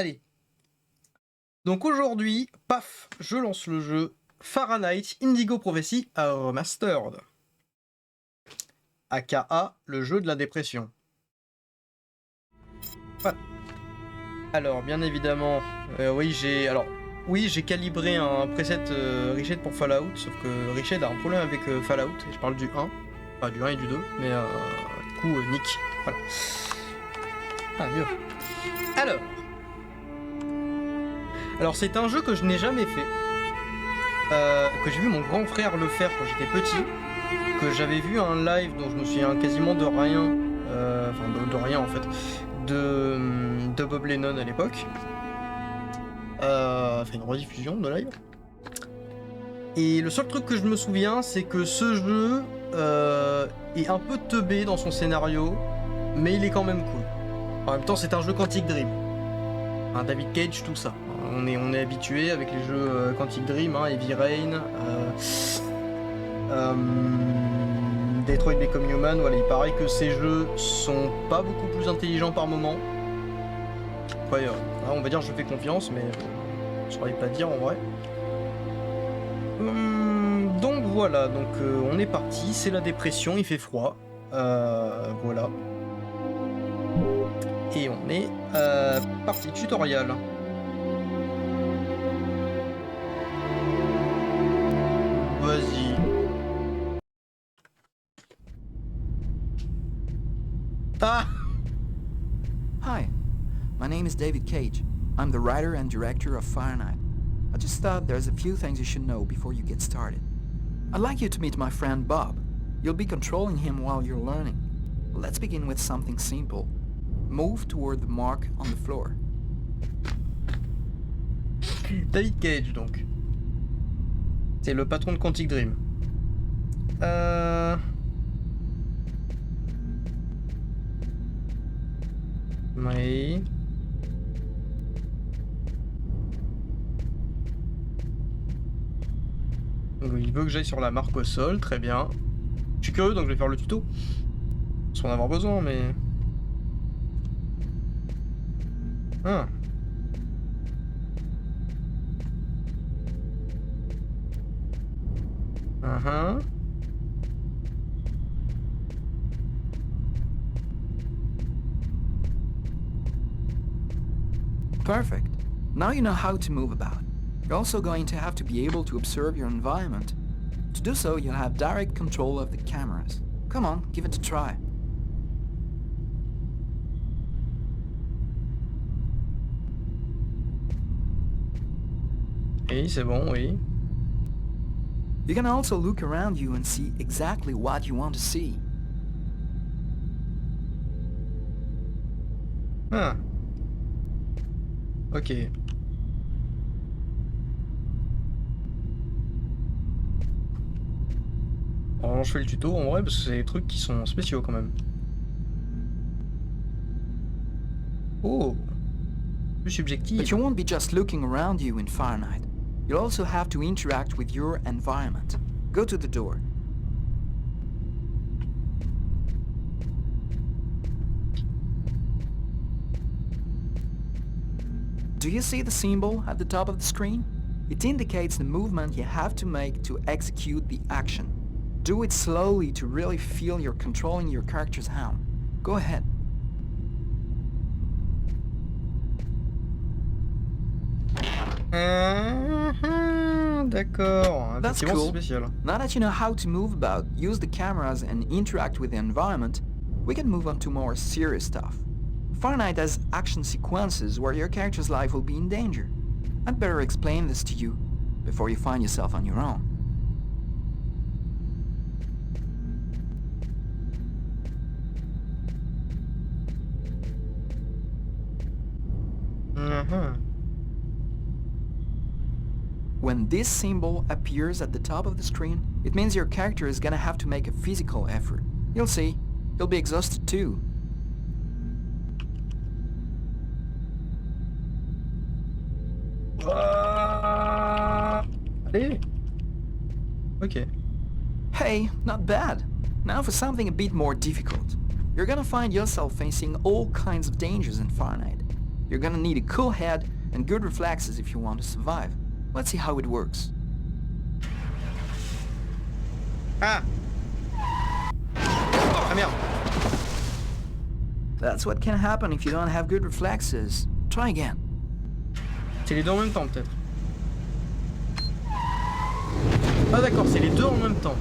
Allez. Donc aujourd'hui, paf, je lance le jeu Fahrenheit Indigo Prophecy Remastered. AKA le jeu de la dépression. Voilà. Alors, bien évidemment, oui, j'ai calibré un preset Riched pour Fallout, sauf que Riched a un problème avec Fallout, et je parle du 1, enfin du 1 et du 2, mais du coup, Nick, voilà. Ah, mieux. Alors c'est un jeu que je n'ai jamais fait, que j'ai vu mon grand frère le faire quand j'étais petit, que j'avais vu un live dont je me souviens quasiment de rien, enfin de rien en fait, de Bob Lennon à l'époque, enfin une rediffusion de live. Et le seul truc que je me souviens, c'est que ce jeu est un peu teubé dans son scénario, mais il est quand même cool. En même temps, c'est un jeu Quantic Dream. Hein, David Cage, tout ça. On est habitué avec les jeux Quantic Dream, hein, Heavy Rain, Detroit Become Human. Voilà, il paraît que ces jeux sont pas beaucoup plus intelligents par moment. Après, on va dire je fais confiance, mais je saurais pas dire en vrai. Donc voilà, donc on est parti, c'est la dépression, il fait froid, voilà. Et on est parti tutoriel. Vas-y. Ah! Hi, my name is David Cage. I'm the writer and director of Fahrenheit. I just thought there's a few things you should know before you get started. I'd like you to meet my friend Bob. You'll be controlling him while you're learning. Let's begin with something simple. Move toward the mark on the floor. David Cage, donc. C'est le patron de Quantic Dream. Oui. Donc, il veut que j'aille sur la marque au sol, très bien. Je suis curieux, donc je vais faire le tuto. Sans en avoir besoin, mais... Ah. Uh-huh. Perfect. Now you know how to move about. You're also going to have to be able to observe your environment. To do so, you'll have direct control of the cameras. Come on, give it a try. Oui, c'est bon, oui. You can also look around you and see exactly what you want to see. Ah. Ok. Alors je fais le tuto en vrai parce que c'est des trucs qui sont spéciaux quand même. Oh. Plus subjectif. But you won't be just looking around you in Fahrenheit. You'll also have to interact with your environment. Go to the door. Do you see the symbol at the top of the screen? It indicates the movement you have to make to execute the action. Do it slowly to really feel you're controlling your character's hand. Go ahead. D'accord. That's Effectivement, cool. c'est spécial. Now that you know how to move about, use the cameras and interact with the environment, we can move on to more serious stuff. Fahrenheit has action sequences where your character's life will be in danger. I'd better explain this to you before you find yourself on your own. When this symbol appears at the top of the screen, it means your character is gonna have to make a physical effort. You'll see, you'll be exhausted too. Allez. Ok. Hey, not bad. Now for something a bit more difficult. You're gonna find yourself facing all kinds of dangers in Fahrenheit. You're gonna need a cool head and good reflexes if you want to survive. Let's see how it works. Ah! Ah merde! That's what can happen if you don't have good reflexes. Try again. C'est les deux en même temps peut-être. Ah d'accord, c'est les deux en même temps.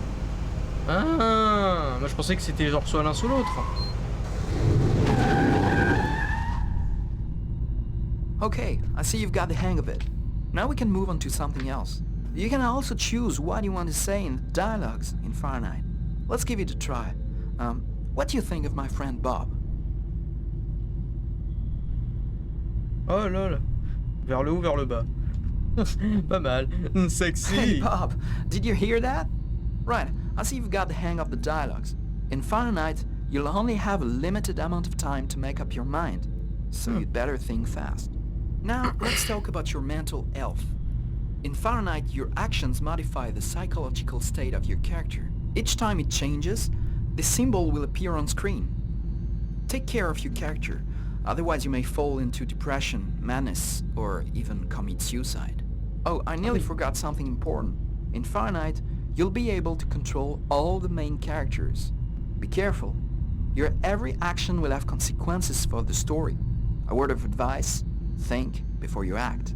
Ah, moi je pensais que c'était genre soit l'un soit l'autre. Okay, I see you've got the hang of it. Now we can move on to something else. You can also choose what you want to say in the dialogues in Fahrenheit. Let's give it a try. What do you think of my friend Bob? Oh là là. Vers le haut, vers le bas. Pas mal. Sexy. Hey Bob, did you hear that? Right, I see you've got the hang of the dialogues. In Fahrenheit, you'll only have a limited amount of time to make up your mind, so you'd better think fast. Now, let's talk about your mental health. In Fahrenheit, your actions modify the psychological state of your character. Each time it changes, the symbol will appear on screen. Take care of your character, otherwise you may fall into depression, madness, or even commit suicide. Oh, I nearly forgot something important. In Fahrenheit, you'll be able to control all the main characters. Be careful. Your every action will have consequences for the story. A word of advice, think before you act.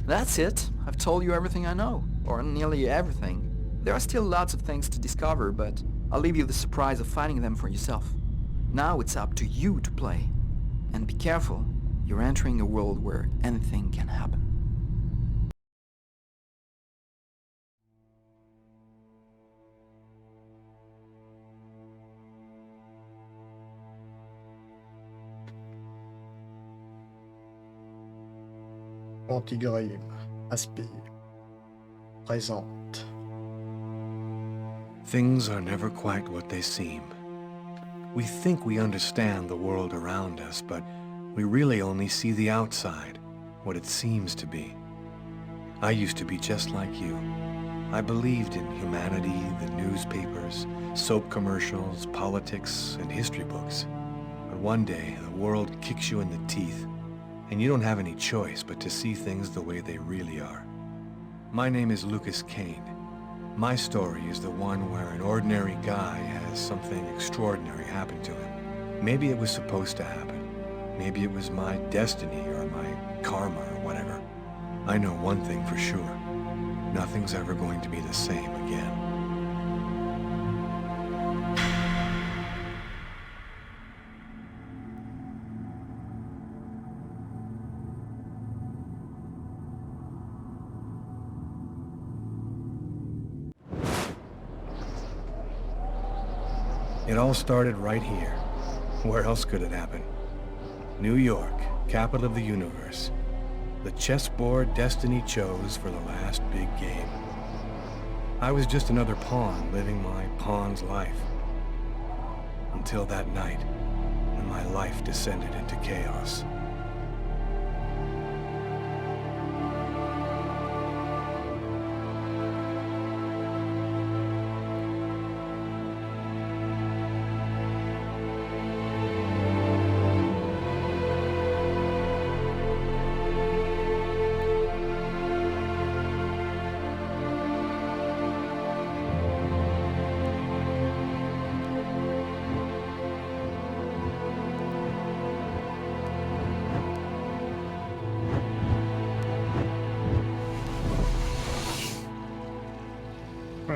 That's it. I've told you everything I know, or nearly everything. There are still lots of things to discover, but I'll leave you the surprise of finding them for yourself. Now it's up to you to play. And be careful, you're entering a world where anything can happen. Antigré. Aspire. Présente. Things are never quite what they seem. We think we understand the world around us, but we really only see the outside, what it seems to be. I used to be just like you. I believed in humanity, the newspapers, soap commercials, politics, and history books. But one day, the world kicks you in the teeth, and you don't have any choice but to see things the way they really are. My name is Lucas Kane. My story is the one where an ordinary guy has something extraordinary happen to him. Maybe it was supposed to happen. Maybe it was my destiny or my karma or whatever. I know one thing for sure. Nothing's ever going to be the same again. It all started right here. Where else could it happen? New York, capital of the universe. The chessboard destiny chose for the last big game. I was just another pawn living my pawn's life. Until that night, when my life descended into chaos.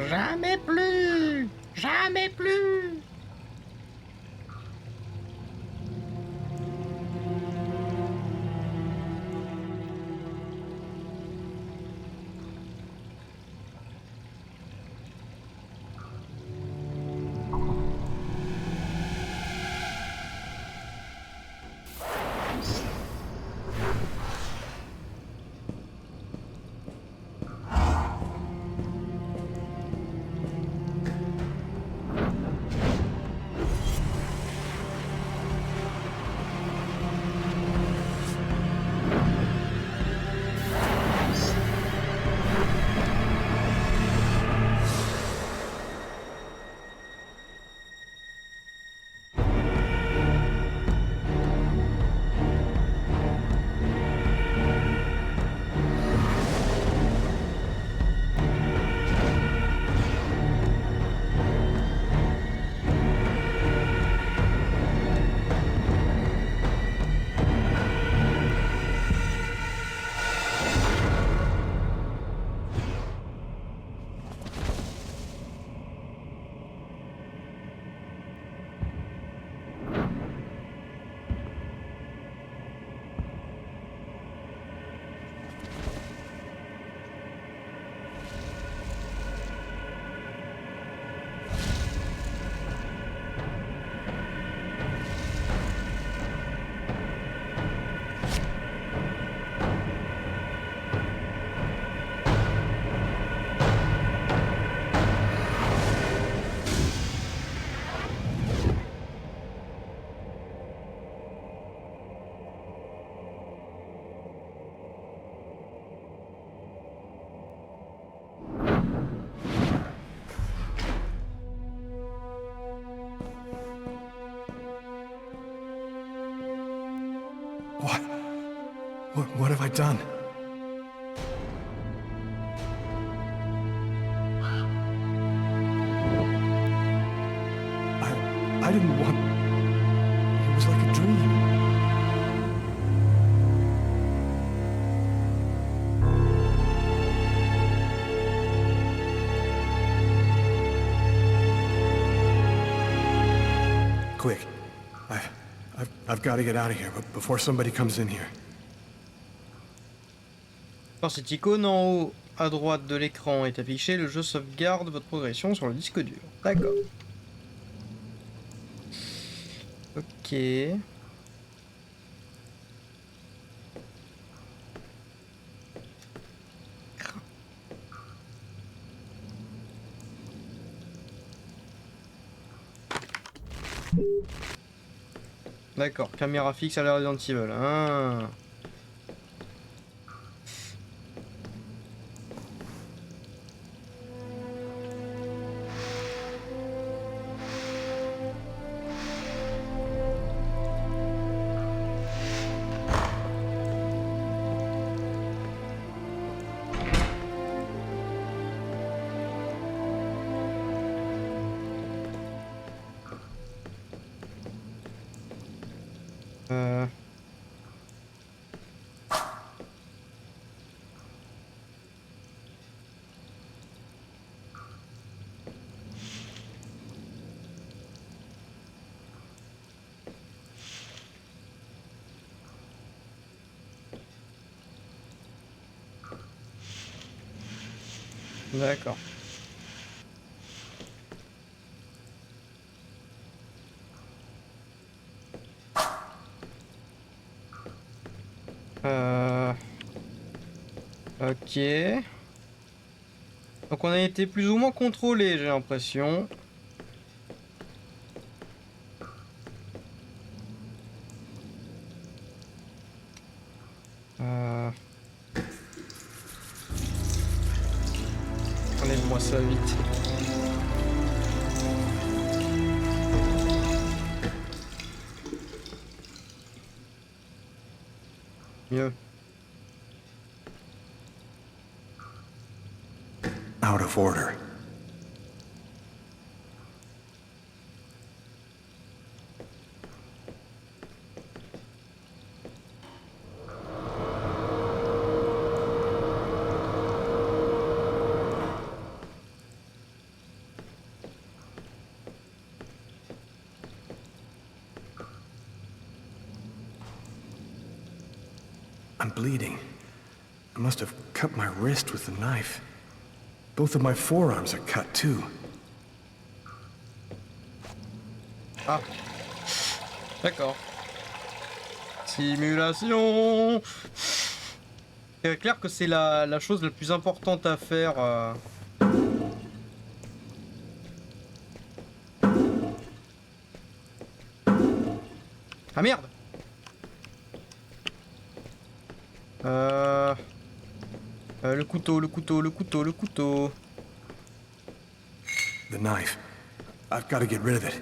Jamais plus! Jamais plus! What? What have I done? I didn't want... It was like a dream. Quick. I've got to get out of here before somebody comes in here. Quand cette icône en haut à droite de l'écran est affichée, le jeu sauvegarde votre progression sur le disque dur. D'accord. Ok. D'accord, caméra fixe à la Resident Evil. Ah. D'accord. Ok. Donc on a été plus ou moins contrôlé, j'ai l'impression. Enlève-moi ça vite. Mieux. Out of order. I'm bleeding. I must have cut my wrist with the knife. Both of my forearms are cut too. Ah. D'accord. Simulation. C'est clair que c'est la chose la plus importante à faire. Ah merde. Le couteau. The knife. I've got to get rid of it.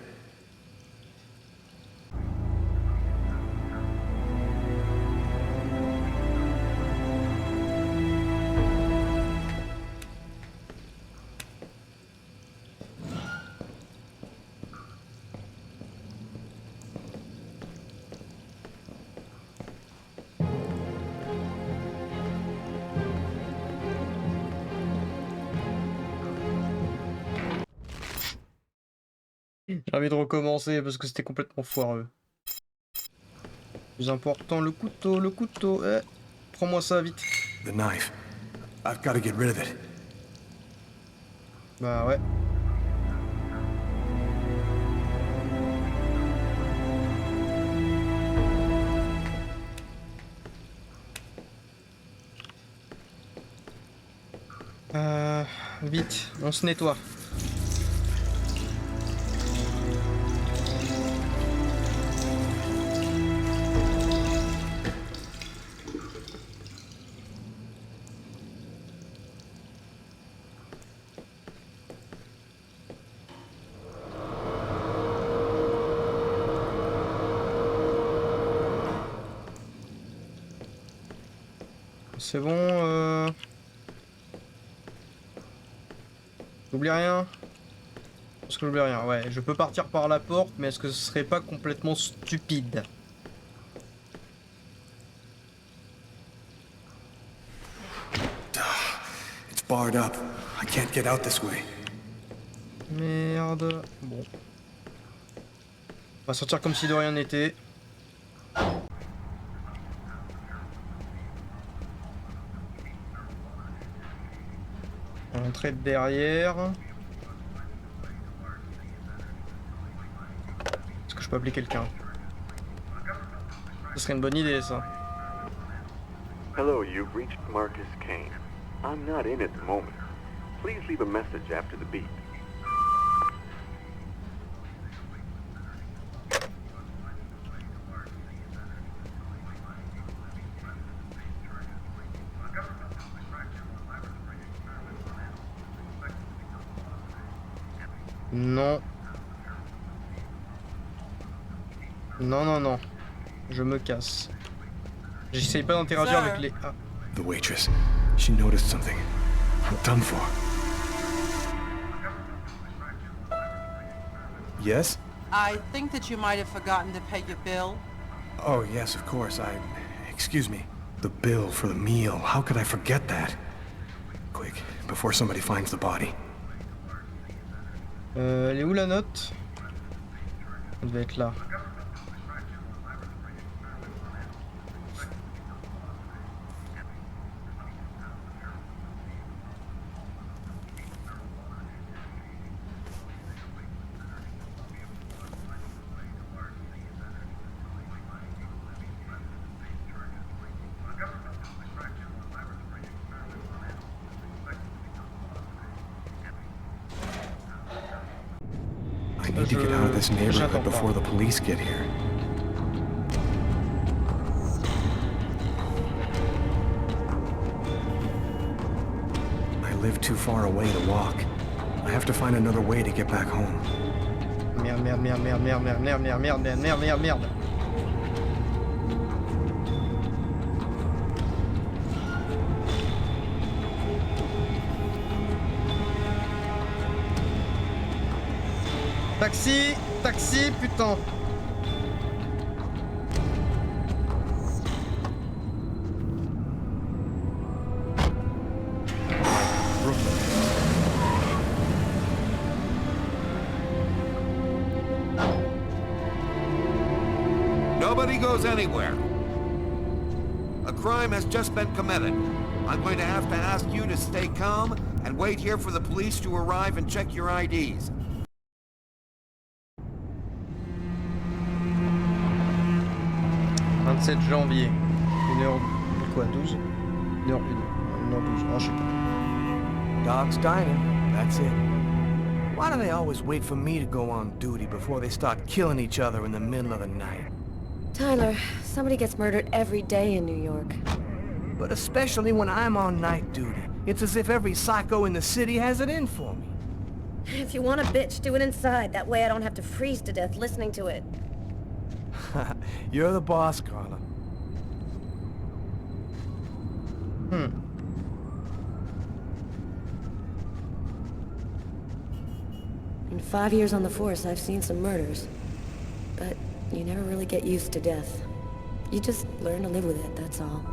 J'ai envie de recommencer parce que c'était complètement foireux. Plus important, le couteau. Prends-moi ça vite. The knife. I've got to get rid of it. Bah ouais. Vite, on se nettoie. c'est bon. J'oublie rien. Est-ce que j'oublie rien? Ouais, je peux partir par la porte, mais est-ce que ce serait pas complètement stupide? It's barred up. I can't get out this way. Merde. Bon. On va sortir comme si de rien n'était. On va entrer de derrière. Est-ce que je peux appeler quelqu'un? Ce serait une bonne idée, ça. Hello, you've reached Marcus Kane. I'm not in at the moment. Please leave a message after the beep. Non. Non, non, non. Je me casse. J'essaye pas d'interagir avec les... Ah. The waitress. She noticed something. I'm done for. Yes? I think that you might have forgotten to pay your bill. Oh, yes, of course. Excuse me. The bill for the meal. How could I forget that? Quick, before somebody finds the body. Elle est où la note? Elle devait être là. I need to get out of this neighborhood before the police get here. I live too far away to walk. I have to find another way to get back home. Merde, merde, merde, merde, merde, merde, merde, merde, merde, merde, merde, merde. Taxi, taxi, putain. Nobody goes anywhere. A crime has just been committed. I'm going to have to ask you to stay calm and wait here for the police to arrive and check your IDs. 27 janvier. 1h... quoi, 12 1h12. Oh, je sais pas. Dog's dining, that's it. Why do they always wait for me to go on duty before they start killing each other in the middle of the night? Tyler, somebody gets murdered every day in New York. But especially when I'm on night duty. It's as if every psycho in the city has it in for me. If you want a bitch, do it inside. That way I don't have to freeze to death listening to it. You're the boss, Carla. In 5 years on the force, I've seen some murders. But you never really get used to death. You just learn to live with it, that's all.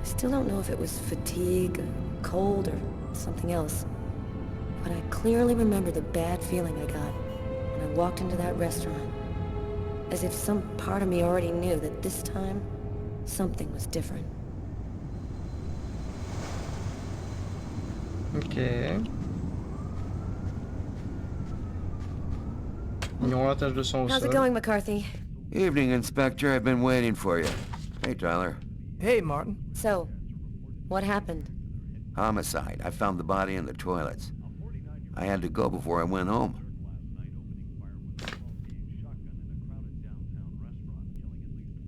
I still don't know if it was fatigue, or cold, or something else. But I clearly remember the bad feeling I got when I walked into that restaurant. As if some part of me already knew that this time, something was different. Ok. Ignorons la tache de sang au How's it sol. going, McCarthy? Evening, Inspector. I've been waiting for you. Hey, Tyler. Hey, Martin. So, what happened? Homicide. I found the body in the toilets. I had to go before I went home.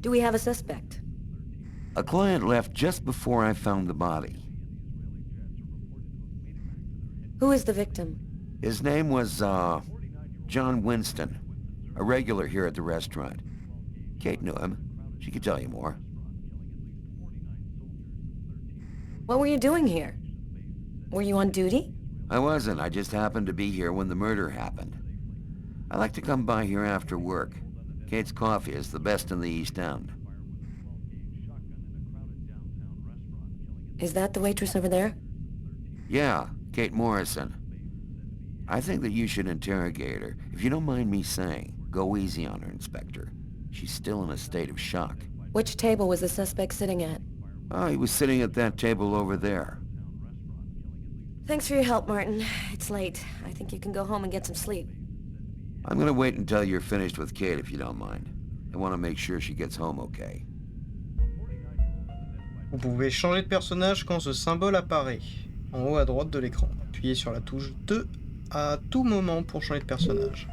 Do we have a suspect? A client left just before I found the body. Who is the victim? His name was, John Winston. A regular here at the restaurant. Kate knew him. She could tell you more. What were you doing here? Were you on duty? I wasn't. I just happened to be here when the murder happened. I like to come by here after work. Kate's coffee is the best in the East End. Is that the waitress over there? Yeah, Kate Morrison. I think that you should interrogate her. If you don't mind me saying, go easy on her, Inspector. She's still in a state of shock. Which table was the suspect sitting at? Oh, he was sitting at that table over there. Thanks for your help, Martin. It's late. I think you can go home and get some sleep. I'm gonna wait until you're finished with Kate, if you don't mind. I want to make sure she gets home okay. Vous pouvez changer de personnage quand ce symbole apparaît, en haut à droite de l'écran. Appuyez sur la touche 2 à tout moment pour changer de personnage.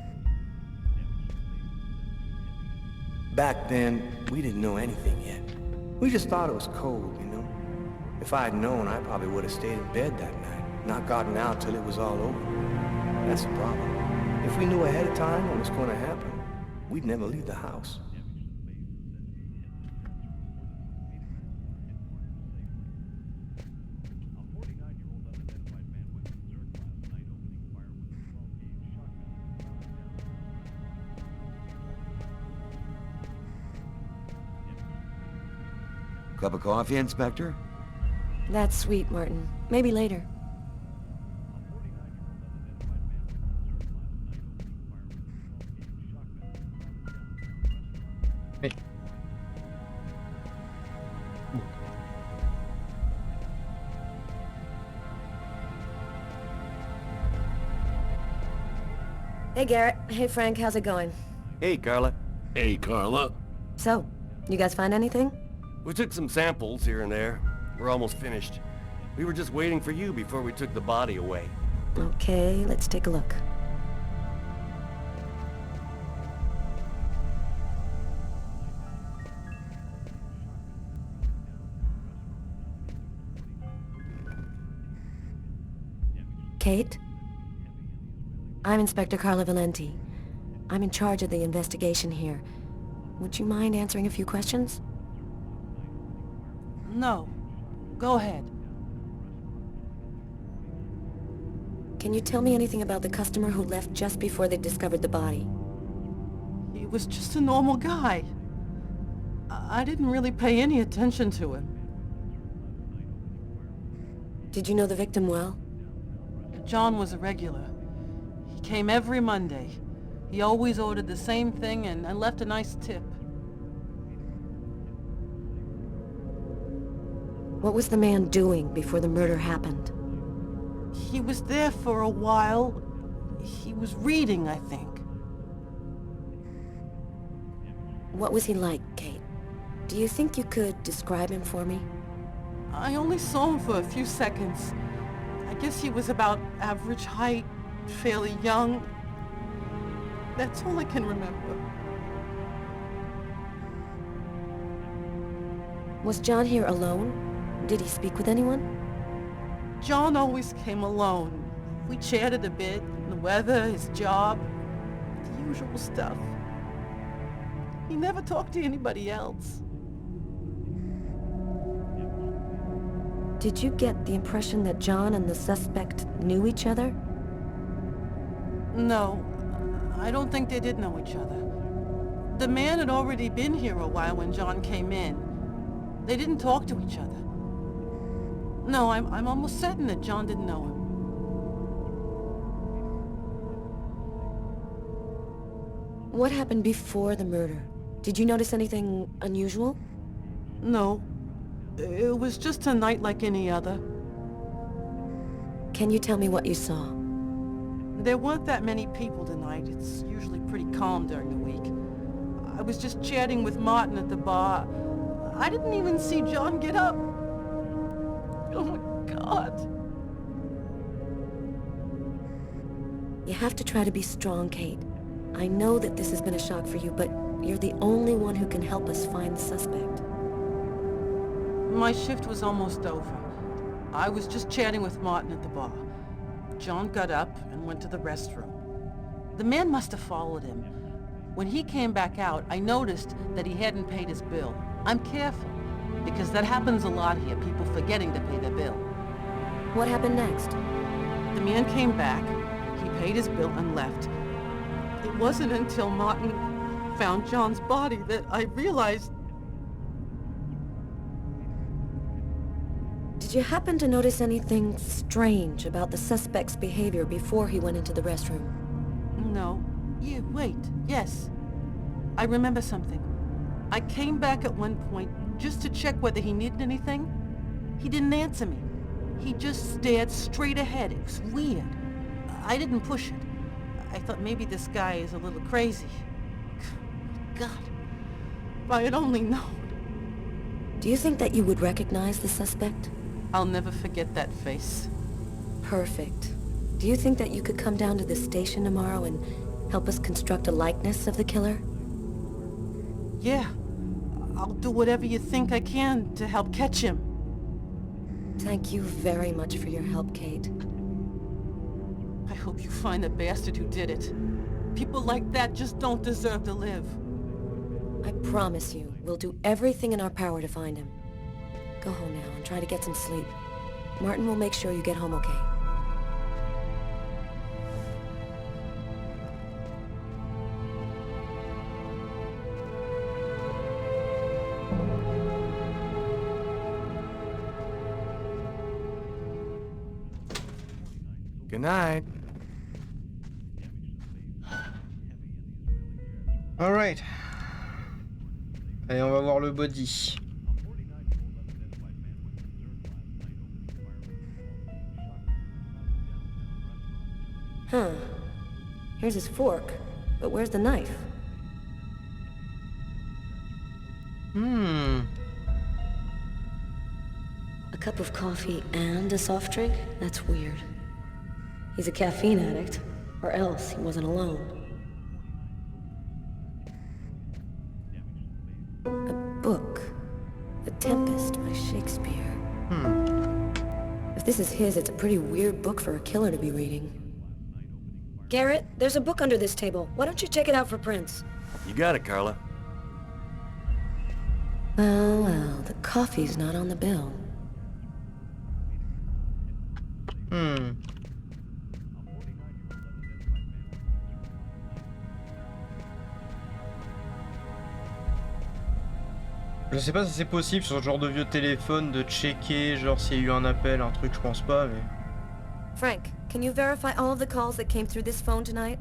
Back then, we didn't know anything yet. We just thought it was cold, you know? If I had known, I probably would have stayed in bed that night, not gotten out till it was all over. That's the problem. If we knew ahead of time what was going to happen, we'd never leave the house. Cup of coffee, Inspector? That's sweet, Martin. Maybe later. Hey. Hey, Garrett. Hey, Frank. How's it going? Hey, Carla. Hey, Carla. So, you guys find anything? We took some samples here and there. We're almost finished. We were just waiting for you before we took the body away. Okay, let's take a look. Kate? I'm Inspector Carla Valenti. I'm in charge of the investigation here. Would you mind answering a few questions? No. Go ahead. Can you tell me anything about the customer who left just before they discovered the body? He was just a normal guy. I didn't really pay any attention to him. Did you know the victim well? John was a regular. He came every Monday. He always ordered the same thing and left a nice tip. What was the man doing before the murder happened? He was there for a while. He was reading, I think. What was he like, Kate? Do you think you could describe him for me? I only saw him for a few seconds. I guess he was about average height, fairly young. That's all I can remember. Was John here alone? Did he speak with anyone? John always came alone. We chatted a bit, the weather, his job, the usual stuff. He never talked to anybody else. Did you get the impression that John and the suspect knew each other? No, I don't think they did know each other. The man had already been here a while when John came in. They didn't talk to each other. No, I'm almost certain that John didn't know him. What happened before the murder? Did you notice anything unusual? No. It was just a night like any other. Can you tell me what you saw? There weren't that many people tonight. It's usually pretty calm during the week. I was just chatting with Martin at the bar. I didn't even see John get up. Oh my God. You have to try to be strong, Kate. I know that this has been a shock for you, but you're the only one who can help us find the suspect. My shift was almost over. I was just chatting with Martin at the bar. John got up and went to the restroom. The man must have followed him. When he came back out, I noticed that he hadn't paid his bill. I'm careful. Because that happens a lot here, people forgetting to pay their bill. What happened next? The man came back, he paid his bill and left. It wasn't until Martin found John's body that I realized... Did you happen to notice anything strange about the suspect's behavior before he went into the restroom? No. Yeah, wait. Yes. I remember something. I came back at one point just to check whether he needed anything. He didn't answer me. He just stared straight ahead. It was weird. I didn't push it. I thought maybe this guy is a little crazy. God. If I had only known. Do you think that you would recognize the suspect? I'll never forget that face. Perfect. Do you think that you could come down to the station tomorrow and help us construct a likeness of the killer? Yeah. I'll do whatever you think I can to help catch him. Thank you very much for your help, Kate. I hope you find the bastard who did it. People like that just don't deserve to live. I promise you, we'll do everything in our power to find him. Go home now and try to get some sleep. Martin will make sure you get home okay. Good night. Alright. Allez, on va voir le body. Huh. Here's his fork, but where's the knife? A cup of coffee and a soft drink? That's weird. He's a caffeine addict, or else he wasn't alone. A book. The Tempest by Shakespeare. If this is his, it's a pretty weird book for a killer to be reading. Garrett, there's a book under this table. Why don't you check it out for prints? You got it, Carla. Well, the coffee's not on the bill. Je sais pas si c'est possible sur ce genre de vieux téléphone de checker, genre s'il y a eu un appel, un truc, je pense pas, mais... Frank, can you verify all of the calls that came through this phone tonight?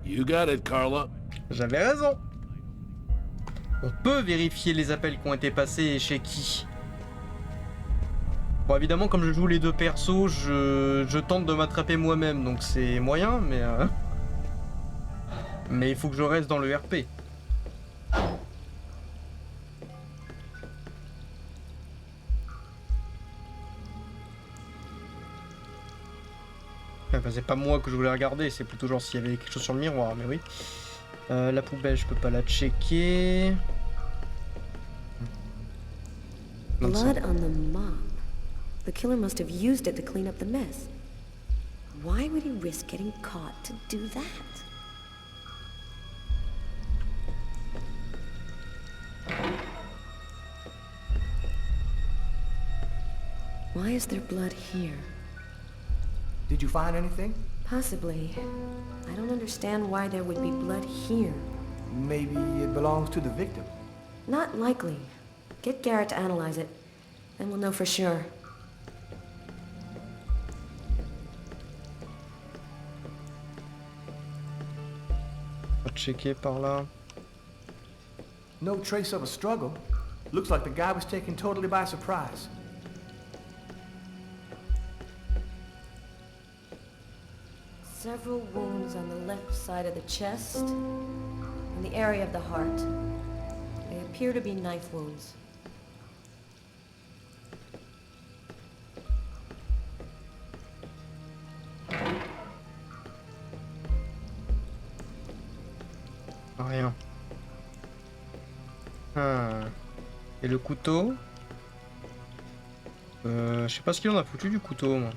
You got it, Carla. J'avais raison. On peut vérifier les appels qui ont été passés et chez qui. Bon, évidemment, comme je joue les deux persos, je tente de m'attraper moi-même, donc c'est moyen, mais... Mais il faut que je reste dans le RP. Enfin, c'est pas moi que je voulais regarder, c'est plutôt genre s'il y avait quelque chose sur le miroir, mais oui. La poubelle, je peux pas la checker. Blood on the mop. The killer must have used it to clean up the mess. Why would he risk getting caught to do that? Why is there blood here? Did you find anything? Possibly. I don't understand why there would be blood here. Maybe it belongs to the victim. Not likely. Get Garrett to analyze it, then we'll know for sure. On va checker par là. No trace of a struggle. Looks like the guy was taken totally by surprise. Several wounds on the left side of the chest and the area of the heart. They appear to be knife wounds. Rien. Et le couteau? Je sais pas ce qu'il en a foutu du couteau, moi.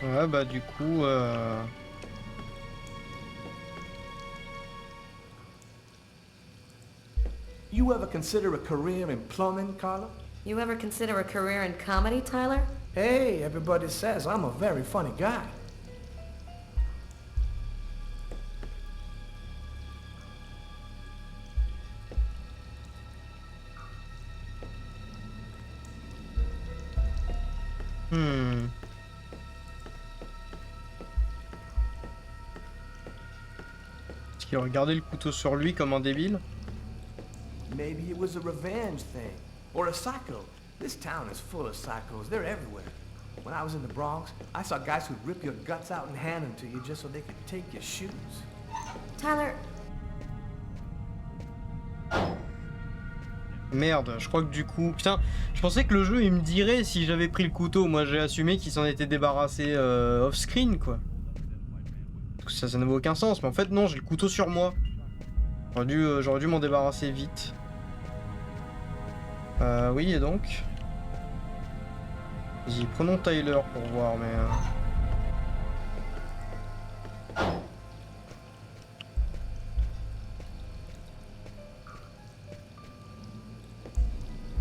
Ouais, bah du coup... You ever consider a career in plumbing, Carla? You ever consider a career in comedy, Tyler? Hey, everybody says I'm a very funny guy. Est-ce qu'il aurait gardé le couteau sur lui comme un débile? Maybe it was a revenge thing. Or a psycho. This town is full of psychos. They're everywhere. When I was in the Bronx, I saw guys who'd rip your guts out and hand them to you just so they could take your shoes. Tyler, Merde, je crois que du coup... Putain, je pensais que le jeu il me dirait si j'avais pris le couteau. Moi j'ai assumé qu'il s'en était débarrassé off-screen quoi. Parce que ça n'avait aucun sens, mais en fait non, j'ai le couteau sur moi. J'aurais dû m'en débarrasser vite. Oui, et donc... Vas-y, prenons Tyler pour voir, mais...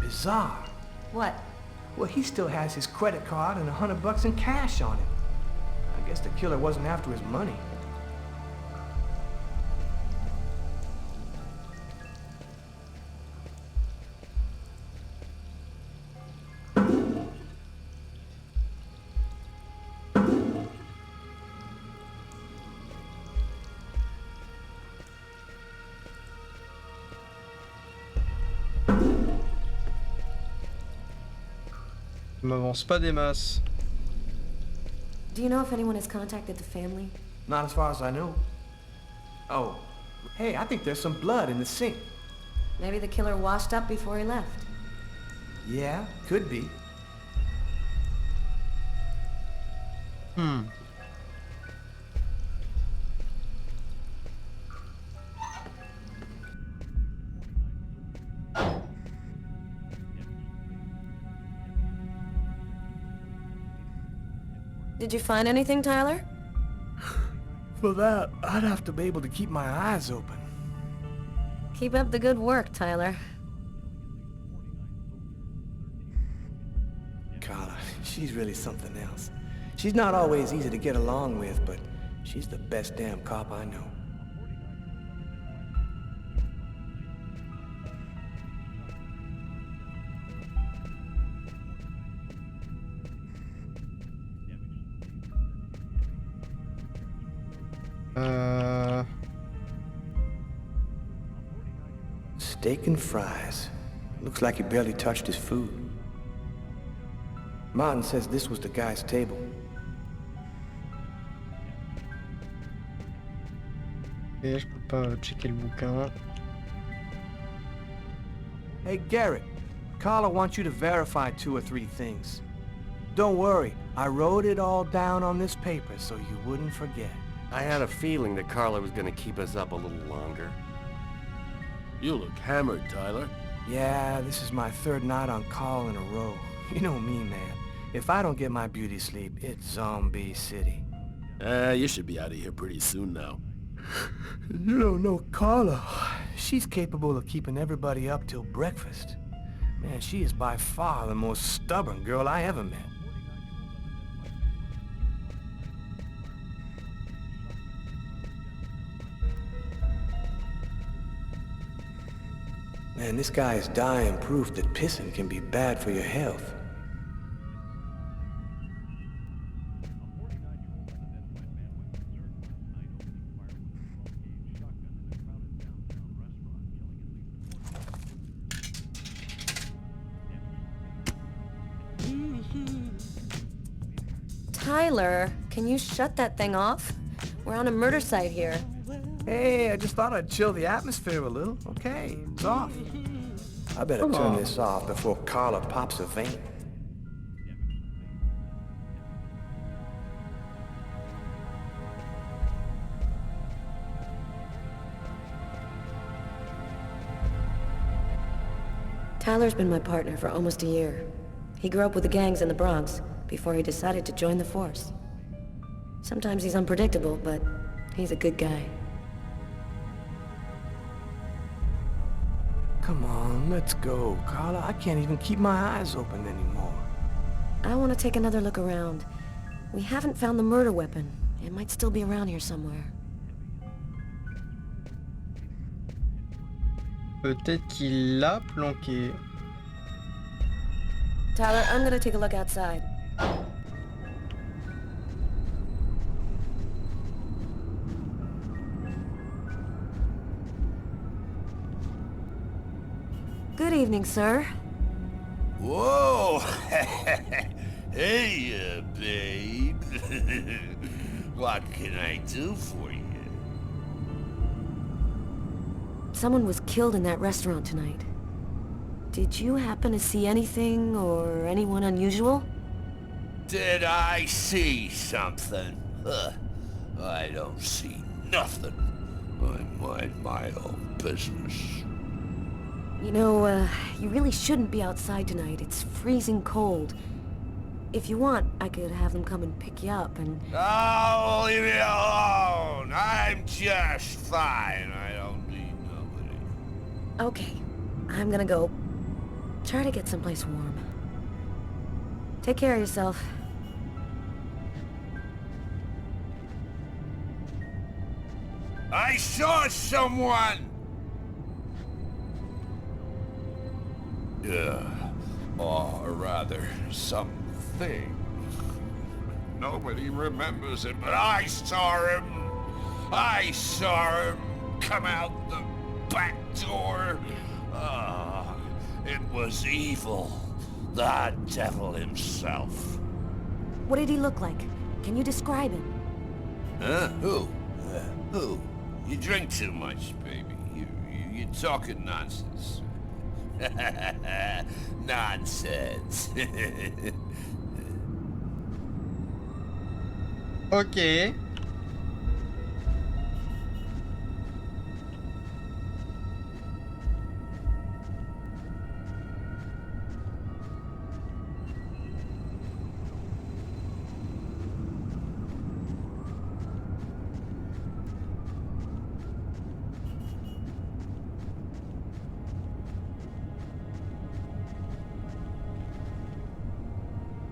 Bizarre. what? Well, he still has his credit card and $100 in cash on him. I guess the killer wasn't after his money. Je m'avance pas des masses. Do you know if anyone has contacted the family? Not as far as I know. Oh, hey, I think there's some blood in the sink. Maybe the killer washed up before he left. Yeah, could be. Did you find anything, Tyler? For that, I'd have to be able to keep my eyes open. Keep up the good work, Tyler. Carla, she's really something else. She's not always easy to get along with, but she's the best damn cop I know. Steak and fries. Looks like he barely touched his food. Martin says this was the guy's table. Et je peux pas checker le bouquin. Hey Garrett, Carla wants you to verify 2 or 3 things. Don't worry, I wrote it all down on this paper so you wouldn't forget. I had a feeling that Carla was gonna keep us up a little longer. You look hammered, Tyler. Yeah, this is my 3rd night on call in a row. You know me, man. If I don't get my beauty sleep, it's Zombie City. You should be out of here pretty soon now. You don't know Carla. She's capable of keeping everybody up till breakfast. Man, she is by far the most stubborn girl I ever met. Man, this guy is dying proof that pissing can be bad for your health. Tyler, can you shut that thing off? We're on a murder site here. Hey, I just thought I'd chill the atmosphere a little. Okay, it's off. I better turn this off before Carla pops a vein. Tyler's been my partner for almost a year. He grew up with the gangs in the Bronx before he decided to join the force. Sometimes he's unpredictable, but he's a good guy. Come on, let's go, Carla. I can't even keep my eyes open anymore. I want to take another look around. We haven't found the murder weapon. It might still be around here somewhere. Peut-être qu'il l'a planqué. Tyler, I'm gonna take a look outside. Good evening, sir. Whoa! Hey, babe. What can I do for you? Someone was killed in that restaurant tonight. Did you happen to see anything or anyone unusual? Did I see something? Huh. I don't see nothing. I mind my own business. You know, you really shouldn't be outside tonight. It's freezing cold. If you want, I could have them come and pick you up and... Oh, leave me alone! I'm just fine. I don't need nobody. Okay, I'm gonna go. Try to get someplace warm. Take care of yourself. I saw someone! Or rather, something. Nobody remembers it, but I saw him! I saw him come out the back door! It was evil. The devil himself. What did he look like? Can you describe him? Huh? Who? Who? You drink too much, baby. You're talking nonsense. Nonsense. Ok.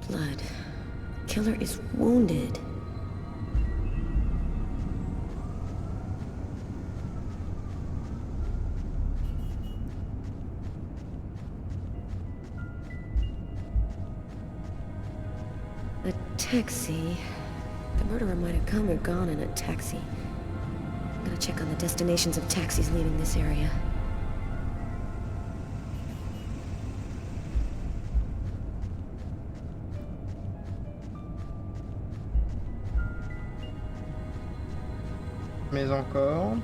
Blood. Killer is wounded. A taxi. The murderer might have come or gone in a taxi. I'm gonna check on the destinations of taxis leaving this area. Mais encore...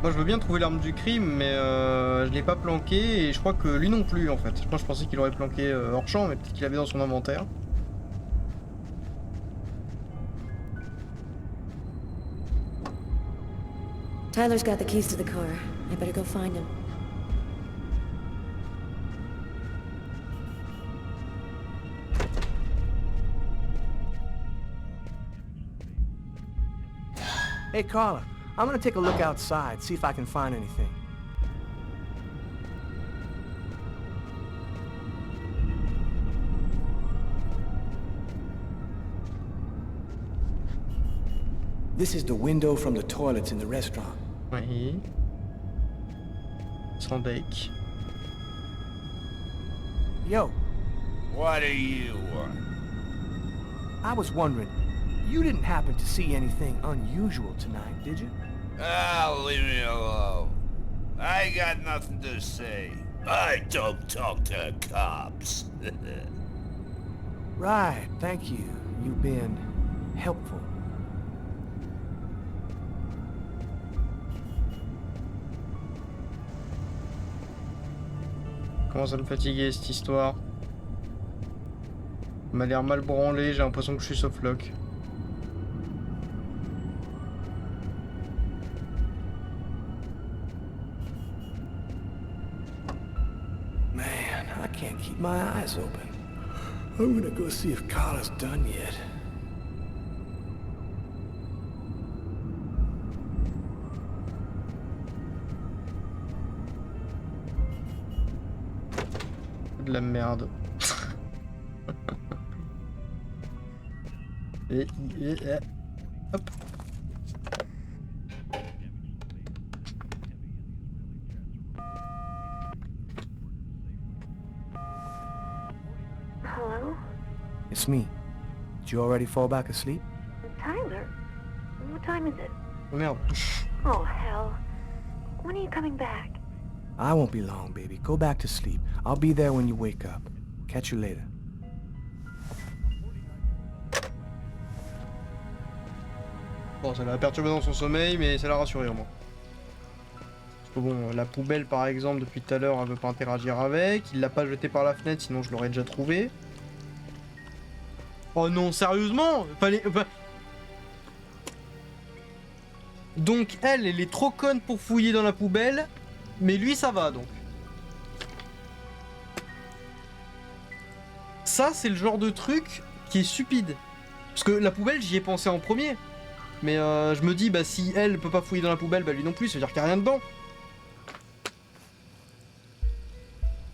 Moi je veux bien trouver l'arme du crime, mais je l'ai pas planqué et je crois que lui non plus en fait. Moi je pensais qu'il aurait planqué hors champ, mais peut-être qu'il l'avait dans son inventaire. Tyler's got the keys to the car. I better go find him. Hey, Carla, I'm gonna take a look outside, see if I can find anything. This is the window from the toilets in the restaurant. Oui. Sans deck. Yo, What do you want? I was wondering, you didn't happen to see anything unusual tonight, did you? Leave me alone. I got nothing to say. I don't talk to cops. Right, thank you. You've been helpful. Commence à me fatiguer cette histoire. Il m'a l'air mal branlé, j'ai l'impression que je suis softlock. Man, I can't keep my eyes open. I'm gonna go see if Carla's done yet. De la merde. et, hop. Hello? It's me. Did you already fall back asleep? Tyler? What time is it? Oh merde. Oh, hell. When are you coming back? I won't be long, baby. Go back to sleep. I'll be there when you wake up. Catch you later. Bon, ça l'a perturbé dans son sommeil, mais ça l'a rassuré au moins. Parce que bon, la poubelle par exemple, depuis tout à l'heure, elle veut pas interagir avec. Il l'a pas jeté par la fenêtre, sinon je l'aurais déjà trouvé. Oh non, sérieusement? Fallait... Donc elle est trop conne pour fouiller dans la poubelle, mais lui ça va donc. Ça c'est le genre de truc qui est stupide. Parce que la poubelle j'y ai pensé en premier. Mais je me dis bah si elle peut pas fouiller dans la poubelle, bah lui non plus, ça veut dire qu'il n'y a rien dedans.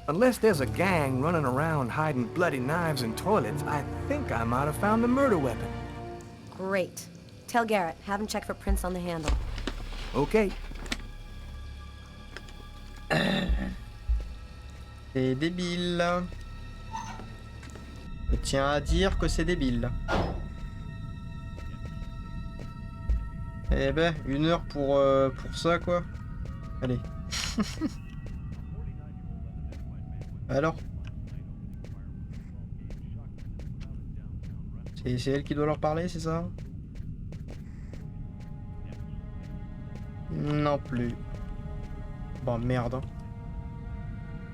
Unless there's a gang running around hiding bloody knives in toilets, I think I might have found the murder weapon. Great. Tell Garrett, have him check for prints on the handle. Okay. C'est débile. Je tiens à dire que c'est débile. Eh ben, 1 heure pour ça quoi. Allez. Alors? C'est elle qui doit leur parler, c'est ça? Non plus. Bon, merde. Hein.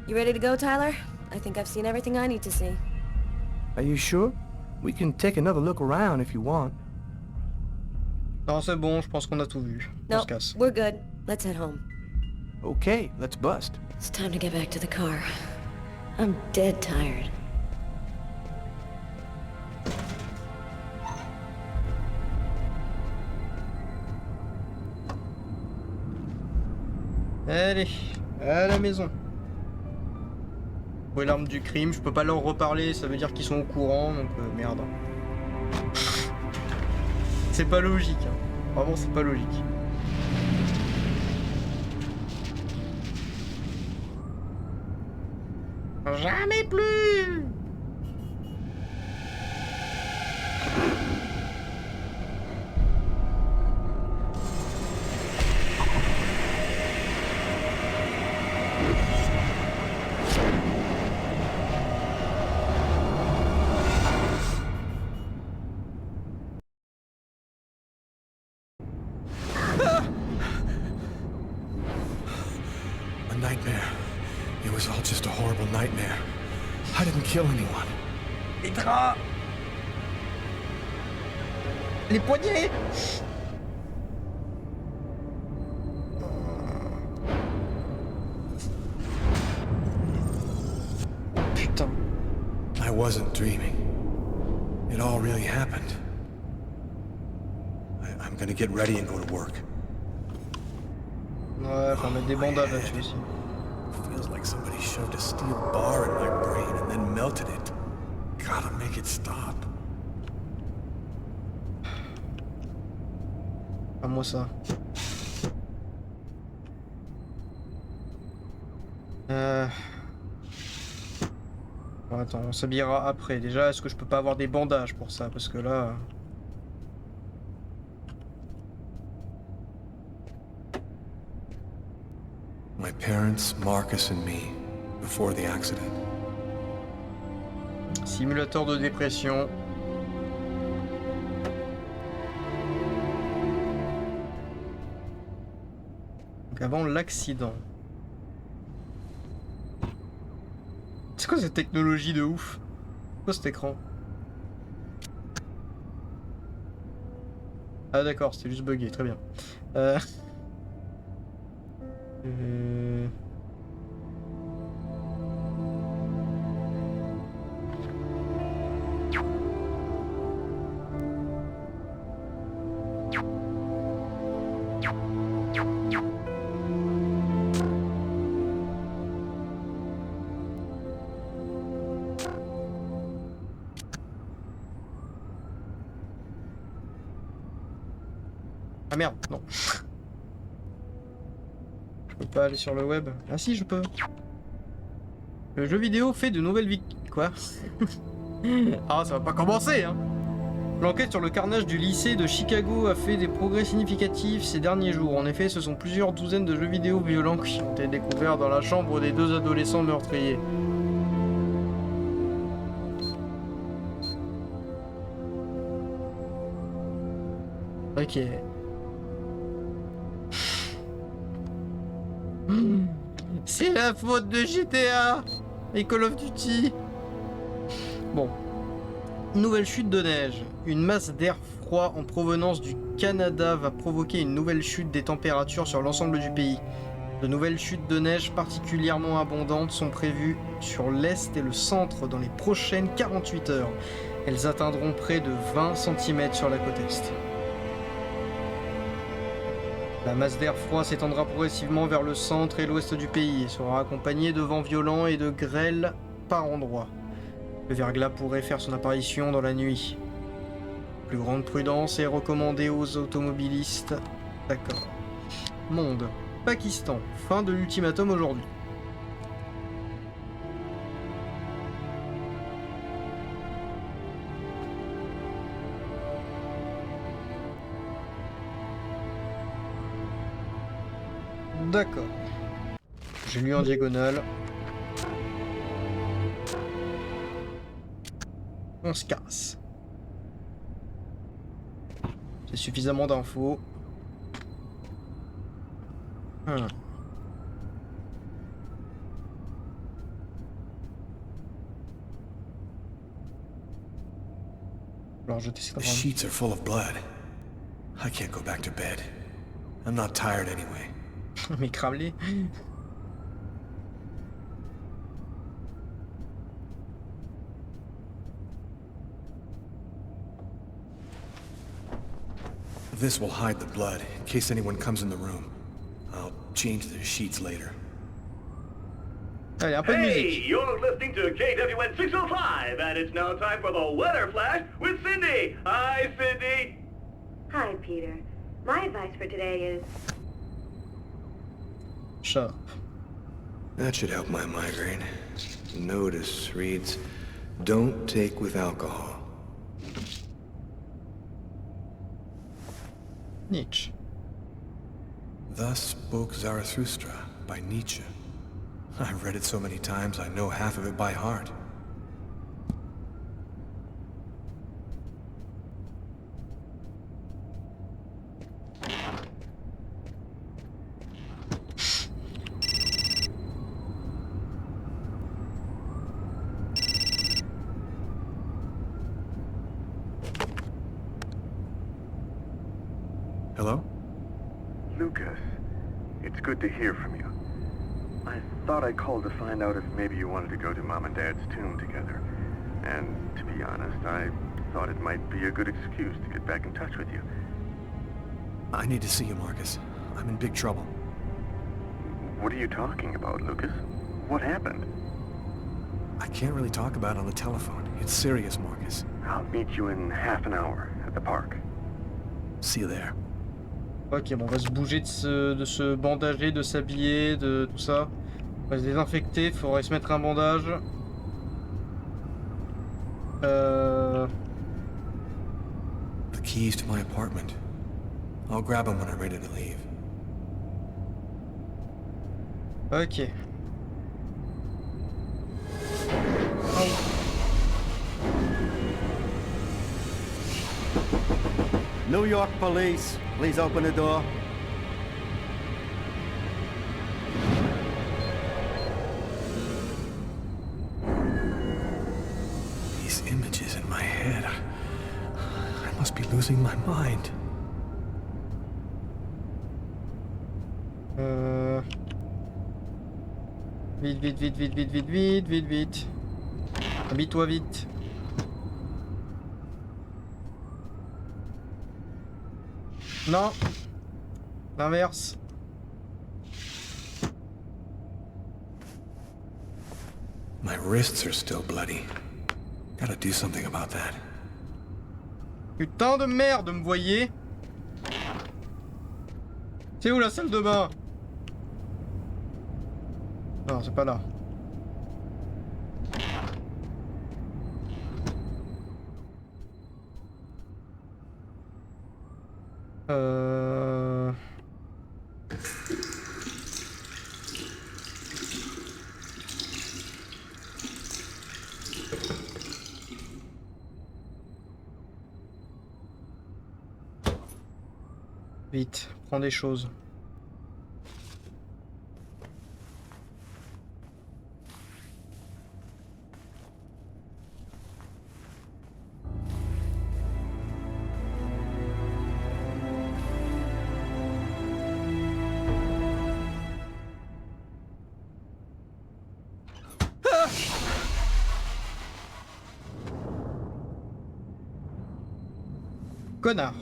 You ready to go, Tyler? I think I've seen everything I need to see. Are you sure? We can take another look around if you want. Non, c'est bon, je pense qu'on a tout vu. On No, se casse. we're good. Let's head home. Okay, let's bust. It's time to get back to the car. I'm dead tired. Allez, à la maison. Où est l'arme du crime? Je peux pas leur reparler, ça veut dire qu'ils sont au courant, donc merde. C'est pas logique, hein. Vraiment c'est pas logique. Jamais plus! Les draps! Les poignets! Putain. I wasn't dreaming. It all really happened. I'm gonna get ready and go to work. Ouais, faut mettre des bandages là-dessus aussi. Feels like somebody shoved a steel bar in my brain and then melted it. Gotta make it stop. À moi ça. Bon, attends, on s'habillera après. Déjà, est-ce que je peux pas avoir des bandages pour ça? Parce que là... My parents, Marcus and me, before the accident. Simulateur de dépression. Donc avant l'accident. C'est quoi cette technologie de ouf? C'est quoi cet écran? Ah d'accord, c'était juste bugué, très bien. merde, non. Je peux pas aller sur le web. Ah si, je peux. Le jeu vidéo fait de nouvelles victimes. Quoi? Ah, ça va pas commencer, hein. L'enquête sur le carnage du lycée de Chicago a fait des progrès significatifs ces derniers jours. En effet, ce sont plusieurs douzaines de jeux vidéo violents qui ont été découverts dans la chambre des 2 adolescents meurtriers. Ok. C'est la faute de GTA et Call of Duty. Bon. Nouvelle chute de neige. Une masse d'air froid en provenance du Canada va provoquer une nouvelle chute des températures sur l'ensemble du pays. De nouvelles chutes de neige particulièrement abondantes sont prévues sur l'est et le centre dans les prochaines 48 heures. Elles atteindront près de 20 cm sur la côte est. La masse d'air froid s'étendra progressivement vers le centre et l'ouest du pays et sera accompagnée de vents violents et de grêle par endroits. Le verglas pourrait faire son apparition dans la nuit. Plus grande prudence est recommandée aux automobilistes. D'accord. Monde. Pakistan. Fin de l'ultimatum aujourd'hui. D'accord. J'ai lu en diagonale. On se casse. C'est suffisamment d'infos. Alors jeter cette The sheets are full of blood. I can't go back to bed. I'm not tired anyway. Mais cramelé. This will hide the blood, in case anyone comes in the room. I'll change the sheets later. Allez, un peu de musique. Hey, you're listening to KWN 605, and it's now time for the Weather Flash with Cindy. Hi, Cindy. Hi, Peter. My advice for today is... Shut up. That should help my migraine. The notice reads, "Don't take with alcohol." Nietzsche. Thus spoke Zarathustra by Nietzsche. I've read it so many times I know half of it by heart. Hello? Lucas, it's good to hear from you. I thought I called to find out if maybe you wanted to go to Mom and Dad's tomb together. And to be honest, I thought it might be a good excuse to get back in touch with you. I need to see you, Marcus. I'm in big trouble. What are you talking about, Lucas? What happened? I can't really talk about it on the telephone. It's serious, Marcus. I'll meet you in half an hour at the park. See you there. Ok, bon, on va se bouger de se bandager, de s'habiller, de tout ça. On va se désinfecter, faudrait se mettre un bandage. The keys to my apartment. I'll grab them when I'm ready to leave. Ok. New York police, please open the door. These images in my head. I must be losing my mind. Vite, vite, vite, vite, vite, vite, vite, vite, vite. Habille-toi vite. Non. L'inverse. My wrists are still bloody. Gotta do something about that. Putain de merde, me voyez? C'est où la salle de bain? Non, c'est pas là. Vite, prends des choses. Connard.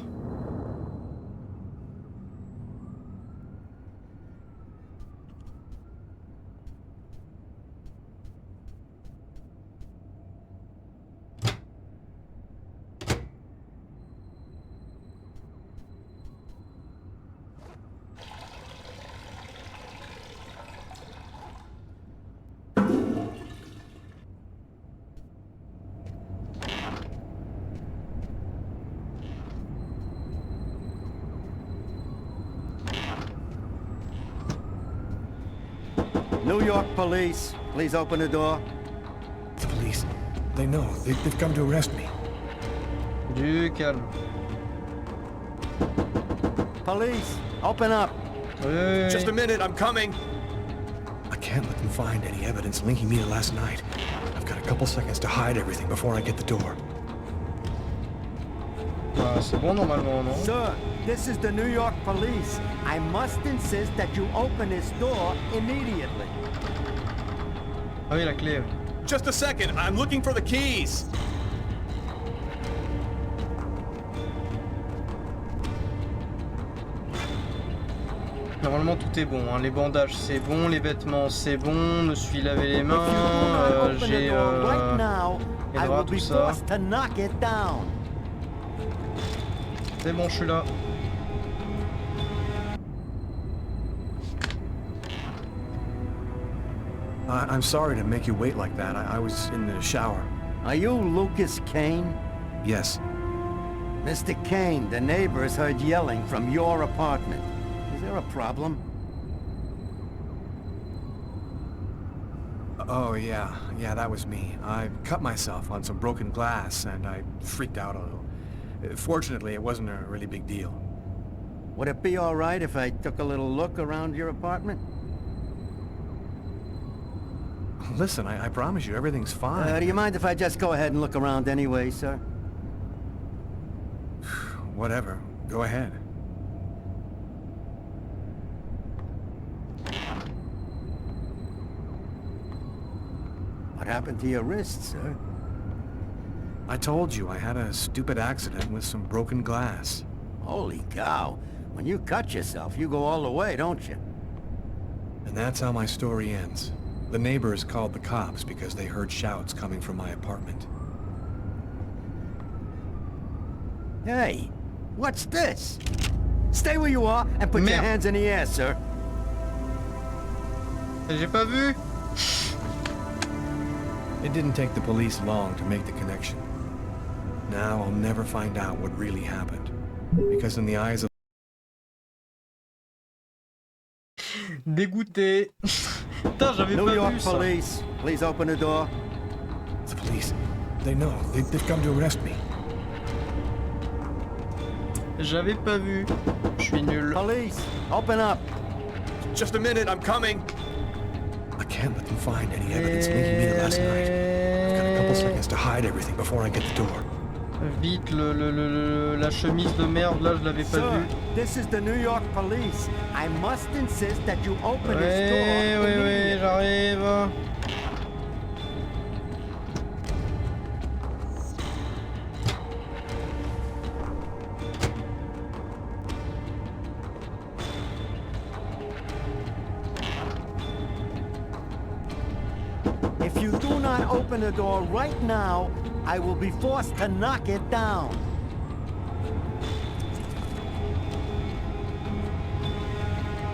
New York police, please open the door. The police. They know. They've come to arrest me. Du calme. Police, open up. Oui. Just a minute, I'm coming. I can't let them find any evidence linking me to last night. I've got a couple seconds to hide everything before I get the door. Ah, c'est bon normalement, non? Sir, this is the New York police. I must insist that you open this door immediately. Ah oui, la clé. Oui. Just a second, I'm looking for the keys. Normalement tout est bon, hein. Les bandages c'est bon, les vêtements c'est bon, me suis lavé les mains, j'ai les draps, tout ça. C'est bon, je suis là. I'm sorry to make you wait like that. I was in the shower. Are you Lucas Kane? Yes. Mr. Kane, the neighbors heard yelling from your apartment. Is there a problem? Oh, yeah, that was me. I cut myself on some broken glass, and I freaked out a little. Fortunately, it wasn't a really big deal. Would it be all right if I took a little look around your apartment? Listen, I promise you, everything's fine. Do you mind if I just go ahead and look around anyway, sir? Whatever. Go ahead. What happened to your wrist, sir? I told you I had a stupid accident with some broken glass. Holy cow. When you cut yourself, you go all the way, don't you? And that's how my story ends. The neighbors called the cops because they heard shouts coming from my apartment. Hey, what's this? Stay where you are and put your hands in the air, sir. J'ai pas vu. It didn't take the police long to make the connection. Now I'll never find out what really happened. Because in the eyes of... Dégoûté. Putain, j'avais pas New York vu ça. police, please open the door. The police. They know. They've come to arrest me. J'avais pas vu. Je suis nul. Police, open up. Just a minute, I'm coming. I can't let them find any evidence linking me to last night. I've got a couple seconds to hide everything before I get the door. Vite, la chemise de merde, là, je l'avais pas Sir, vue. this is the New York police. I must insist that you open this door Oui, j'arrive. If you do not open the door right now, I will be forced to knock it down.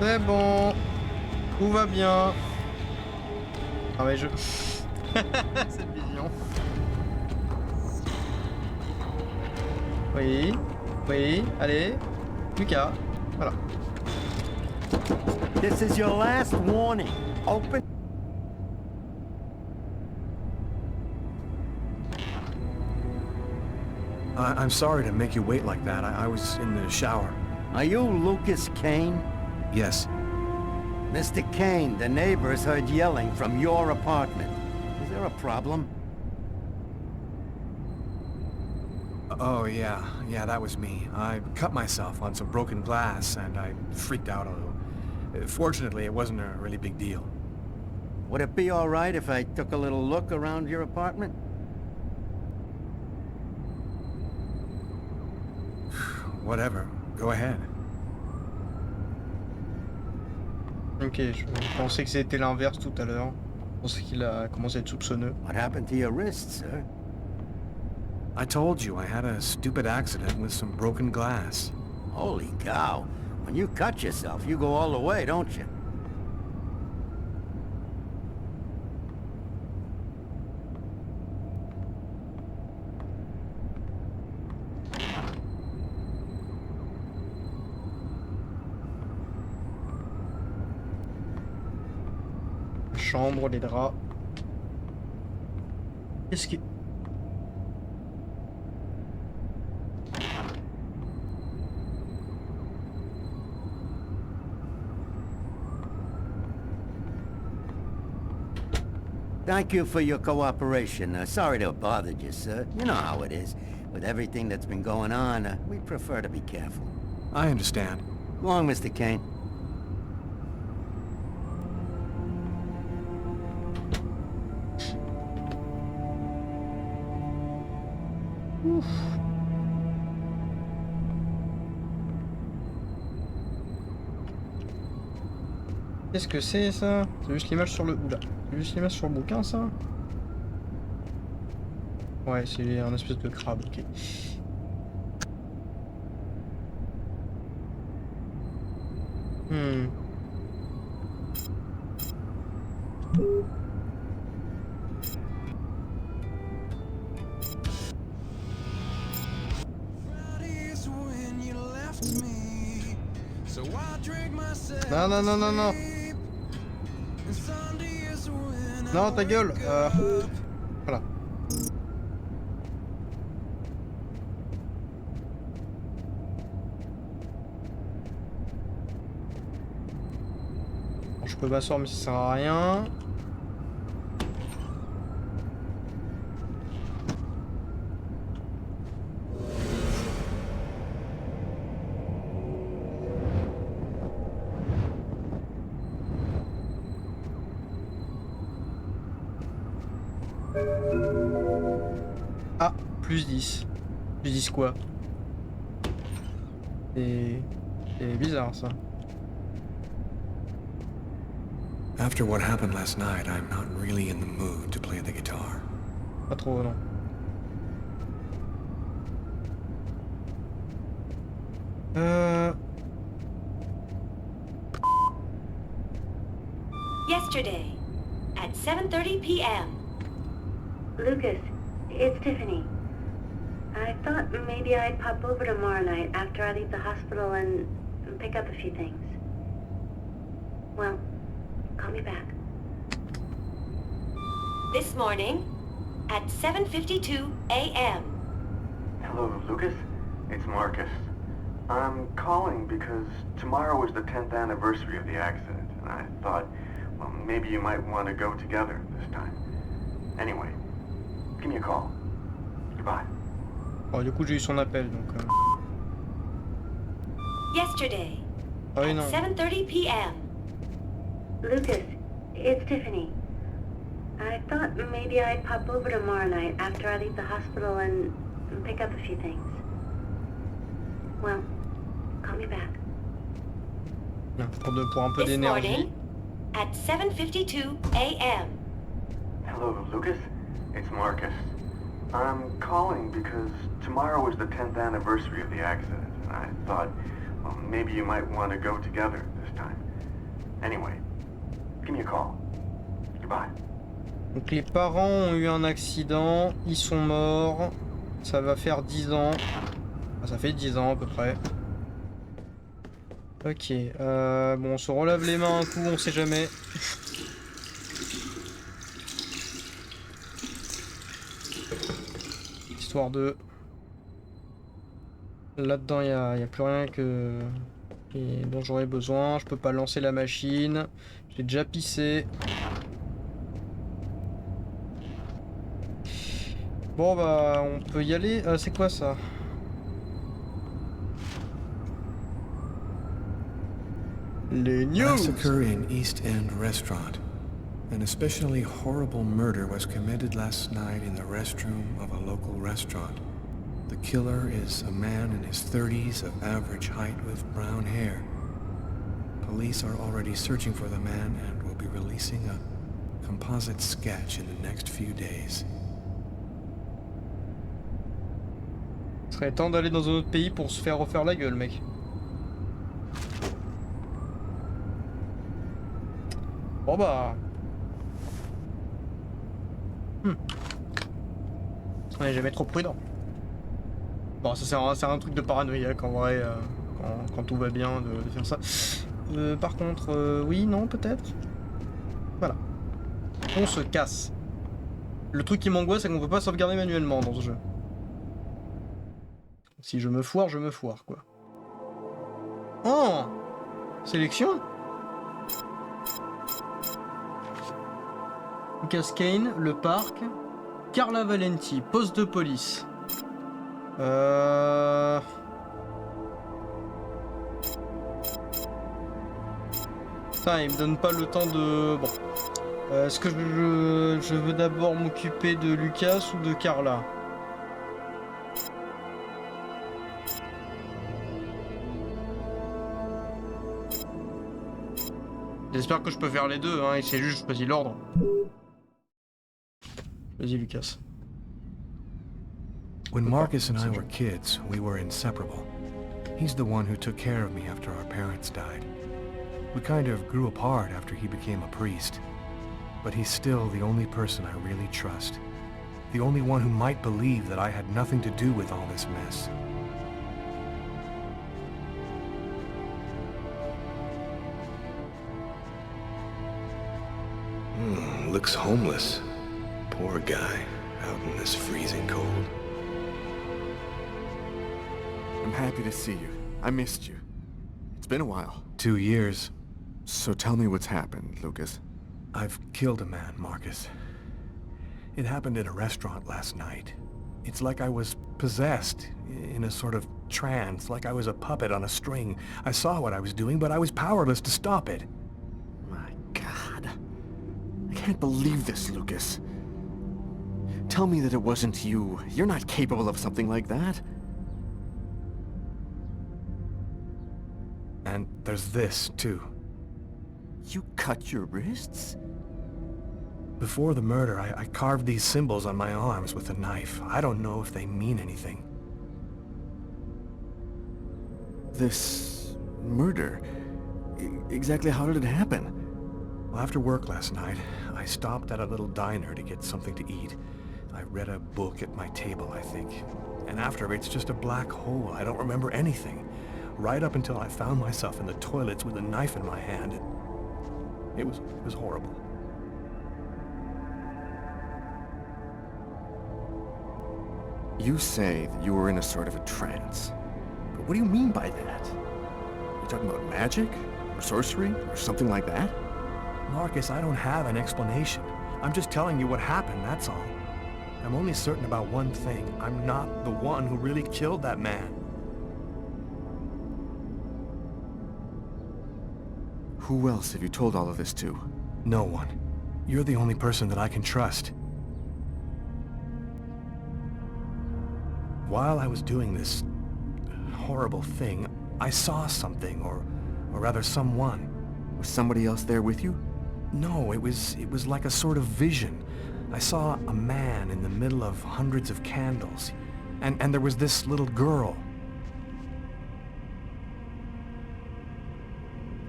C'est bon. Tout va bien. Ah mais je... Cette vision. Oui. Oui. Allez. Lucas. Voilà. This is your last warning. Open... I'm sorry to make you wait like that. I was in the shower. Are you Lucas Kane? Yes. Mr. Kane, the neighbors heard yelling from your apartment. Is there a problem? Oh, yeah. Yeah, that was me. I cut myself on some broken glass, and I freaked out a little. Fortunately, it wasn't a really big deal. Would it be all right if I took a little look around your apartment? Whatever. Go ahead. Ok, je pensais que c'était l'inverse tout à l'heure. Je pensais qu'il a commencé à être soupçonneux. What happened to your wrist, sir? I told you I had a stupid accident with some broken glass. Holy cow. When you cut yourself, you go all the way, don't you? Chambre, les draps. Qu'est-ce qui... Thank you for your cooperation. Sorry to have bothered you, sir. You know how it is. With everything that's been going on, we prefer to be careful. I understand. Go on, Mr. Kane. Ouf. Qu'est-ce que c'est ça? C'est juste l'image sur le... Oula. C'est juste l'image sur le bouquin ça? Ouais, c'est un espèce de crabe, ok. Non, non, non, non, non. Non, ta gueule. Voilà. Bon, je peux m'asseoir mais ça sert à rien. Ah, plus 10. Plus 10 quoi? C'est bizarre ça. After what happened last night, I'm not really in the mood to play the guitar. Pas trop, non. Yesterday, at 7:30 p.m. Lucas, it's Tiffany. I thought maybe I'd pop over tomorrow night after I leave the hospital and pick up a few things. Well, call me back. This morning, at 7:52 a.m. Hello, Lucas. It's Marcus. I'm calling because tomorrow is the 10th anniversary of the accident, and I thought, well, maybe you might want to go together this time. Anyway, give me a call. Goodbye. Oh, du coup, j'ai eu son appel, donc... Yesterday, Ah oui, non. at 7:30 p.m. Lucas, it's Tiffany. I thought maybe I'd pop over tomorrow night after I leave the hospital and pick up a few things. Well, call me back. Non, pour un peu This d'énergie. morning, at 7:52 a.m. Hello, Lucas. It's Marcus. I'm calling because tomorrow is the 10th anniversary of the accident, and I thought, well, maybe you might want to go together this time. Anyway, give me a call. Goodbye. Donc les parents ont eu un accident, ils sont morts, ça va faire 10 ans. Ah, ça fait 10 ans à peu près. Ok, bon on se relève les mains un coup, on sait jamais. Histoire de... Là-dedans il y a plus rien dont j'aurais besoin, je peux pas lancer la machine, j'ai déjà pissé. Bon bah on peut y aller. C'est quoi ça? Les news. Massacre in East End restaurant. An especially horrible murder was committed last night in the restroom of a local restaurant. The killer is a man in his 30s of average height with brown hair. Police are already searching for the man and will be releasing a composite sketch in the next few days. Il serait temps d'aller dans un autre pays pour se faire refaire la gueule, mec. Bon bah... On est jamais trop prudent. Bon, ça c'est un truc de paranoïaque en vrai, quand tout va bien de faire ça. Par contre, oui, non, peut-être. Voilà. On se casse. Le truc qui m'angoisse, c'est qu'on peut pas sauvegarder manuellement dans ce jeu. Si je me foire, quoi. Oh! Sélection? Lucas Kane, le parc. Carla Valenti, poste de police. Putain, il me donne pas le temps de... Bon. Est-ce que je veux d'abord m'occuper de Lucas ou de Carla? J'espère que je peux faire les deux, hein, et c'est juste je choisis l'ordre. Vas-y Lucas. When Marcus and I were kids, we were inseparable. He's the one who took care of me after our parents died. We kind of grew apart after he became a priest. But he's still the only person I really trust. The only one who might believe that I had nothing to do with all this mess. Looks homeless. Poor guy, out in this freezing cold. I'm happy to see you. I missed you. It's been a while. 2 years. So tell me what's happened, Lucas. I've killed a man, Marcus. It happened in a restaurant last night. It's like I was possessed, in a sort of trance, like I was a puppet on a string. I saw what I was doing, but I was powerless to stop it. My God. I can't believe this, Lucas. Tell me that it wasn't you. You're not capable of something like that. And there's this, too. You cut your wrists? Before the murder, I carved these symbols on my arms with a knife. I don't know if they mean anything. This... murder? Exactly how did it happen? Well, after work last night, I stopped at a little diner to get something to eat. I read a book at my table, I think. And after, it's just a black hole. I don't remember anything. Right up until I found myself in the toilets with a knife in my hand. It was horrible. You say that you were in a sort of a trance. But what do you mean by that? You talking about magic? Or sorcery? Or something like that? Marcus, I don't have an explanation. I'm just telling you what happened, that's all. I'm only certain about one thing. I'm not the one who really killed that man. Who else have you told all of this to? No one. You're the only person that I can trust. While I was doing this horrible thing, I saw something, or rather someone. Was somebody else there with you? No, it was like a sort of vision. I saw a man in the middle of hundreds of candles, and there was this little girl.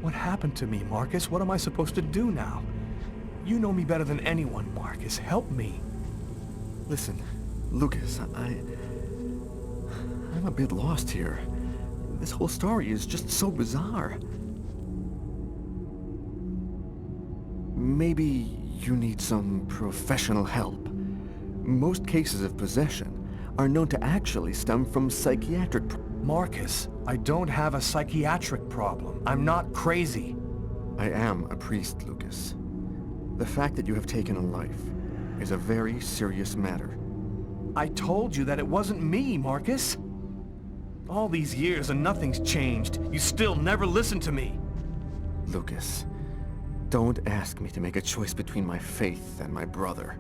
What happened to me, Marcus? What am I supposed to do now? You know me better than anyone, Marcus. Help me. Listen, Lucas, I'm a bit lost here. This whole story is just so bizarre. Maybe you need some professional help. Most cases of possession are known to actually stem from psychiatric Marcus, I don't have a psychiatric problem. I'm not crazy. I am a priest, Lucas. The fact that you have taken a life is a very serious matter. I told you that it wasn't me, Marcus. All these years and nothing's changed. You still never listen to me. Lucas, don't ask me to make a choice between my faith and my brother.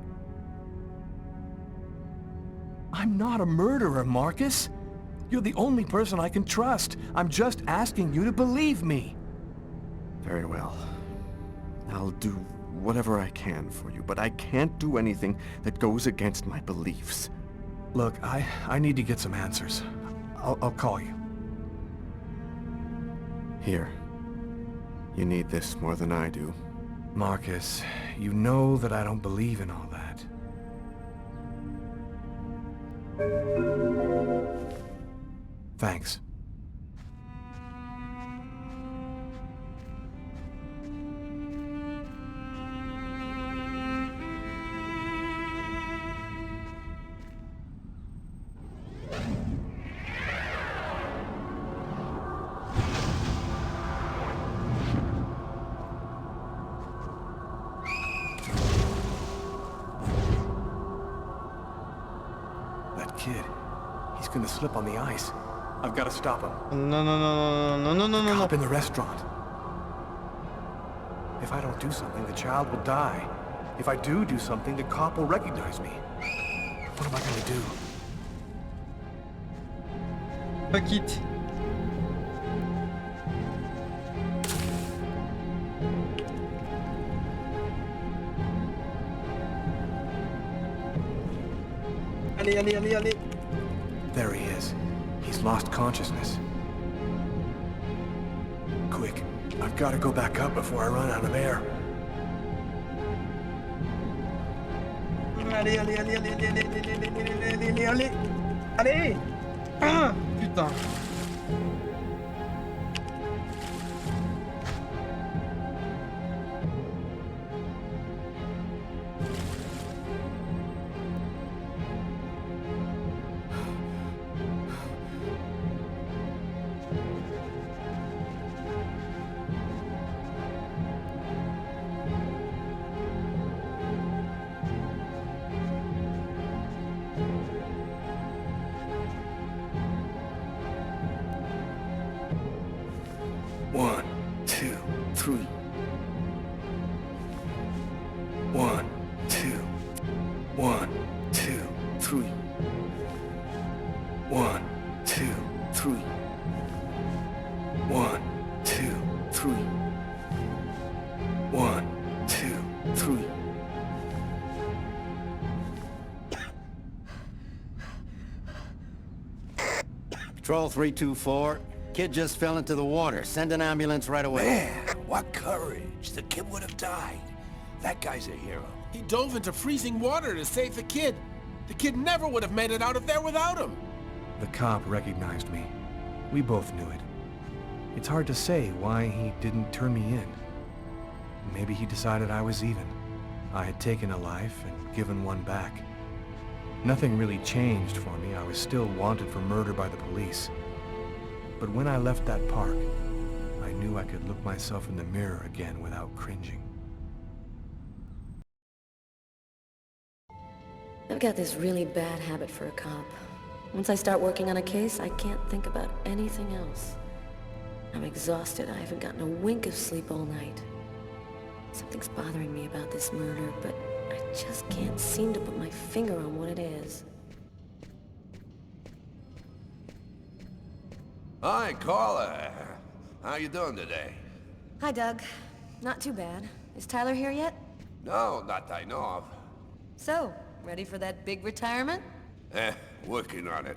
I'm not a murderer, Marcus. You're the only person I can trust. I'm just asking you to believe me. Very well. I'll do whatever I can for you, but I can't do anything that goes against my beliefs. Look, I need to get some answers. I'll call you. Here. You need this more than I do. Marcus, you know that I don't believe in all that. Thanks. That kid, he's gonna slip on the ice. I've got to stop him. No. Cop in the restaurant. If I don't do something, the child will die. If I do something, the cop will recognize me. What am I gonna do? Fuck it. Allez. There he is. He's lost consciousness. Quick, I've got to go back up before I run out of air. Allez. Ah, putain. One, two, three. 1, 2. 1, 2, 3. 1, 2, 3. 1, 2, 3. 1, 2, 3. Patrol 324. Kid just fell into the water. Send an ambulance right away. Man, what courage. The kid would have died. That guy's a hero. He dove into freezing water to save the kid. The kid never would have made it out of there without him. The cop recognized me. We both knew it. It's hard to say why he didn't turn me in. Maybe he decided I was even. I had taken a life and given one back. Nothing really changed for me. I was still wanted for murder by the police. But when I left that park, I knew I could look myself in the mirror again without cringing. I've got this really bad habit for a cop. Once I start working on a case, I can't think about anything else. I'm exhausted. I haven't gotten a wink of sleep all night. Something's bothering me about this murder, but I just can't seem to put my finger on what it is. Hi, Carla. How you doing today? Hi, Doug. Not too bad. Is Tyler here yet? No, not that I know of. So, ready for that big retirement? Working on it.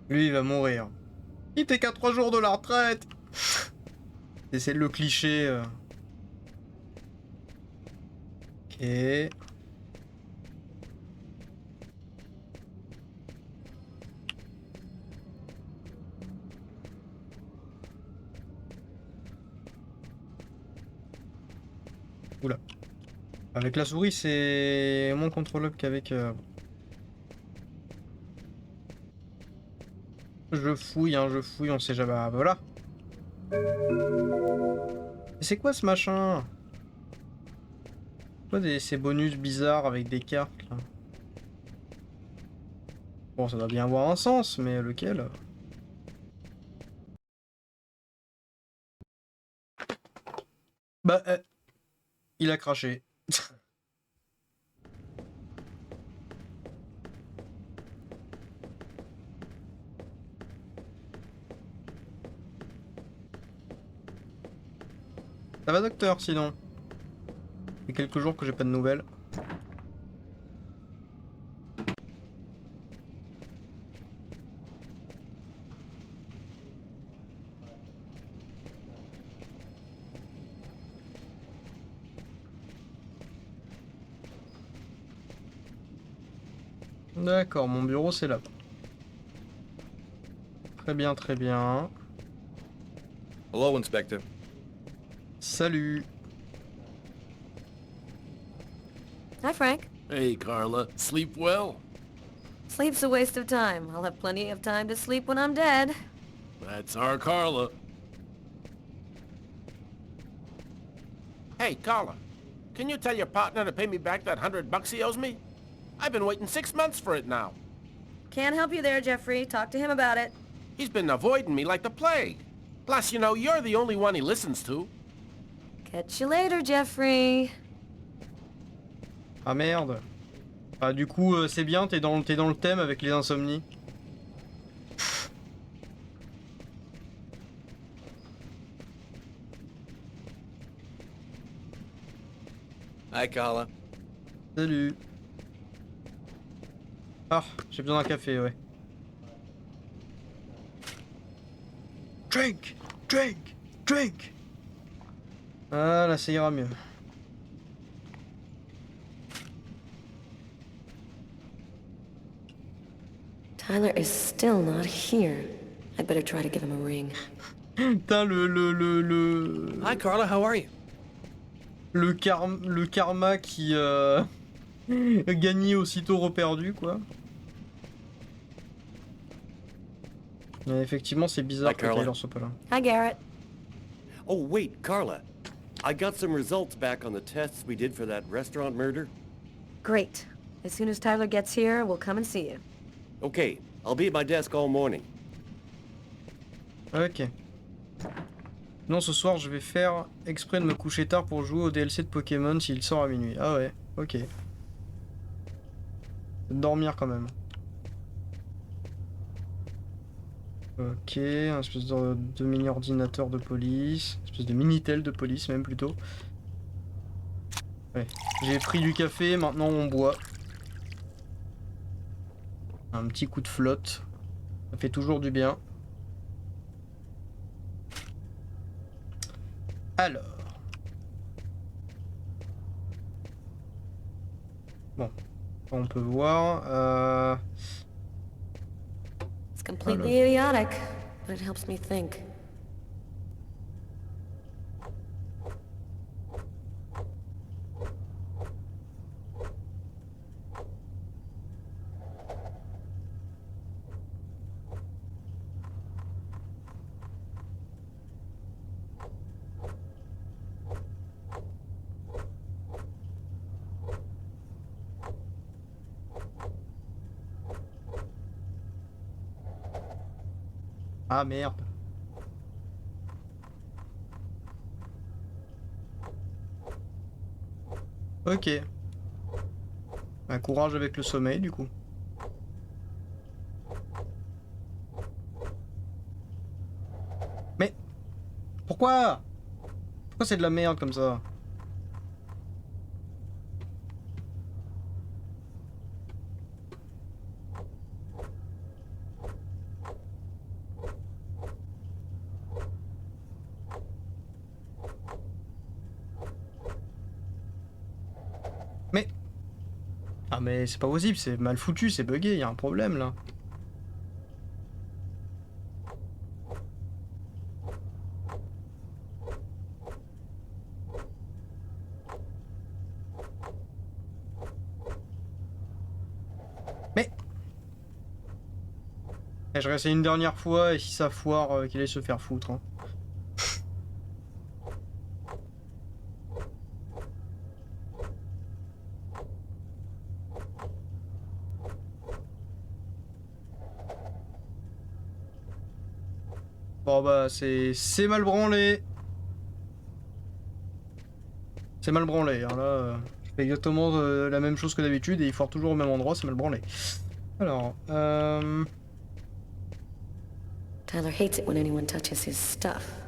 Lui, il va mourir. Il était qu'à 3 jours de la retraite. C'est le cliché. Ok. Oula. Avec la souris, c'est moins contrôlable qu'avec... Je fouille, on sait jamais. Ah, voilà. C'est quoi ce machin? Quoi ces bonus bizarres avec des cartes là? Bon, ça doit bien avoir un sens, mais lequel? Bah, il a craché. Ça va, docteur, sinon? Il y a quelques jours que j'ai pas de nouvelles. D'accord, mon bureau c'est là. Très bien, très bien. Hello, Inspector. Salut. Hi, Frank. Hey, Carla. Sleep well? Sleep's a waste of time. I'll have plenty of time to sleep when I'm dead. That's our Carla. Hey, Carla. Can you tell your partner to pay me back that $100 he owes me? I've been waiting 6 months for it now. Can't help you there, Jeffrey. Talk to him about it. He's been avoiding me like the plague. Plus, you know, you're the only one he listens to. Catch you later, Jeffrey. Ah merde. Ah du coup c'est bien, t'es dans le thème avec les insomnies. Hi, Carla. Salut. Ah, j'ai besoin d'un café, ouais. Drink, drink, drink. Ah là ça ira mieux. Tyler is still not here. I better try to give him a ring. Putain le... Hi, Carla, how are you? Le karma qui gagné aussitôt reperdu quoi. Mais effectivement c'est bizarre que Tyler soit pas là. Hi, Garrett. Oh, wait, Carla. I got some results back on the tests we did for that restaurant murder. Great. As soon as Tyler gets here, we'll come and see you. Okay, I'll be at my desk all morning. Ok. Non, ce soir je vais faire exprès de me coucher tard pour jouer au DLC de Pokémon s'il sort à minuit. Ah ouais, ok. Dormir quand même. Ok, un espèce de mini ordinateur de police. Une espèce de minitel de police même plutôt. Ouais. J'ai pris du café, maintenant on boit. Un petit coup de flotte. Ça fait toujours du bien. Alors. Bon. On peut voir. It's completely idiotic, but it helps me think. Ah merde. Ok. Bah, courage avec le sommeil du coup. Mais pourquoi c'est de la merde comme ça? Ah mais c'est pas possible, c'est mal foutu, c'est buggé, il y a un problème là. Mais et je réessaye une dernière fois et si ça foire, qu'il aille se faire foutre. Hein. Bon bah c'est mal branlé. C'est mal branlé, hein, là je fais exactement la même chose que d'habitude et il foire toujours au même endroit, c'est mal branlé. Alors, Tyler hates it when anyone touches his stuff.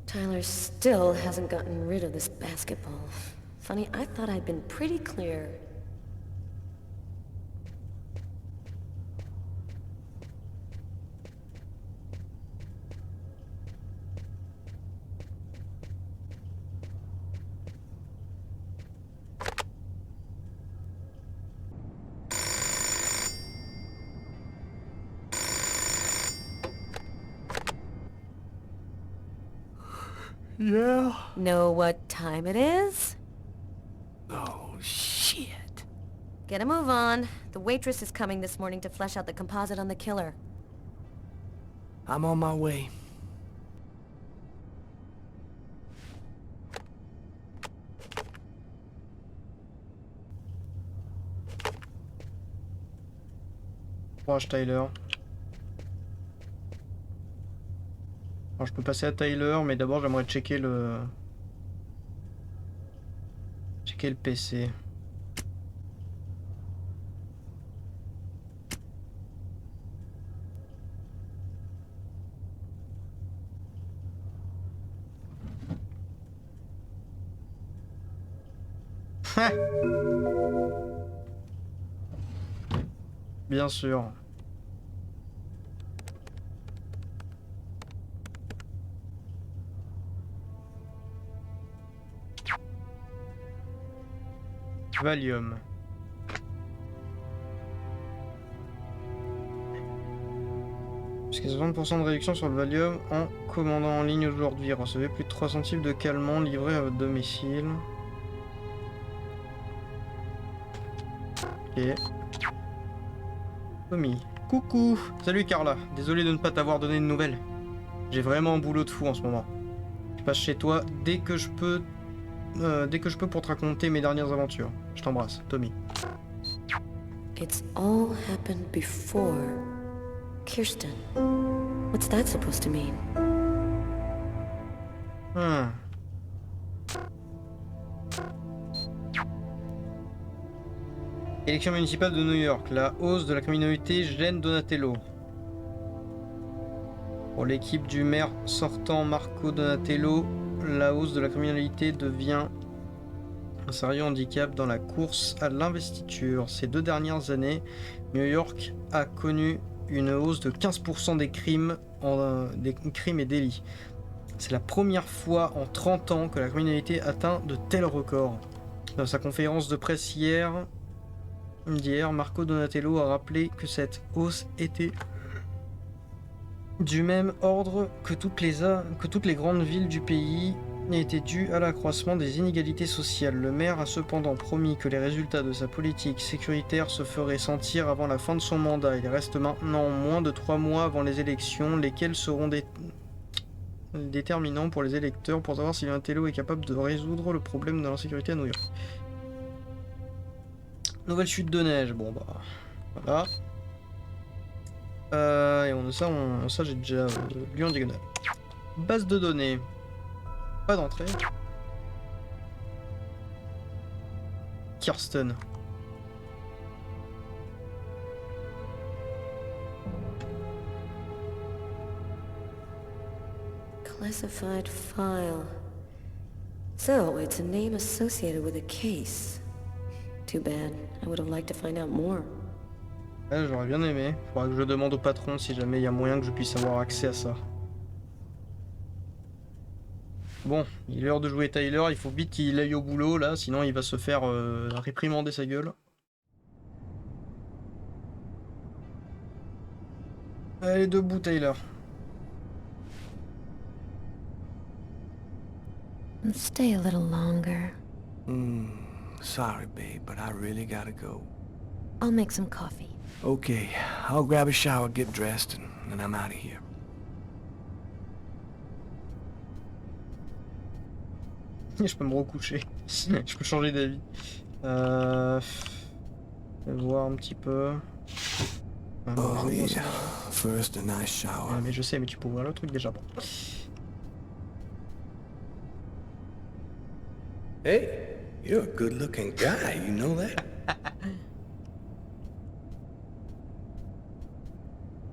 Tyler still hasn't gotten rid of this basketball. Funny, I thought I'd been pretty clear. Yeah? Know what time it is? Oh, shit. Get a move on. The waitress is coming this morning to flesh out the composite on the killer. I'm on my way. courage Tyler. Alors je peux passer à Tyler, mais d'abord j'aimerais checker le PC. Bien sûr. Valium. Jusqu'à 60% de réduction sur le Valium en commandant en ligne aujourd'hui. Recevez plus de 300 types de calmants livrés à votre domicile. Ok. Tommy. Coucou. Salut Carla. Désolé de ne pas t'avoir donné de nouvelles. J'ai vraiment un boulot de fou en ce moment. Je passe chez toi dès que je peux pour te raconter mes dernières aventures. Je t'embrasse, Tommy. It's all happened before. Kirsten. What's that supposed to mean? Élection municipale de New York. La hausse de la criminalité gêne Donatello. Pour l'équipe du maire sortant Marco Donatello, la hausse de la criminalité devient un sérieux handicap dans la course à l'investiture. Ces 2 dernières années, New York a connu une hausse de 15% des crimes et délits. C'est la première fois en 30 ans que la criminalité atteint de tels records. Dans sa conférence de presse d'hier, Marco Donatello a rappelé que cette hausse était du même ordre que toutes les grandes villes du pays et était due à l'accroissement des inégalités sociales. Le maire a cependant promis que les résultats de sa politique sécuritaire se feraient sentir avant la fin de son mandat. Il reste maintenant moins de 3 mois avant les élections, lesquelles seront déterminants pour les électeurs pour savoir si l'intello est capable de résoudre le problème de l'insécurité à New York. Nouvelle chute de neige, bon bah voilà. Et ça j'ai déjà lu en diagonale. Base de données. Pas d'entrée. Kirsten. Classified file. So, it's a name associated with a case. Too bad. I would have liked to find out more. Ouais, j'aurais bien aimé. Faudra que je demande au patron si jamais il y a moyen que je puisse avoir accès à ça. Bon, il est l'heure de jouer Tyler, il faut vite qu'il aille au boulot là, sinon il va se faire réprimander sa gueule. Allez, debout Tyler. Stay a little longer. Sorry, babe, but I really gotta go. I'll make some coffee. Okay, I'll grab a shower, get dressed, and then I'm out of here. Je peux me recoucher. Je peux changer d'avis. Je vais voir un petit peu. Oh yeah, first a nice shower. Mais je sais, mais tu peux ouvrir le truc déjà. Bon. Hey, you're a good-looking guy, you know that?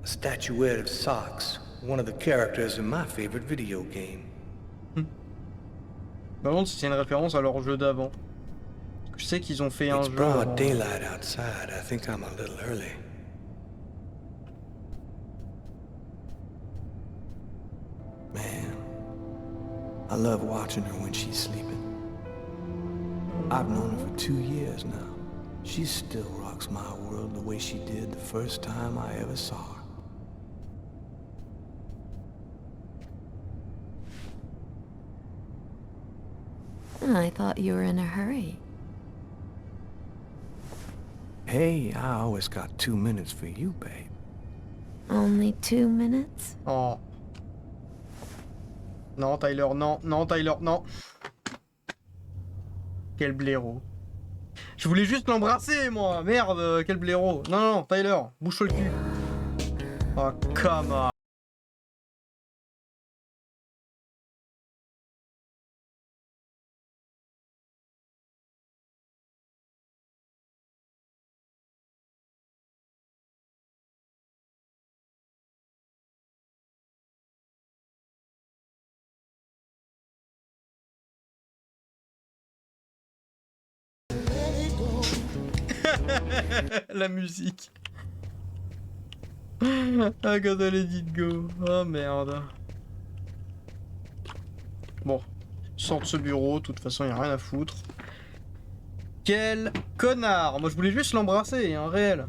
A statuette of Socks, one of the characters in my favorite video game. Par contre, c'est une référence à leur jeu d'avant. Je sais qu'ils ont fait un It's jeu broad avant. daylight outside. I think I'm a little early. Man, I love watching her when she's sleeping. I've known her for 2 years now. She still rocks my world the way she did the first time I ever saw her. I thought you were in a hurry. Hey, I always got 2 minutes for you, babe. Only 2 minutes? Oh. Non, Tyler, non. Non, Tyler, non. Quel blaireau. Je voulais juste l'embrasser, moi. Merde, quel blaireau. Non, non, Tyler, bouge le cul. Oh, come on. La musique. I gotta let it go. Oh merde. Bon, sors de ce bureau, de toute façon y a rien à foutre. Quel connard. Moi je voulais juste l'embrasser, un réel.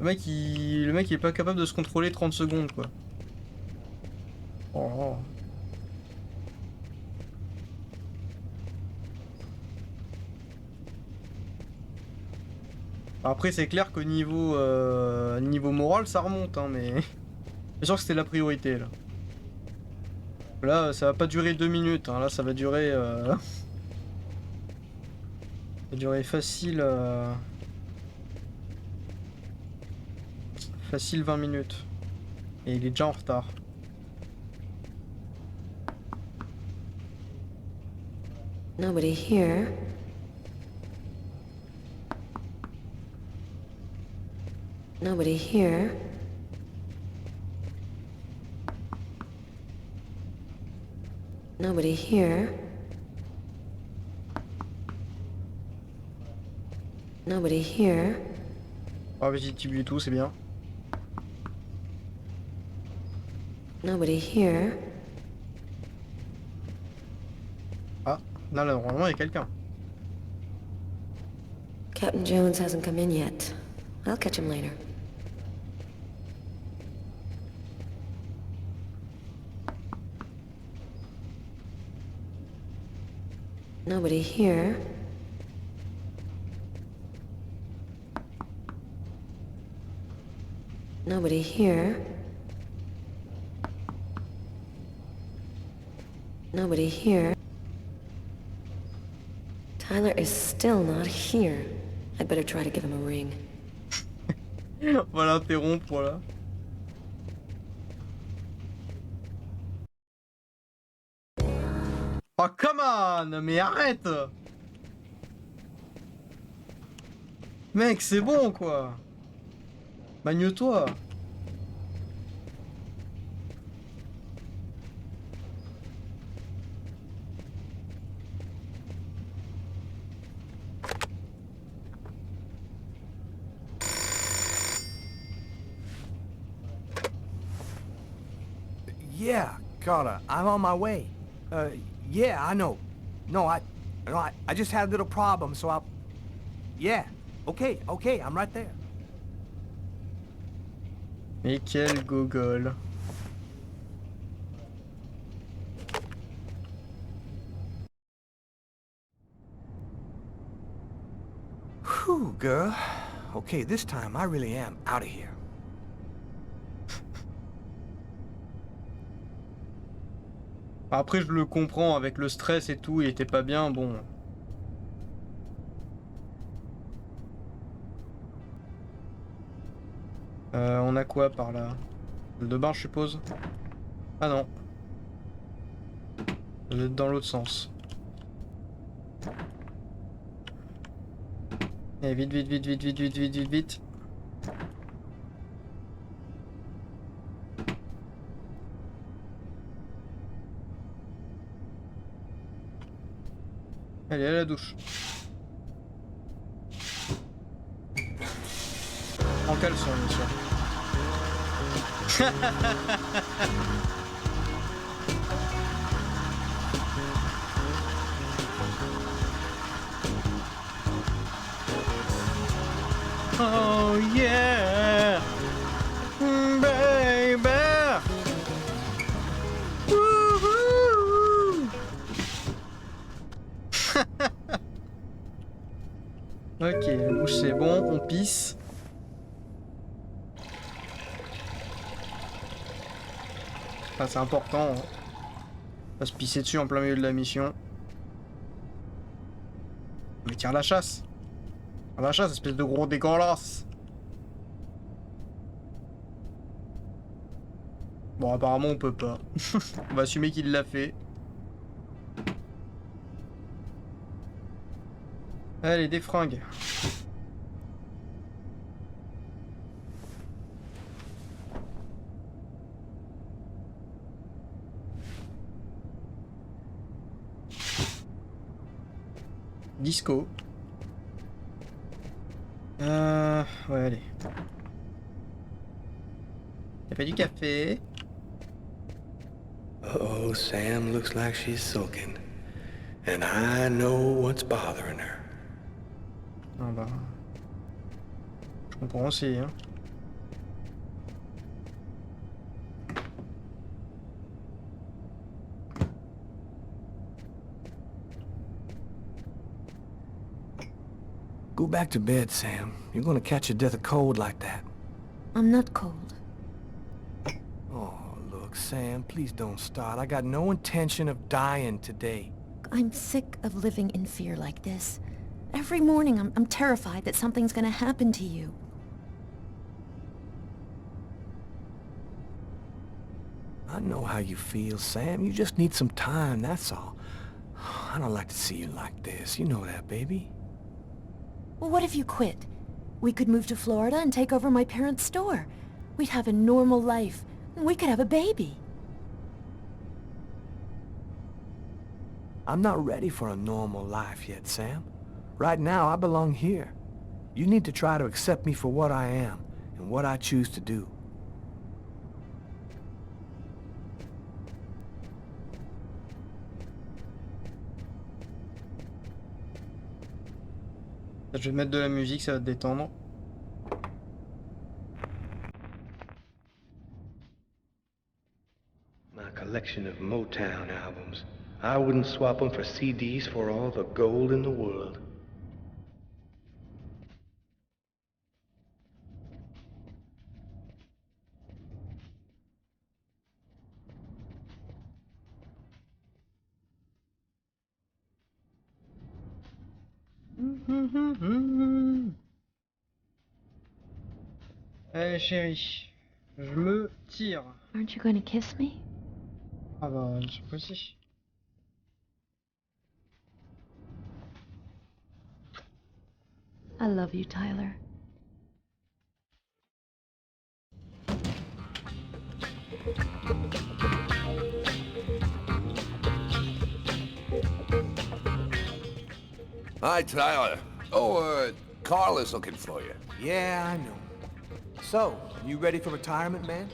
Le mec il est pas capable de se contrôler 30 secondes quoi. Oh. Après c'est clair qu'au niveau niveau moral ça remonte hein, mais c'est sûr que c'était la priorité là. Là ça va pas durer 2 minutes, hein. Là ça va durer ça va durer facile facile 20 minutes. Et il est déjà en retard. Nobody here. Nobody here. Nobody here. Nobody here. Ah vas-y, tu et tout, c'est bien. Nobody here. Ah, là, normalement il y a quelqu'un. Captain Jones hasn't come in yet. I'll catch him later. Nobody here. Nobody here. Nobody here. Tyler is still not here. I'd better try to give him a ring. On va l'interrompre, voilà. Oh, come on! Mais arrête! Mec, c'est bon, quoi! Magne-toi! Yeah, Carter, I'm on my way. Yeah, I know. No, I just had a little problem, so I'll... Yeah, okay, I'm right there. Mais quel gogol. Whew, girl. Okay, this time I really am out of here. Après, je le comprends, avec le stress et tout, il était pas bien, bon. On a quoi par là? Salle de bain, je suppose? Ah non. Je vais être dans l'autre sens. Et vite, vite, vite, vite, vite, vite, vite, vite, vite. Allez, à la douche. En caleçon, bien sûr. Oh yeah, baby. Woohoo. Ok, la douche c'est bon, on pisse. Enfin, c'est important. On va se pisser dessus en plein milieu de la mission. Mais tire la chasse. Tire la chasse, espèce de gros dégueulasse. Bon, apparemment on peut pas. On va assumer qu'il l'a fait. Allez, des fringues. Disco. Ouais, allez. Y'a pas du café? Uh-oh, Sam looks like she's sulking. And I know what's bothering her. Ah bah... Je comprends aussi, hein. Go back to bed, Sam. You're gonna catch a death of cold like that. I'm not cold. Oh, look, Sam, please don't start. I got no intention of dying today. I'm sick of living in fear like this. Every morning I'm terrified that something's gonna happen to you. I know how you feel, Sam. You just need some time, that's all. I don't like to see you like this. You know that, baby. Well, what if you quit? We could move to Florida and take over my parents' store. We'd have a normal life. We could have a baby. I'm not ready for a normal life yet, Sam. Right now, I belong here. You need to try to accept me for what I am and what I choose to do. Je vais mettre de la musique, ça va te détendre. My collection of Motown albums. I wouldn't swap them for CDs for all the gold in the world. Allez chérie, je me tire. Aren't you going to kiss me? Ah bah, je sais pas si. I love you, Tyler. Hi, Tyler. Oh, Carl is looking for you. Yeah, I know. So, you ready for retirement, man?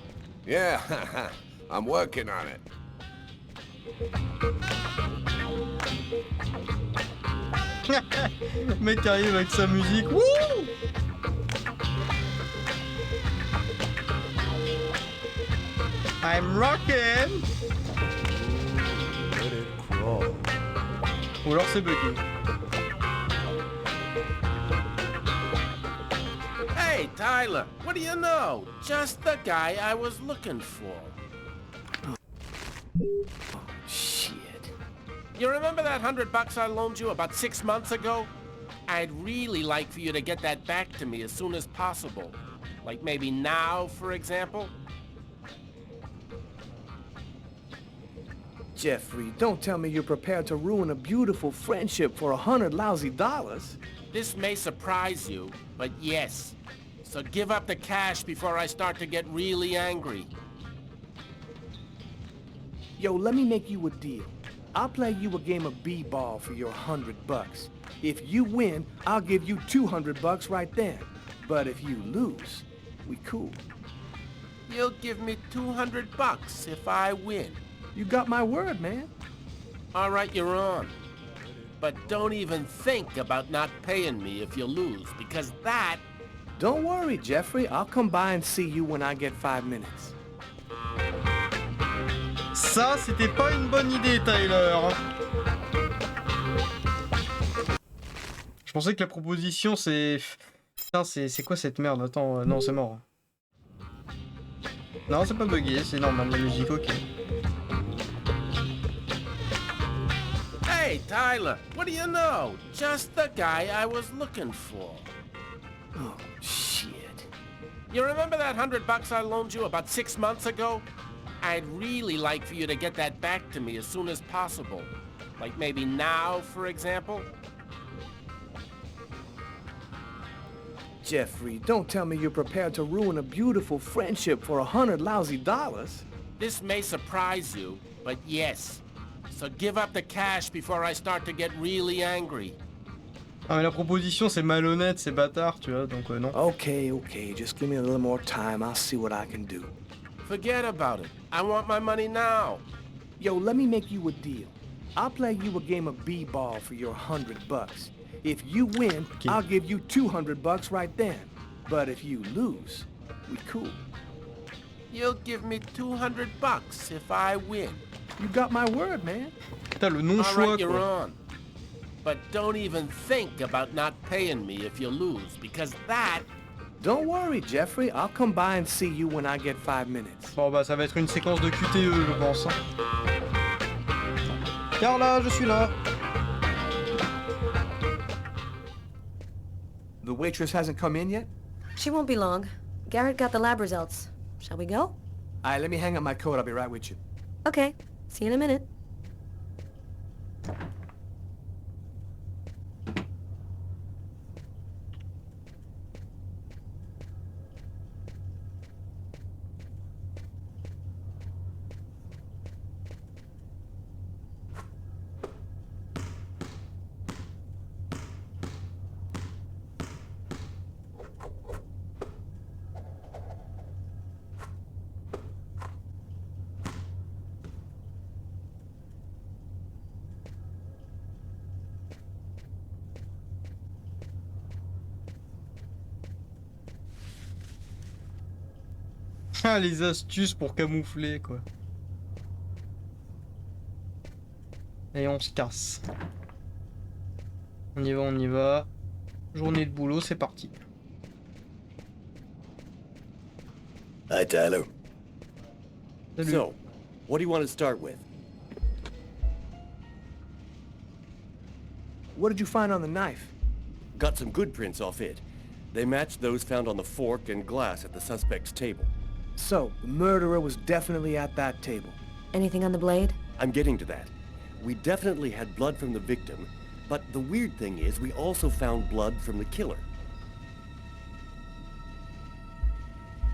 Yeah, I'm working on it. Le mec arrive avec sa musique. Wouh! I'm rockin'! Let it crawl. Ou alors c'est bugué. Hey, Tyler, what do you know? Just the guy I was looking for. Shit. You remember that $100 I loaned you about 6 months ago? I'd really like for you to get that back to me as soon as possible. Like maybe now, for example? Jeffrey, don't tell me you're prepared to ruin a beautiful friendship for $100 lousy. This may surprise you, but yes. So give up the cash before I start to get really angry. Yo, let me make you a deal. I'll play you a game of b-ball for your $100. If you win, I'll give you $200 right then. But if you lose, we cool. You'll give me $200 if I win. You got my word, man. All right, you're on. But don't even think about not paying me if you lose, because that... Don't worry, Jeffrey. I'll come by and see you when I get 5 minutes. Ça, c'était pas une bonne idée, Tyler. Je pensais que la proposition, c'est... Putain, c'est quoi cette merde? Attends, non, c'est mort. Non, c'est pas bugué, c'est normal, la musique, ok. Hey, Tyler, what do you know? Just the guy I was looking for. Oh, shit. You remember that $100 I loaned you about 6 months ago? I'd really like for you to get that back to me as soon as possible. Like maybe now, for example? Jeffrey, don't tell me you're prepared to ruin a beautiful friendship for $100 lousy. This may surprise you, but yes. So give up the cash before I start to get really angry. Ah mais la proposition c'est malhonnête, c'est bâtard, tu vois, donc non. Okay, just give me a little more time, I'll see what I can do. Forget about it. I want my money now. Yo, let me make you a deal. I'll play you a game of b-ball for your $100. If you win, okay, I'll give you $200 right then. But if you lose, we cool. You'll give me $200 if I win. You got my word, man. Putain, le non-choix, all right, you're quoi. on. But don't even think about not paying me if you lose, because that... Don't worry, Jeffrey. I'll come by and see you when I get 5 minutes. Bon bah ça va être une séquence de QTE, je pense. Carla, je suis là. The waitress hasn't come in yet? She won't be long. Garrett got the lab results. Shall we go? Alright, let me hang up my coat. I'll be right with you. Okay. See you in a minute. Ah, les astuces pour camoufler, quoi. Et on se casse. On y va, on y va. Journée de boulot, c'est parti. Hi, Tyler. Salut. So, what do you want to start with? What did you find on the knife? Got some good prints off it. They matched those found on the fork and glass at the suspect's table. So, the murderer was definitely at that table. Anything on the blade? I'm getting to that. We definitely had blood from the victim, but the weird thing is we also found blood from the killer.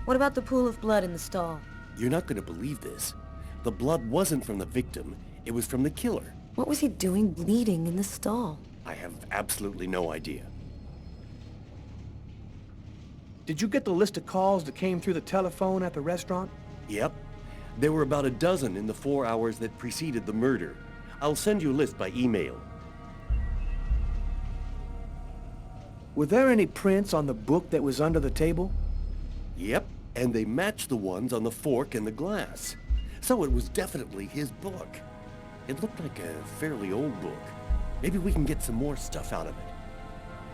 What about the pool of blood in the stall? You're not going to believe this. The blood wasn't from the victim, it was from the killer. What was he doing bleeding in the stall? I have absolutely no idea. Did you get the list of calls that came through the telephone at the restaurant? Yep. There were about a dozen in the 4 hours that preceded the murder. I'll send you a list by email. Were there any prints on the book that was under the table? Yep, and they matched the ones on the fork and the glass. So it was definitely his book. It looked like a fairly old book. Maybe we can get some more stuff out of it.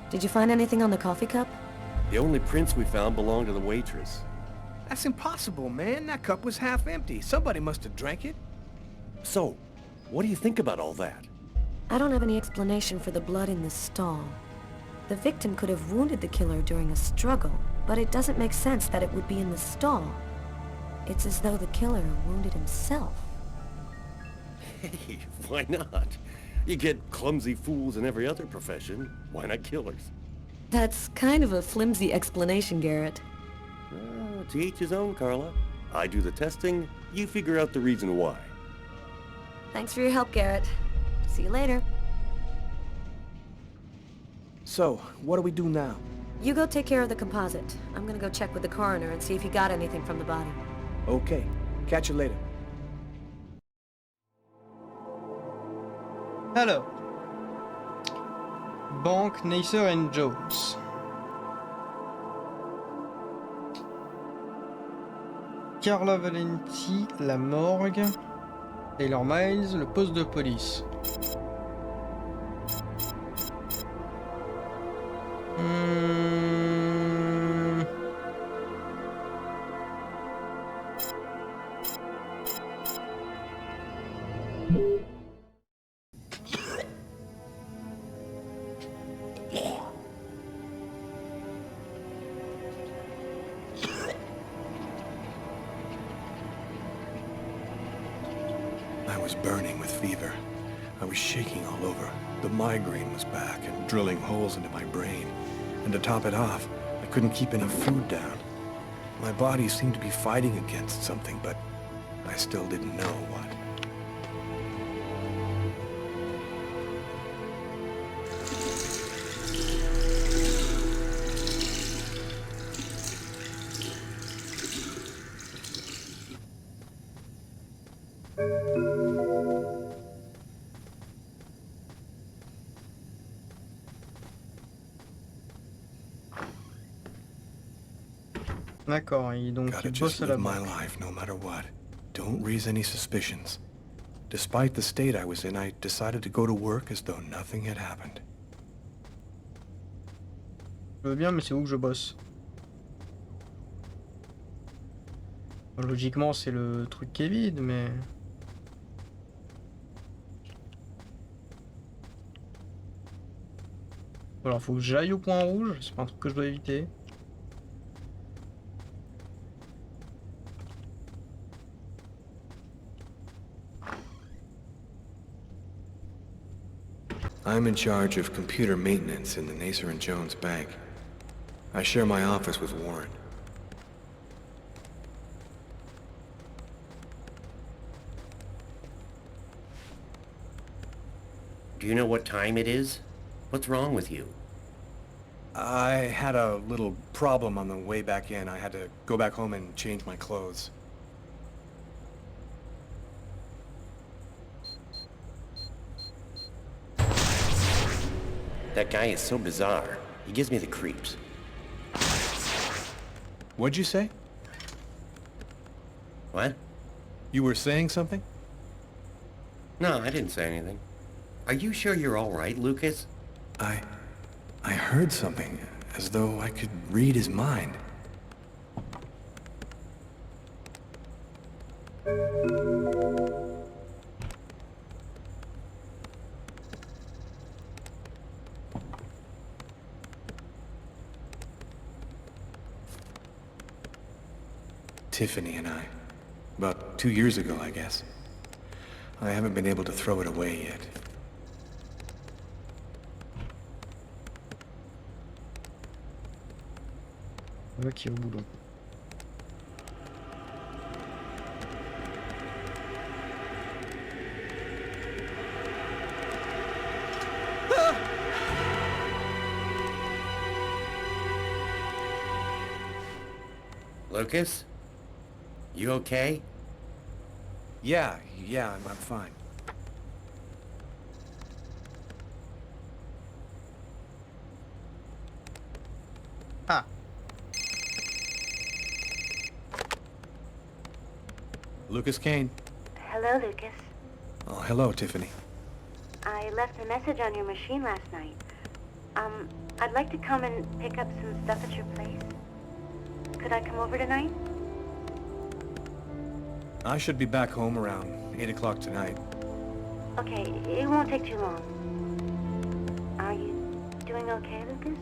Did you find anything on the coffee cup? The only prints we found belonged to the waitress. That's impossible, man. That cup was half empty. Somebody must have drank it. So, what do you think about all that? I don't have any explanation for the blood in the stall. The victim could have wounded the killer during a struggle, but it doesn't make sense that it would be in the stall. It's as though the killer wounded himself. Hey, why not? You get clumsy fools in every other profession. Why not killers? That's kind of a flimsy explanation, Garrett. To each his own, Carla. I do the testing, you figure out the reason why. Thanks for your help, Garrett. See you later. So, what do we do now? You go take care of the composite. I'm gonna go check with the coroner and see if he got anything from the body. Okay. Catch you later. Alors. Banque Neisser and Jones. Carla Valenti, la morgue. Taylor Miles, le poste de police. I was burning with fever. I was shaking all over. The migraine was back and drilling holes into my brain. And to top it off, I couldn't keep any food down. My body seemed to be fighting against something, but I still didn't know what. D'accord, et donc Gotta il just bosse à la live my banque. life no matter what. Don't raise any suspicions. Despite the state I was in, I decided to go to work as though nothing had happened. Je veux bien, mais c'est où que je bosse? Logiquement, c'est le truc qui est vide, mais... Alors, faut que j'aille au point rouge, c'est pas un truc que je dois éviter. I'm in charge of computer maintenance in the Nacer and Jones bank. I share my office with Warren. Do you know what time it is? What's wrong with you? I had a little problem on the way back in. I had to go back home and change my clothes. That guy is so bizarre. He gives me the creeps. What'd you say? What? You were saying something? No, I didn't say anything. Are you sure you're all right, Lucas? I heard something, as though I could read his mind. Tiffany and I. About 2 years ago, I guess. I haven't been able to throw it away yet. Ok, au boulot. Lucas? You okay? Yeah, I'm fine. Ah. Lucas Kane. Hello, Lucas. Oh, hello, Tiffany. I left a message on your machine last night. I'd like to come and pick up some stuff at your place. Could I come over tonight? I should be back home around 8 o'clock tonight. Okay, it won't take too long. Are you doing okay, Lucas?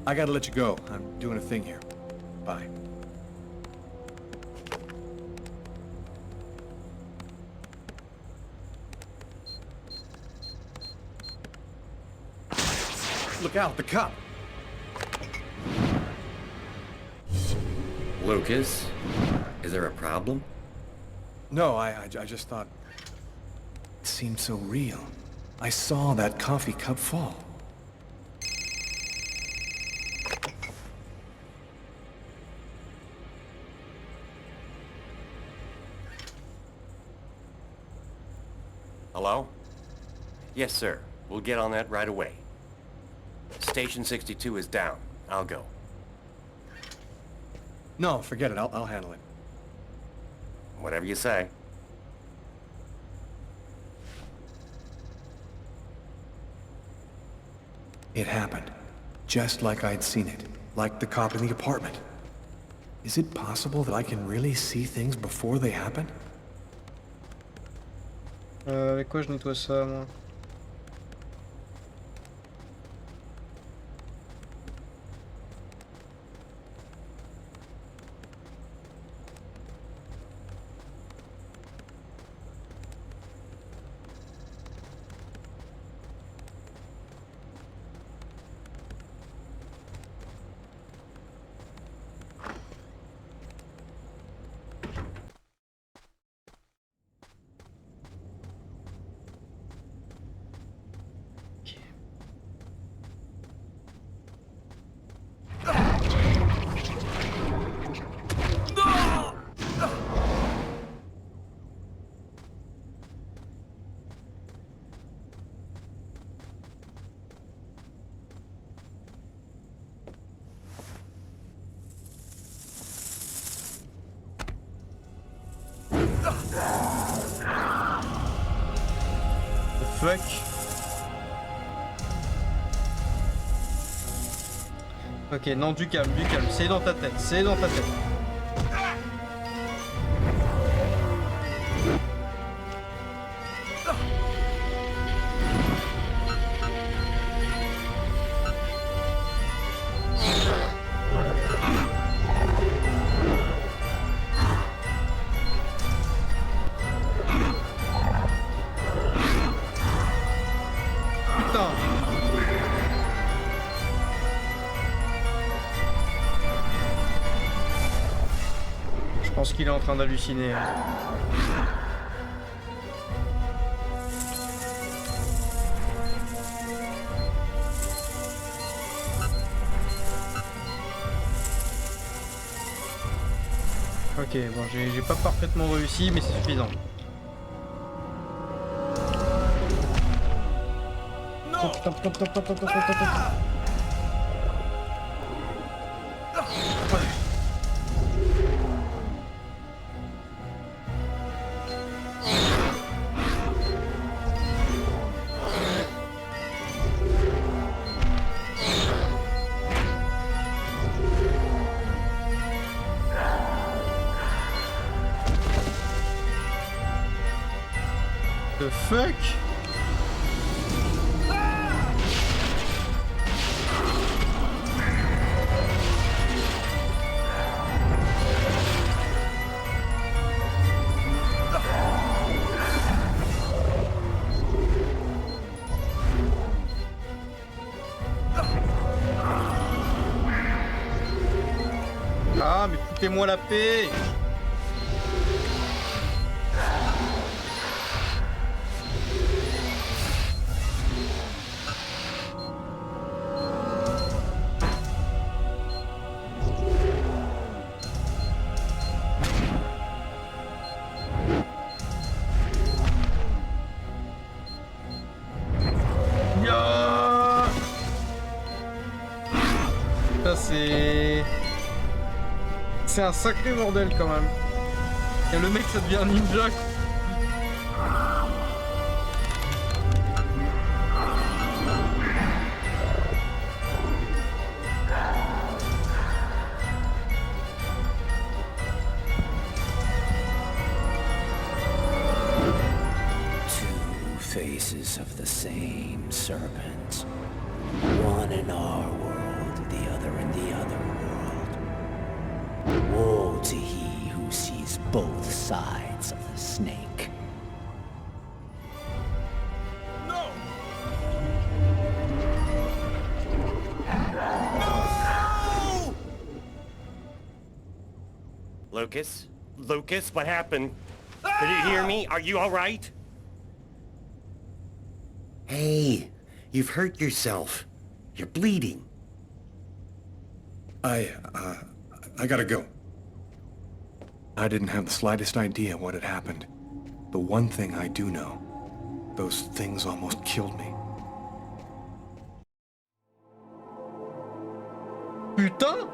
I gotta let you go. I'm doing a thing here. Bye. Look out, the cop! Lucas, is there a problem? No, I just thought... It seemed so real. I saw that coffee cup fall. Hello? Yes, sir. We'll get on that right away. Station 62 is down. I'll go. No, forget it. I'll handle it. Whatever you say. It happened. Just like I'd seen it. Like the cop in the apartment. Is it possible that I can really see things before they happen? Avec quoi je nettoie ça, moi? Fuck. Ok, non, du calme, c'est dans ta tête, c'est dans ta tête. Je pense qu'il est en train d'halluciner. Ok, bon, j'ai pas parfaitement réussi, mais c'est suffisant. Non. The fuck? Ah, mais foutez-moi la paix! putain, c'est un sacré bordel quand même. Et le mec, ça devient un ninja. Faces of the same serpent. One in our world, the other in the other world. Woe to he who sees both sides of the snake. No! No! Lucas? Lucas, what happened? Did you hear me? Are you all right? Hey, you've hurt yourself. You're bleeding. I gotta go. I didn't have the slightest idea what had happened. The one thing I do know, those things almost killed me. Putain!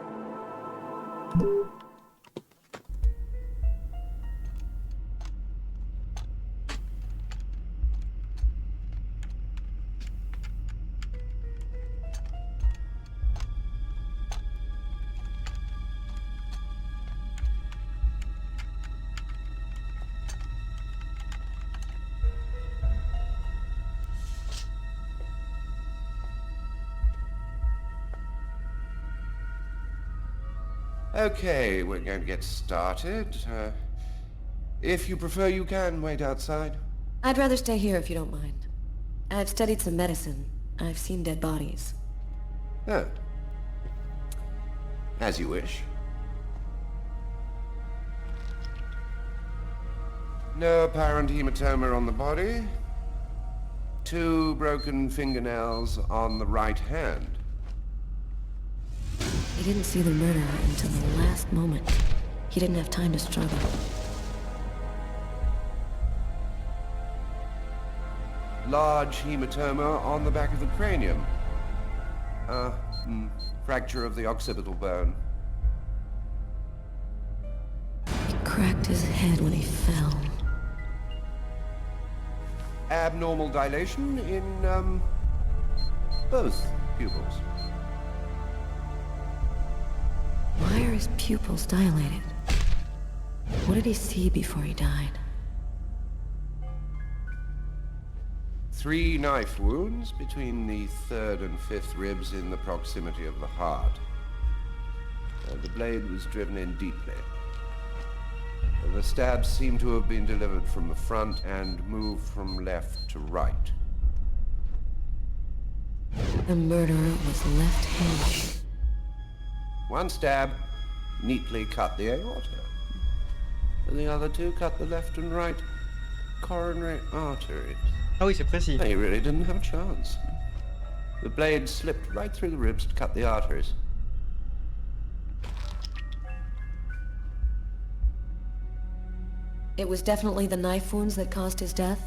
Okay, we're going to get started. If you prefer, you can wait outside. I'd rather stay here if you don't mind. I've studied some medicine. I've seen dead bodies. Oh. As you wish. No apparent hematoma on the body. 2 broken fingernails on the right hand. He didn't see the murderer until the last moment. He didn't have time to struggle. Large hematoma on the back of the cranium. Fracture of the occipital bone. He cracked his head when he fell. Abnormal dilation in, both pupils. Why are his pupils dilated? What did he see before he died? 3 knife wounds between the 3rd and 5th ribs in the proximity of the heart. The blade was driven in deeply. The stabs seem to have been delivered from the front and moved from left to right. The murderer was left-handed. 1 stab neatly cut the aorta. And the other 2 cut the left and right coronary arteries. Ah oui, c'est précis. He really didn't have a chance. The blade slipped right through the ribs to cut the arteries. It was definitely the knife wounds that caused his death?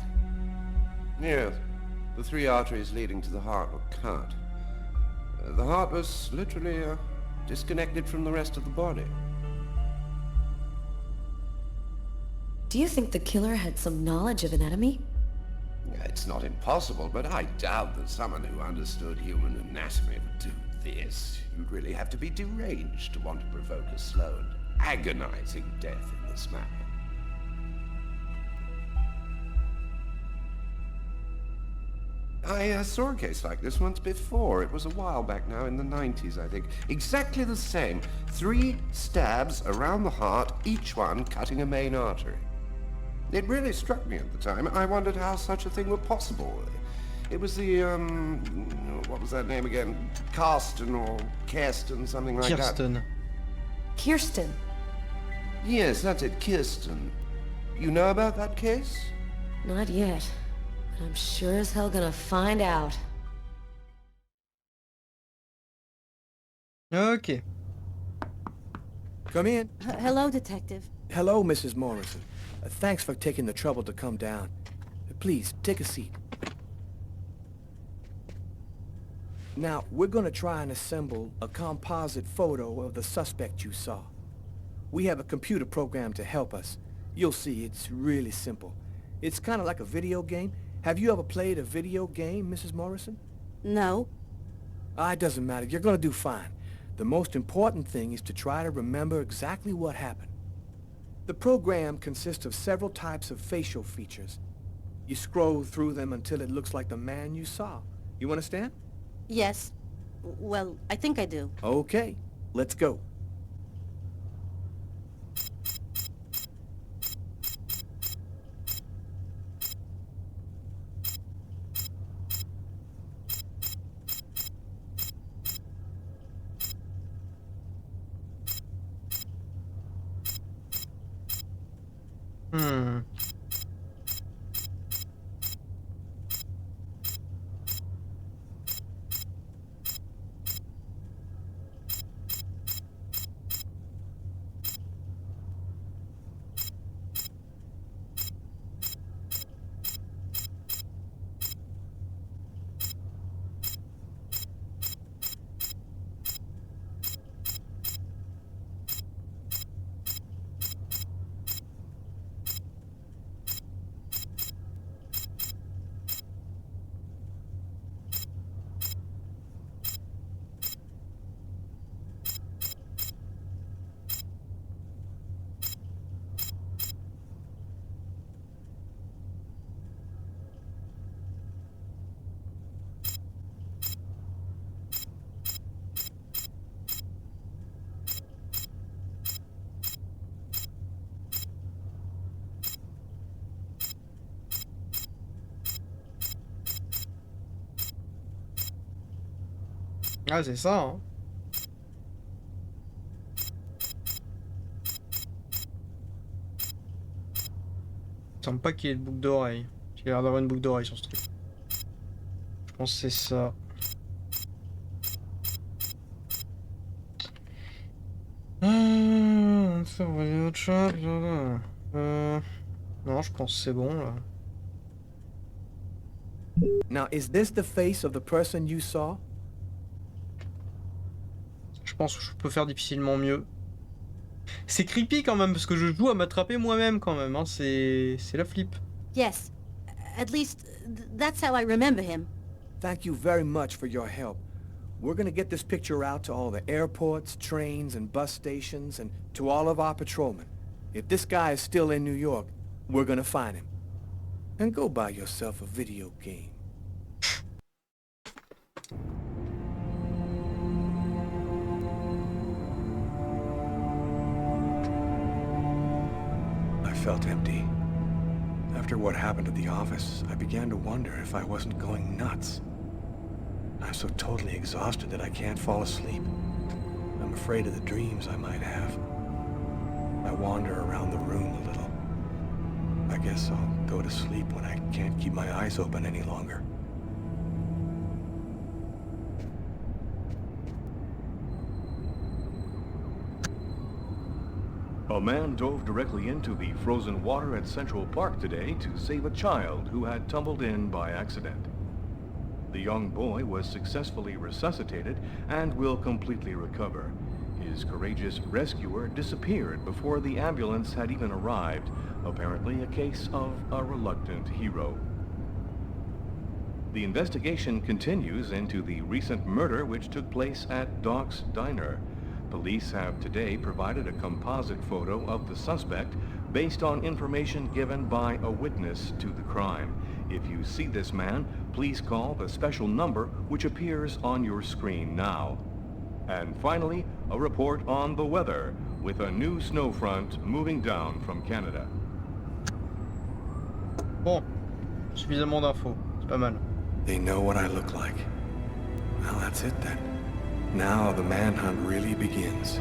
Yes. The 3 arteries leading to the heart were cut. The heart was literally disconnected from the rest of the body. Do you think the killer had some knowledge of anatomy? It's not impossible, but I doubt that someone who understood human anatomy would do this. You'd really have to be deranged to want to provoke a slow and agonizing death in this manner. I saw a case like this once before. It was a while back now, in the 90s, I think. Exactly the same. 3 stabs around the heart, each one cutting a main artery. It really struck me at the time. I wondered how such a thing were possible. It was the, what was that name again? Karsten or Kirsten, something like Kirsten. Kirsten? Yes, that's it, Kirsten. You know about that case? Not yet. But I'm sure as hell gonna find out. Ok. Come in. Hello, Detective. Hello, Mrs. Morrison. Thanks for taking the trouble to come down. Please, take a seat. Now, we're gonna try and assemble a composite photo of the suspect you saw. We have a computer program to help us. You'll see, it's really simple. It's kind of like a video game. Have you ever played a video game, Mrs. Morrison? No. It doesn't matter. You're gonna do fine. The most important thing is to try to remember exactly what happened. The program consists of several types of facial features. You scroll through them until it looks like the man you saw. You understand? Yes. Well, I think I do. Okay, let's go. Ah, c'est ça, hein. Il semble pas qu'il ait de boucle d'oreille. Il a l'air d'avoir une boucle d'oreille sur ce truc. Je pense que c'est ça. Ça va aller autre chose. Non, je pense que c'est bon là. Now, is this the face of the person you saw? Je pense que je peux faire difficilement mieux. C'est creepy quand même, parce que je joue à m'attraper moi-même quand même, hein. C'est la flip. Yes. At least, that's how I remember him. Thank you very much for your help. We're gonna get this picture out to all the airports, trains, and bus stations, and to all of our patrolmen. If this guy is still in New York, we're gonna find him. And go buy yourself a video game. I felt empty. After what happened at the office, I began to wonder if I wasn't going nuts. I'm so totally exhausted that I can't fall asleep. I'm afraid of the dreams I might have. I wander around the room a little. I guess I'll go to sleep when I can't keep my eyes open any longer. A man dove directly into the frozen water at Central Park today to save a child who had tumbled in by accident. The young boy was successfully resuscitated and will completely recover. His courageous rescuer disappeared before the ambulance had even arrived, apparently a case of a reluctant hero. The investigation continues into the recent murder which took place at Doc's Diner. Police have today provided a composite photo of the suspect based on information given by a witness to the crime. If you see this man, please call the special number which appears on your screen now. And finally, a report on the weather, with a new snow front moving down from Canada. Bon, suffisamment d'infos, c'est pas mal. They know what I look like. Well, that's it then. Now the manhunt really begins.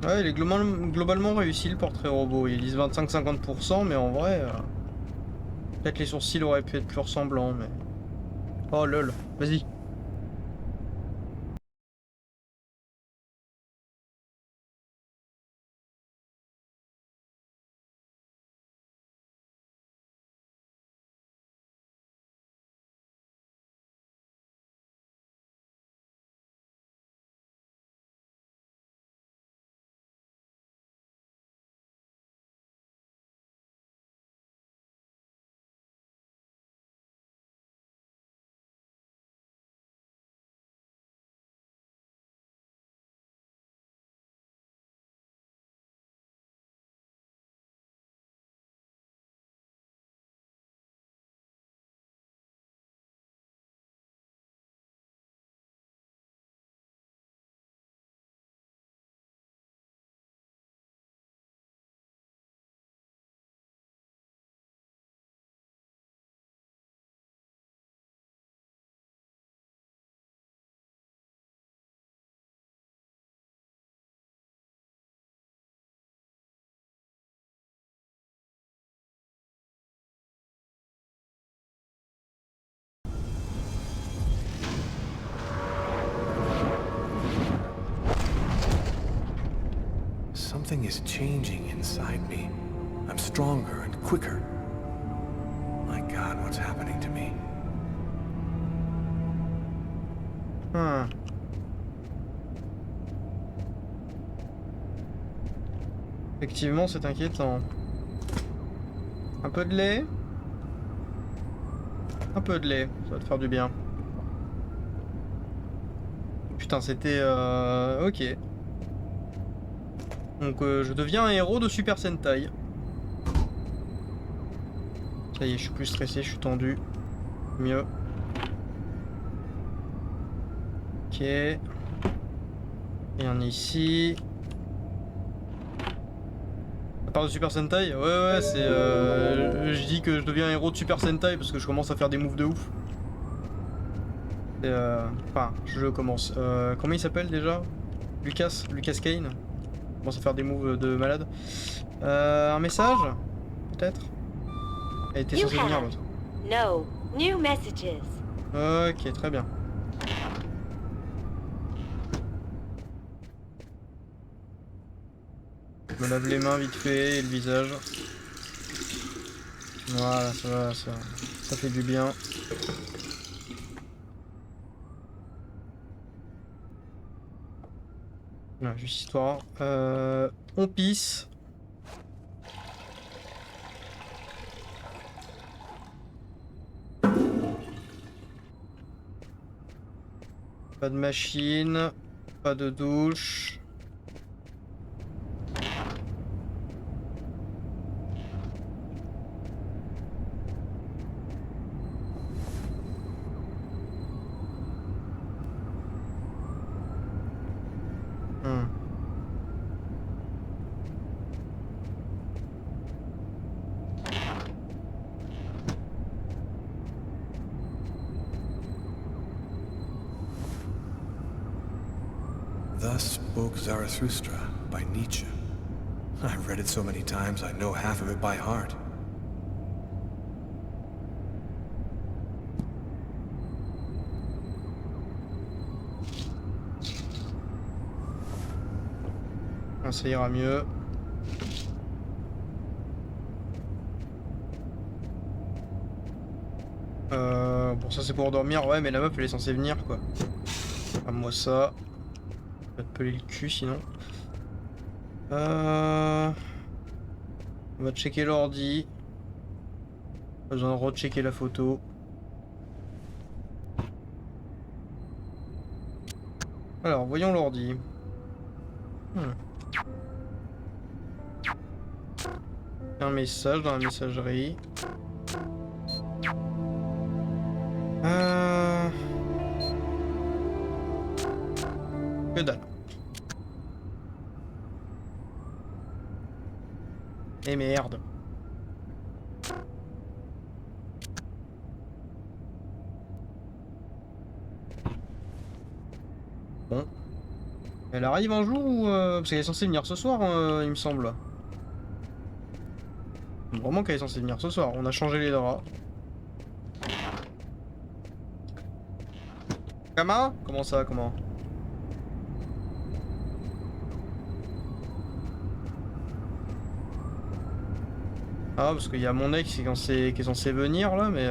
Ouais, il est globalement réussi le portrait robot. Ils disent 25-50%, mais en vrai, peut-être les sourcils auraient pu être plus ressemblants, mais... Oh lol, vas-y. Something is changing inside me. I'm stronger and quicker. My God, what's happening to me? Effectivement, c'est inquiétant. Un peu de lait? Un peu de lait, ça va te faire du bien. Putain, c'était... Ok. Donc je deviens un héros de Super Sentai. Ça y est, je suis plus stressé, je suis tendu. Mieux. Ok. Et on est ici. À part de Super Sentai? Ouais, c'est... je dis que je deviens un héros de Super Sentai parce que je commence à faire des moves de ouf. Enfin, je commence. Comment il s'appelle déjà? Lucas Kane. Je commence à faire des moves de malade. Un message? Peut-être? Elle était censée venir l'autre. No, new messages. Ok, très bien. Je me lave les mains vite fait et le visage. Voilà, ça va, ça fait du bien. Non, juste histoire. On pisse. Pas de machine, pas de douche. Thus spoke Zarathustra by Nietzsche. I've read it so many times I know half of it by heart. Ah, ça ira mieux. Bon, ça c'est pour dormir, ouais, mais la meuf elle est censée venir quoi. Ah, moi ça. Je vais te peler le cul sinon. On va checker l'ordi. Pas besoin de rechecker la photo. Alors, voyons l'ordi. Un message dans la messagerie. Que dalle. Eh merde. Bon. Elle arrive un jour ou... Parce qu'elle est censée venir ce soir, il me semble. Vraiment qu'elle est censée venir ce soir. On a changé les draps. Kama? Comment ça, comment? Ah, parce qu'il y a mon ex qui est censé venir là, mais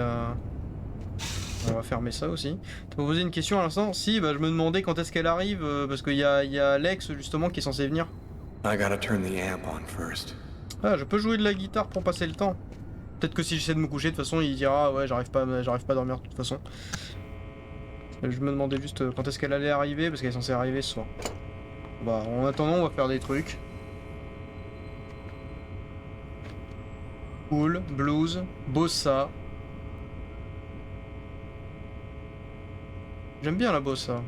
on va fermer ça aussi. Tu m'as posé une question à l'instant? Si, bah je me demandais quand est-ce qu'elle arrive, parce qu'il y a l'ex justement qui est censé venir. I gotta turn the amp on first. Ah, je peux jouer de la guitare pour passer le temps. Peut-être que si j'essaie de me coucher, de toute façon, il dira ouais, j'arrive pas à dormir de toute façon. Je me demandais juste quand est-ce qu'elle allait arriver, parce qu'elle est censée arriver ce soir. Bah, en attendant, on va faire des trucs. Cool, blues, bossa. J'aime bien la bossa.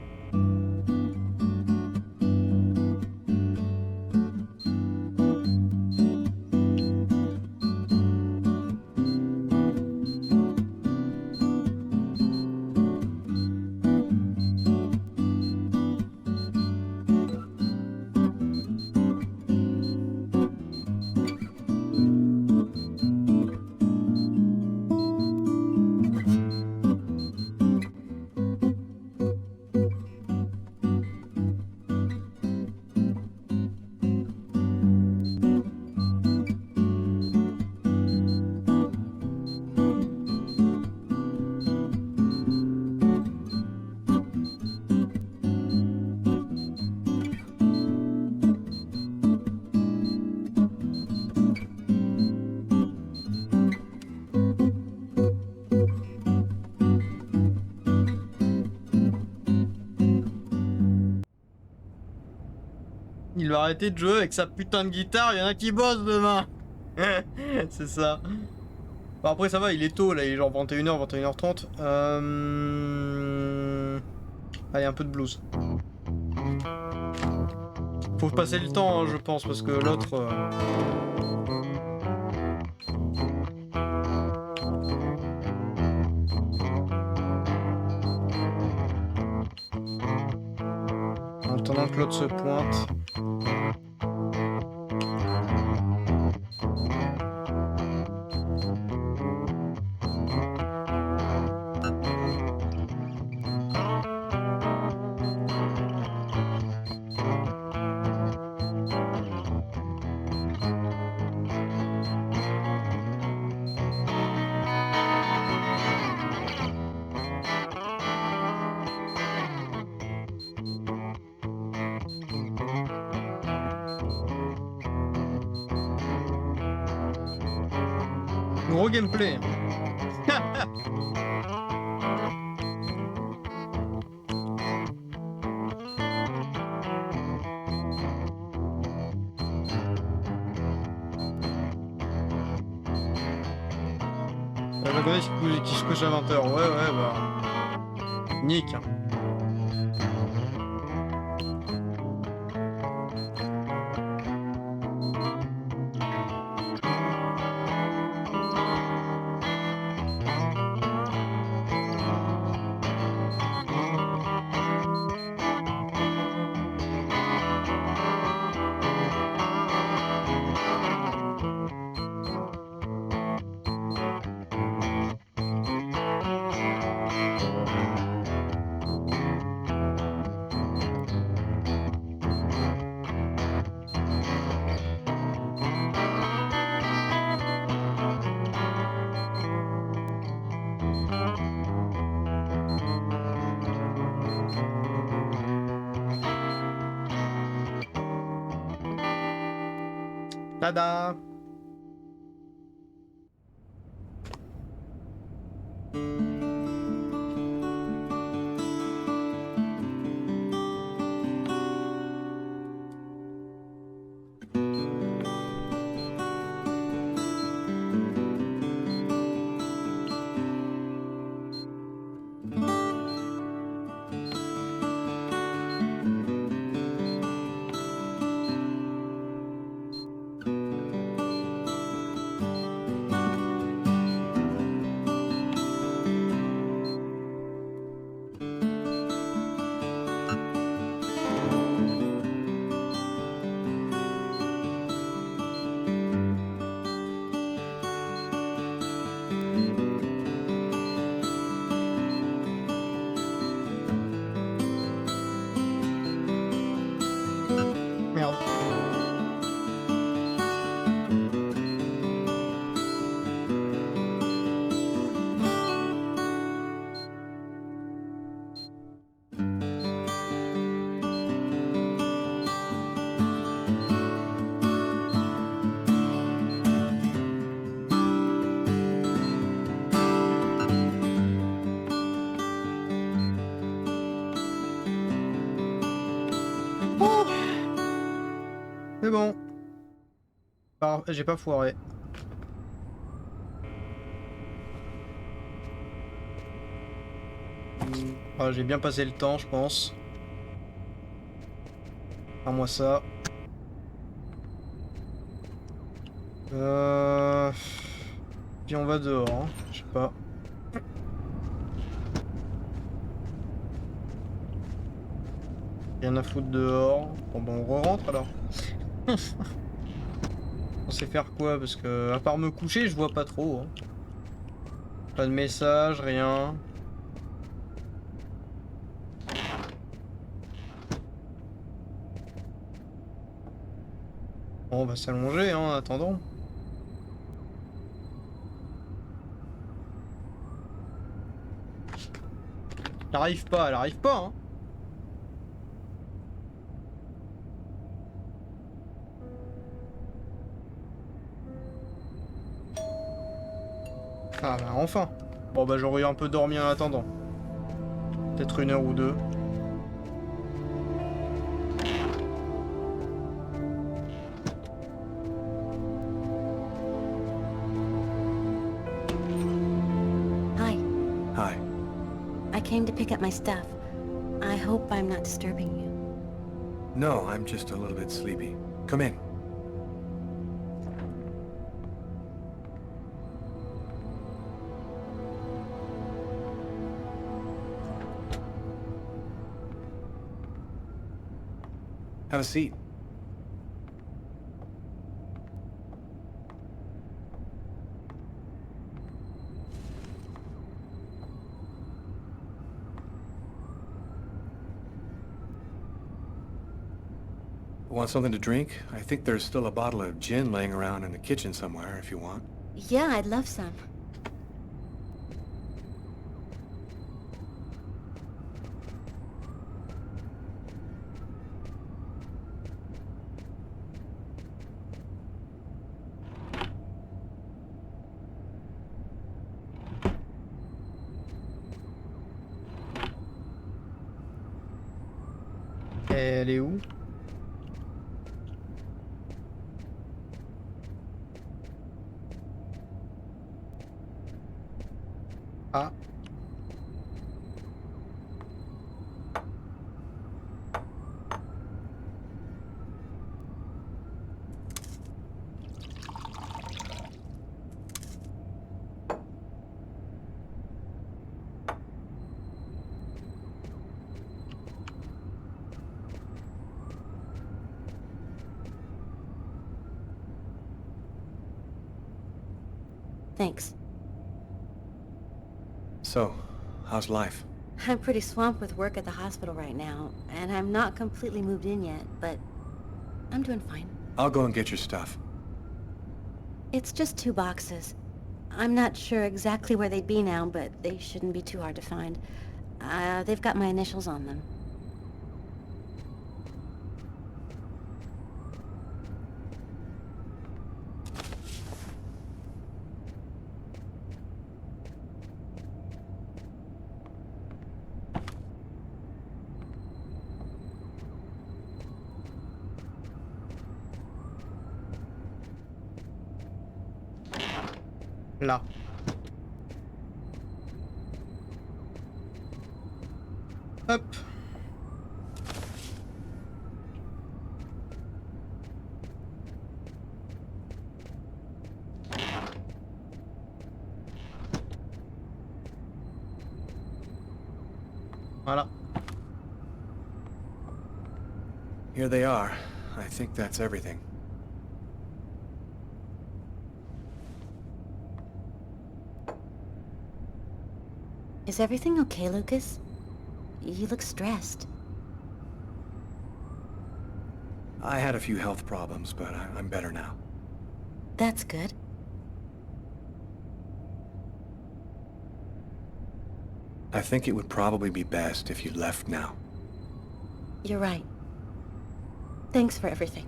Il va arrêter de jouer avec sa putain de guitare, il y en a qui bossent demain. C'est ça. Bon, après ça va, il est tôt là, il est genre 21h, 21h30. Allez, un peu de blues. Faut passer le temps, hein, je pense, parce que l'autre... En attendant que l'autre se pointe. Gros gameplay. Qui se couche à 20h. Ouais, bah. Nick. Tada! C'est bon. J'ai pas foiré. Ah, j'ai bien passé le temps, je pense. À moi ça. Puis on va dehors, hein. Je sais pas. Rien à foutre dehors. Bon ben on re-rentre alors. On sait faire quoi? Parce que à part me coucher, je vois pas trop. Hein. Pas de message, rien. Bon, on va s'allonger hein, en attendant. Elle arrive pas, hein. Ah bah enfin. Bon bah j'aurais un peu dormi en attendant. Peut-être 1 heure ou 2. came to pick up my stuff. I hope I'm not disturbing you. No, I'm just a little bit sleepy. Come in. Have a seat. Want something to drink? I think there's still a bottle of gin laying around in the kitchen somewhere if you want. Yeah, I'd love some. Elle est où? Ah. Thanks. So, how's life? I'm pretty swamped with work at the hospital right now, and I'm not completely moved in yet, but I'm doing fine. I'll go and get your stuff. It's just 2 boxes. I'm not sure exactly where they'd be now, but they shouldn't be too hard to find. They've got my initials on them. Là. Hop. Voilà. Here they are. I think that's everything. Is everything okay, Lucas? You look stressed. I had a few health problems, but I'm better now. That's good. I think it would probably be best if you left now. You're right. Thanks for everything.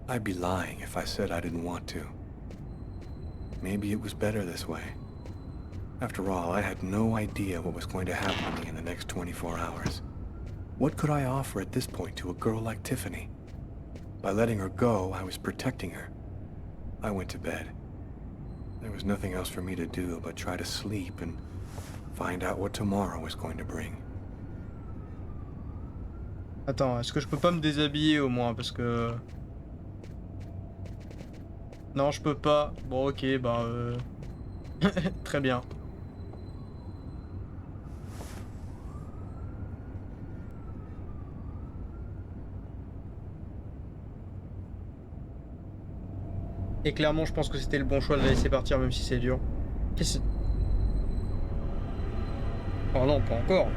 I'd be lying if I said I didn't want to. Maybe it was better this way. After all, I had no idea what was going to happen to me in the next 24 hours. What could I offer at this point to a girl like Tiffany? By letting her go, I was protecting her. I went to bed. There was nothing else for me to do but try to sleep and find out what tomorrow was going to bring. Attends, est-ce que je peux pas me déshabiller au moins parce que... Non, je peux pas. Bon, ok, bah... Très bien. Et clairement, je pense que c'était le bon choix de la laisser partir, même si c'est dur. Qu'est-ce... Oh non, pas encore.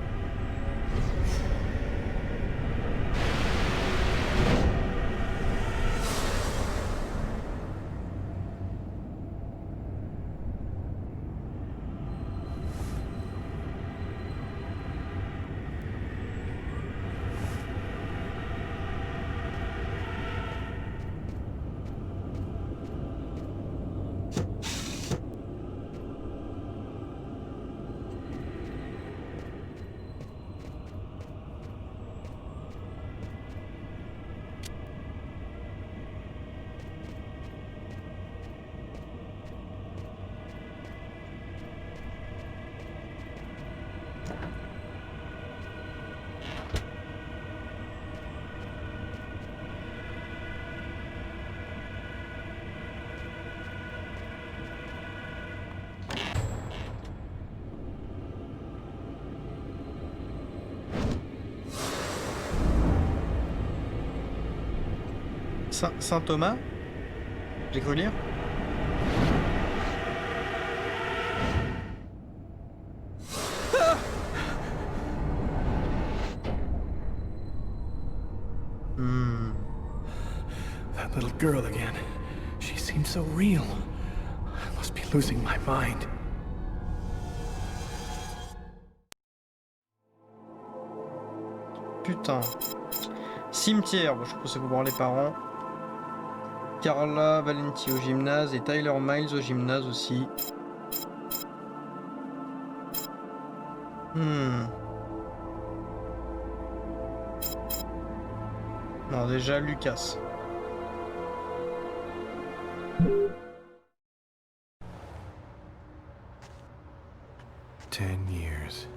Saint-Thomas? J'ai cru lire. That little girl again. She seemed so real. I must be losing my mind. Putain. Cimetière, bon, je pense que c'est pour voir les parents. Carla Valenti au gymnase et Tyler Miles au gymnase aussi. Non, déjà Lucas. years.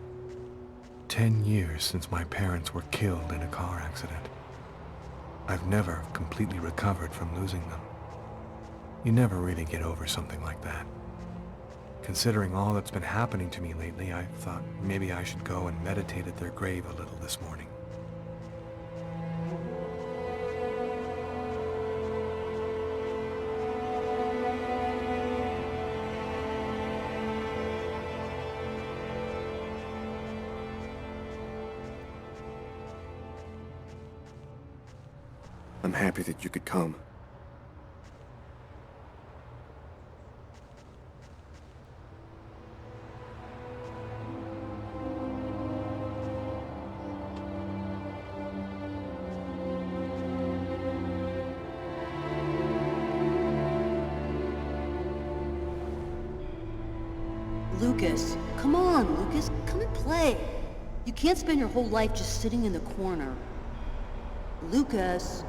10 years since my parents were killed in a car accident. I've never completely recovered from losing them. You never really get over something like that. Considering all that's been happening to me lately, I thought maybe I should go and meditate at their grave a little this morning. I'm happy that you could come. Lucas, come on, Lucas, come and play. You can't spend your whole life just sitting in the corner. Lucas.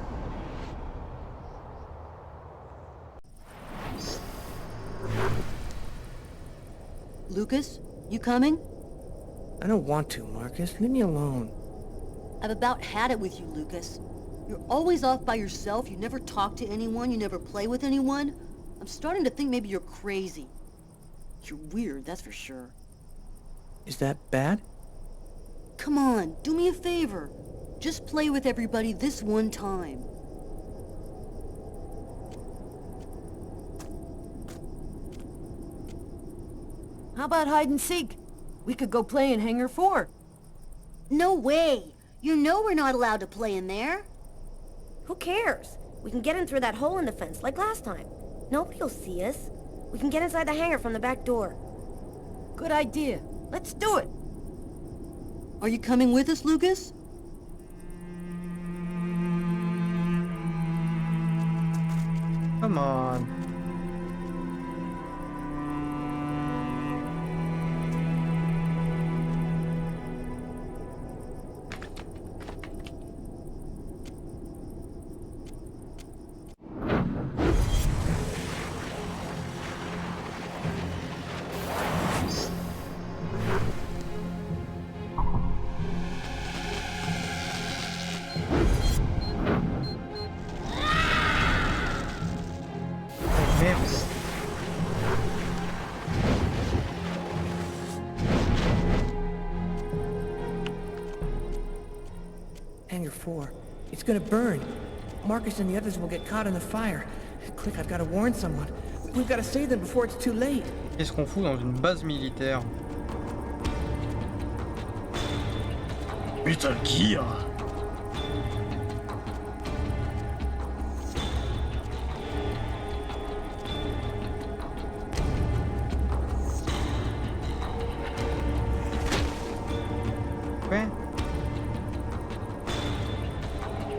Lucas, you coming? I don't want to, Marcus. Leave me alone. I've about had it with you, Lucas. You're always off by yourself, you never talk to anyone, you never play with anyone. I'm starting to think maybe you're crazy. You're weird, that's for sure. Is that bad? Come on, do me a favor. Just play with everybody this one time. How about hide and seek? We could go play in Hangar 4. No way! You know we're not allowed to play in there. Who cares? We can get in through that hole in the fence like last time. Nobody'll see us. We can get inside the hangar from the back door. Good idea. Let's do it. Are you coming with us, Lucas? Come on. Hangar 4. It's gonna burn. Marcus and the others will get caught in the fire. Quick, I've got to warn someone. We've got to save them before it's too late. Qu'est-ce qu'on fout dans une base militaire? Metal Gear. Ouais.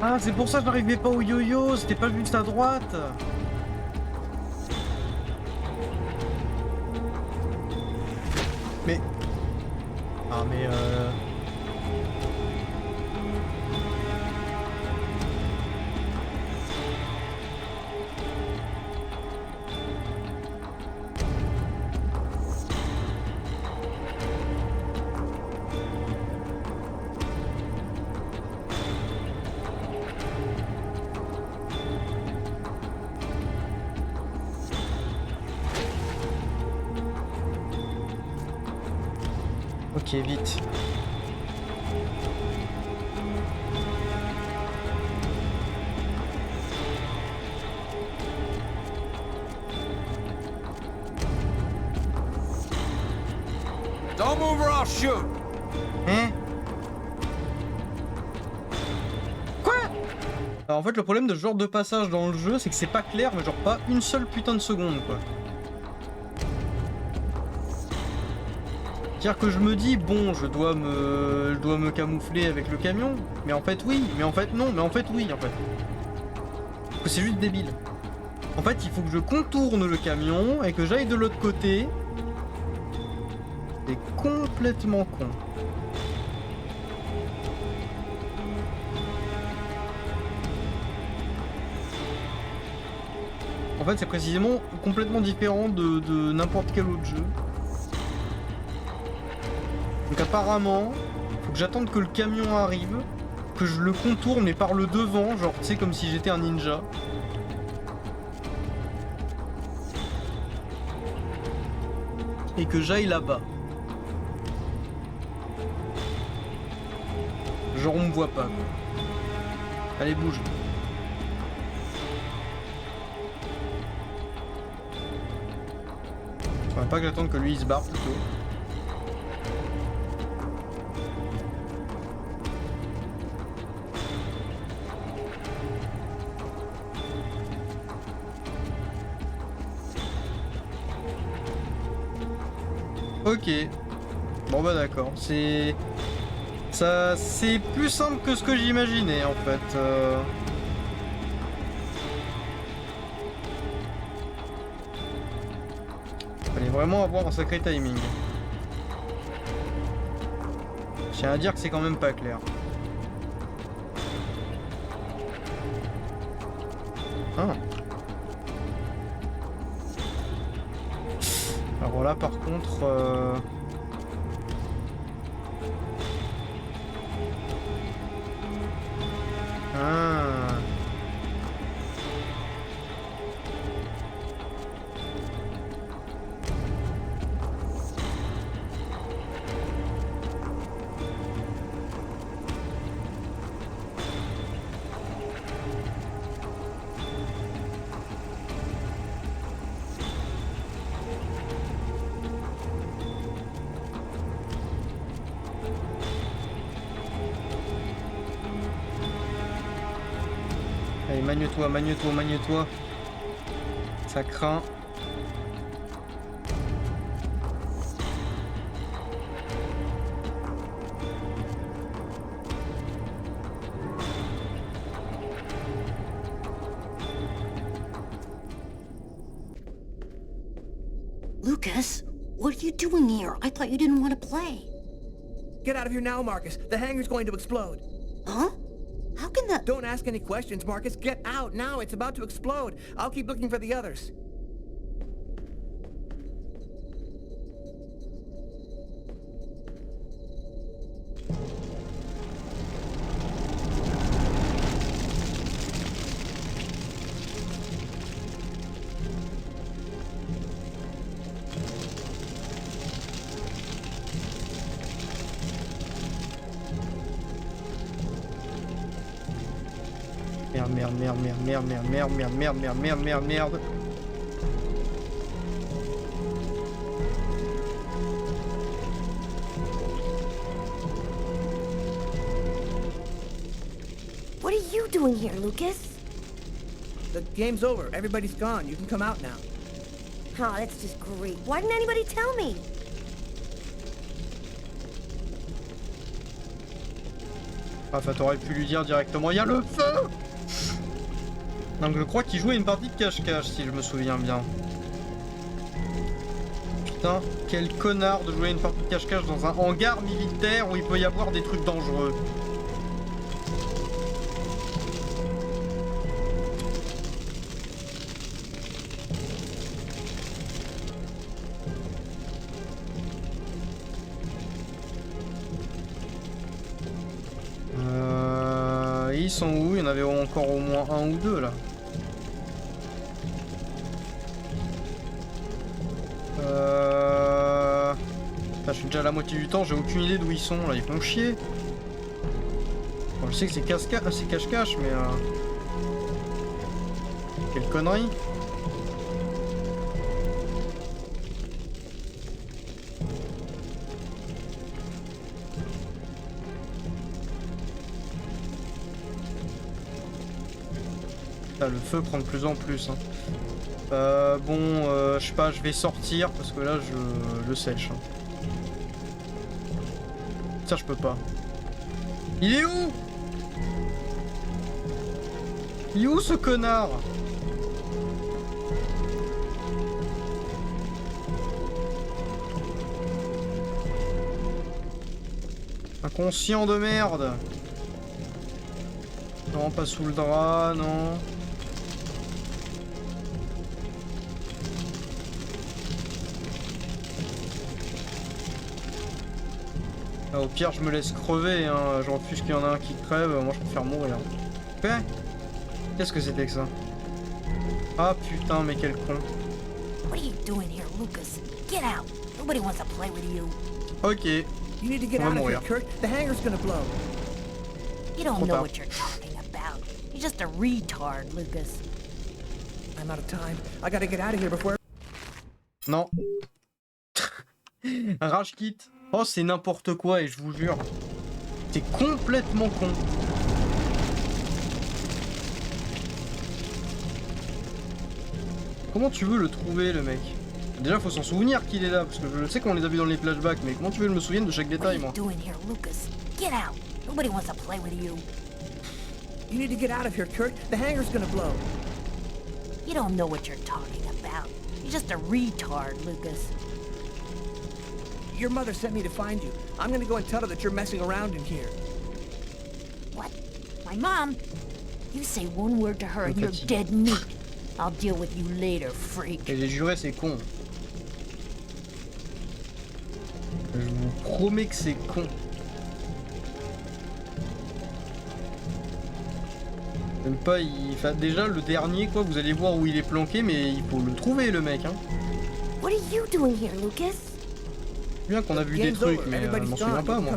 Ah, c'est pour ça que j'arrivais pas au yo-yo, c'était pas juste à droite. Mais... Ah mais Ok, vite. I'll shoot. Hein? Quoi? Alors en fait le problème de ce genre de passage dans le jeu c'est que c'est pas clair mais genre pas une seule putain de seconde quoi. C'est-à-dire que je me dis bon je dois me camoufler avec le camion, mais en fait oui, mais en fait non, mais en fait oui en fait. C'est juste débile. En fait il faut que je contourne le camion et que j'aille de l'autre côté. C'est complètement con. En fait, c'est précisément complètement différent de n'importe quel autre jeu. Donc apparemment, faut que j'attende que le camion arrive, que je le contourne mais par le devant, genre tu sais comme si j'étais un ninja. Et que j'aille là-bas. Genre on me voit pas quoi. Allez bouge. Faudrait pas que j'attende que lui il se barre plutôt. Ok. Bon bah d'accord, c'est... Ça, c'est plus simple que ce que j'imaginais en fait. Fallait vraiment avoir un sacré timing. Je tiens à dire que c'est quand même pas clair. Ah. Alors là par contre... Ah. Allez, magne-toi, magne-toi, magne-toi. Ça craint. Lucas, what are you doing here? I thought you didn't want to play. Get out of here now, Marcus. The hangar's going to explode. Huh? How can that... Don't ask any questions, Marcus. Get out now. It's about to explode. I'll keep looking for the others. Merde. What are you doing here, Lucas? The game's over. Everybody's gone. You can come out now. Oh, that's just great. Why didn't anybody tell me? Enfin, t'aurais pu lui dire directement, il y a le feu! Donc je crois qu'il jouait une partie de cache-cache, si je me souviens bien. Putain, quel connard de jouer une partie de cache-cache dans un hangar militaire où il peut y avoir des trucs dangereux. Ils sont où? Il y en avait encore au moins un ou deux là. Là, je suis déjà à la moitié du temps, j'ai aucune idée d'où ils sont là, ils font chier. Bon, je sais que c'est cache-cache, mais quelle connerie. Putain, le feu prend de plus en plus. Hein. Bon, je sais pas, je vais sortir parce que là, je sèche. Hein. Ça, je peux pas. Il est où? Il est où ce connard? Inconscient de merde. Non, pas sous le drap, non. Ah, au pire, je me laisse crever, hein. Je refuse qu'il y en a un qui crève. Moi, je préfère mourir. Quoi? Qu'est-ce que c'était que ça? Ah putain, mais quel con. What are you doing here, Lucas? Get out. Nobody wants to play with you. Ok. You need to get out of here, Kurt. The hangar's gonna blow. You don't know what you're talking about. You're just a retard, Lucas. I'm out of time. I gotta get out of here before... Non. Rage kit. Oh, c'est n'importe quoi et je vous jure. C'est complètement con. Comment tu veux le trouver, le mec? Déjà, faut s'en souvenir qu'il est là, parce que je sais qu'on les a vus dans les flashbacks, mais comment tu veux que je me souvienne de chaque détail, moi? You need to get out of here, Kurt. The hangar's gonna blow. You don't know what you're talking about. You're just a retard, Lucas. Your mother sent me to find you. I'm gonna go and tell her that you're messing around in here. What? My mom? You say one word to her and you're dead meat. I'll deal with you later, freak. Et j'ai juré, c'est con. Je vous promets que c'est con. Même pas, enfin, déjà le dernier quoi, vous allez voir où il est planqué, mais il faut le trouver le mec hein. What are you doing here, Lucas? Bien qu'on a vu des trucs, mais je m'en souviens pas moi.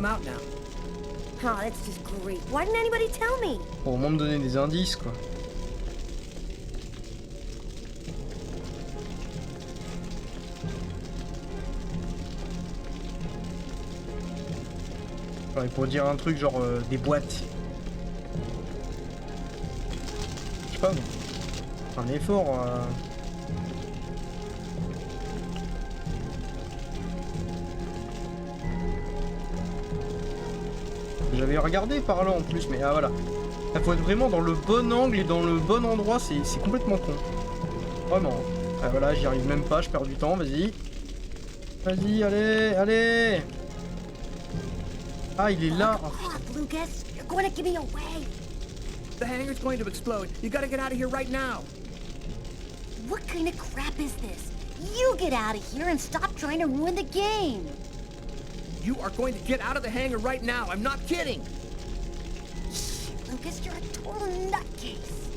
Oh, that's just great. Why didn't anybody tell me? Pour au moins me donner des indices quoi. Ouais, pour dire un truc genre des boîtes. Je sais pas, un effort. J'avais regardé par là en plus, mais ah voilà. Il faut être vraiment dans le bon angle et dans le bon endroit, c'est complètement con. Vraiment. Ah voilà, j'y arrive même pas, je perds du temps, vas-y. Vas-y, allez, allez. Ah, il est là. Oh, Lucas, you're going to give me away. The hangar's going to explode. You gotta get out of here right now. What kind of crap is this? You get out of here and stop trying to ruin the game. You are going to get out of the hangar right now. I'm not kidding. Shit, Lucas, you're a total nutcase.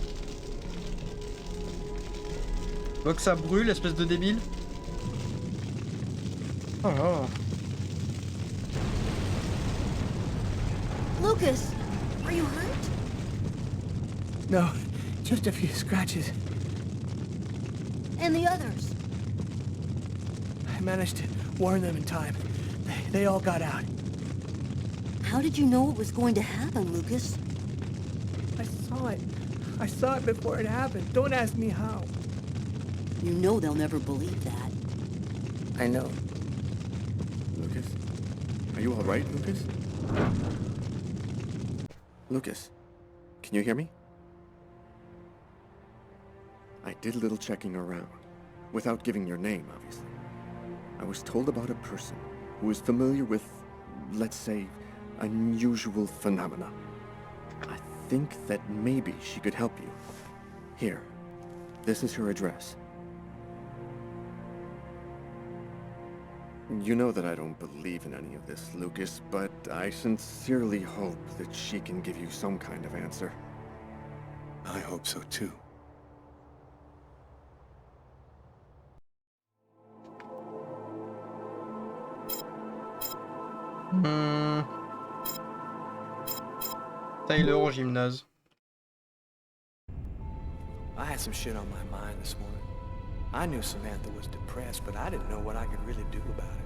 Tu vois que ça brûle, espèce de débile. Oh là. Lucas, are you hurt? No, just a few scratches. And the others? I managed to warn them in time. They all got out. How did you know it was going to happen, Lucas? I saw it. I saw it before it happened. Don't ask me how. You know they'll never believe that. I know. Lucas? Are you alright, Lucas? Lucas, can you hear me? I did a little checking around, without giving your name, obviously. I was told about a person who is familiar with, let's say, unusual phenomena. I think that maybe she could help you. Here, this is her address. You know that I don't believe in any of this, Lucas, but I sincerely hope that she can give you some kind of answer. I hope so too. Tyler au gymnase. I had some shit on my mind this morning. I knew Samantha was depressed, but I didn't know what I could really do about it.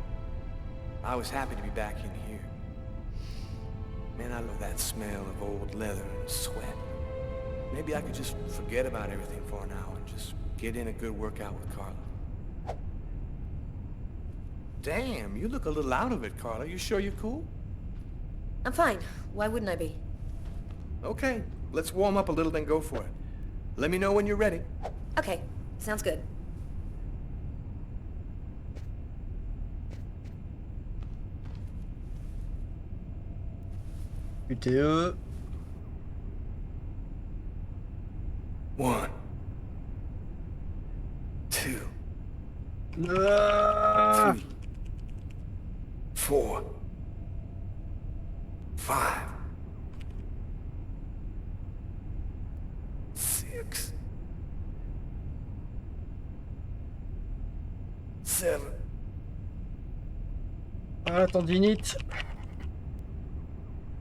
I was happy to be back in here. Man, I love that smell of old leather and sweat. Maybe I could just forget about everything for an hour and just get in a good workout with Carla. Damn, you look a little out of it, Carla. You sure you're cool? I'm fine. Why wouldn't I be? Okay, let's warm up a little, then go for it. Let me know when you're ready. Okay, sounds good. UTE. 1, 2, 3, 4, 5, 6, 7. Ah, tendinite.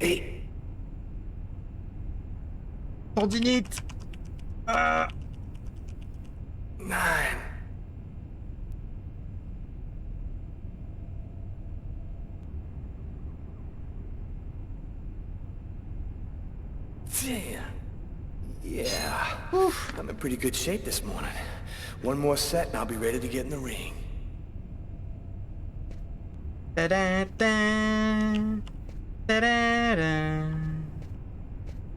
8. Tendinite. Ah. 9. 10. Yeah. Whew. I'm in pretty good shape this morning. One more set and I'll be ready to get in the ring. Da-da-da. Da-da-da.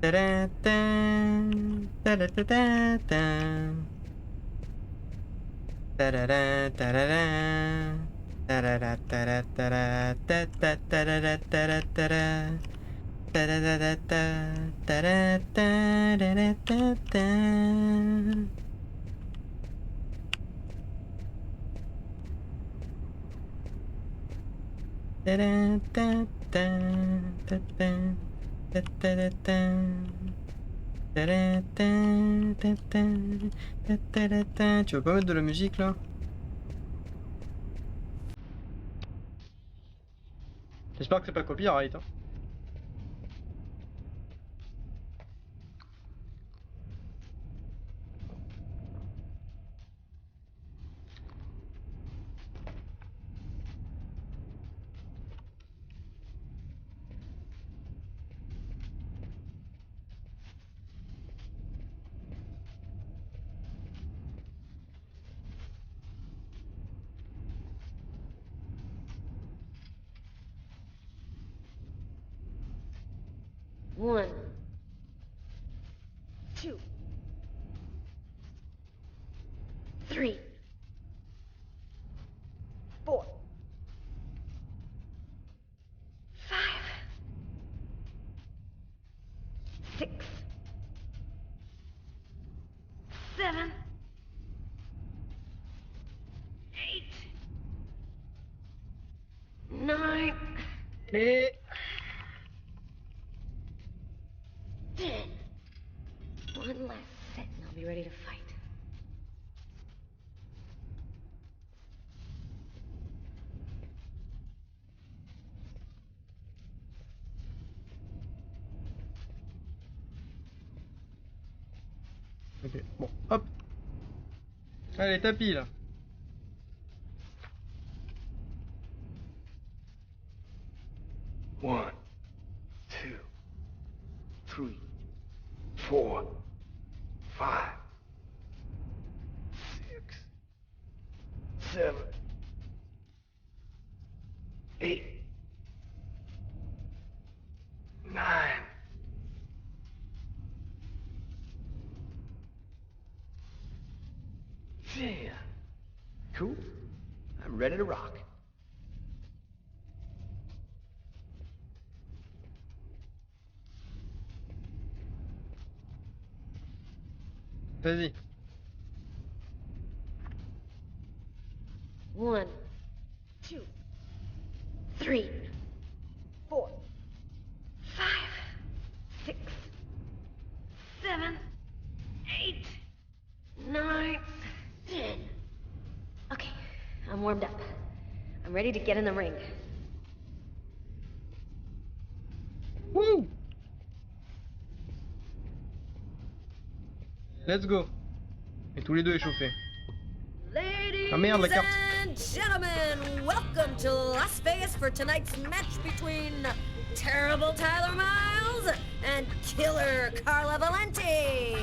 Da-da-da. Da-da-da-da-da. Da-da-da-da-da-da. Da-da-da-da-da-da-da-da-da-da-da-da-da. Da-da-da-da-da-da-da-da-da-da. Tu veux pas mettre de la musique là? J'espère que c'est pas copyright. Hein. One, 2, 3, 4, 5, 6, 7, 8, 9, Et 10. One last set and I'll be ready to fight. ok, bon, hop. Allez, tapis là. One, 2, 3, 4, 5, 6, 7, 8, 9. 10. Cool. I'm ready to rock. Vas-y. 1, 2, 3, 4, 5, 6, 7, 8, 9, 10. Okay, I'm warmed up. I'm ready to get in the ring. Woo! Let's go. Et tous les deux échauffés. Ah merde, la carte. And gentlemen, welcome to Las Vegas for tonight's match between Terrible Tyler Miles and killer, Carla Valenti!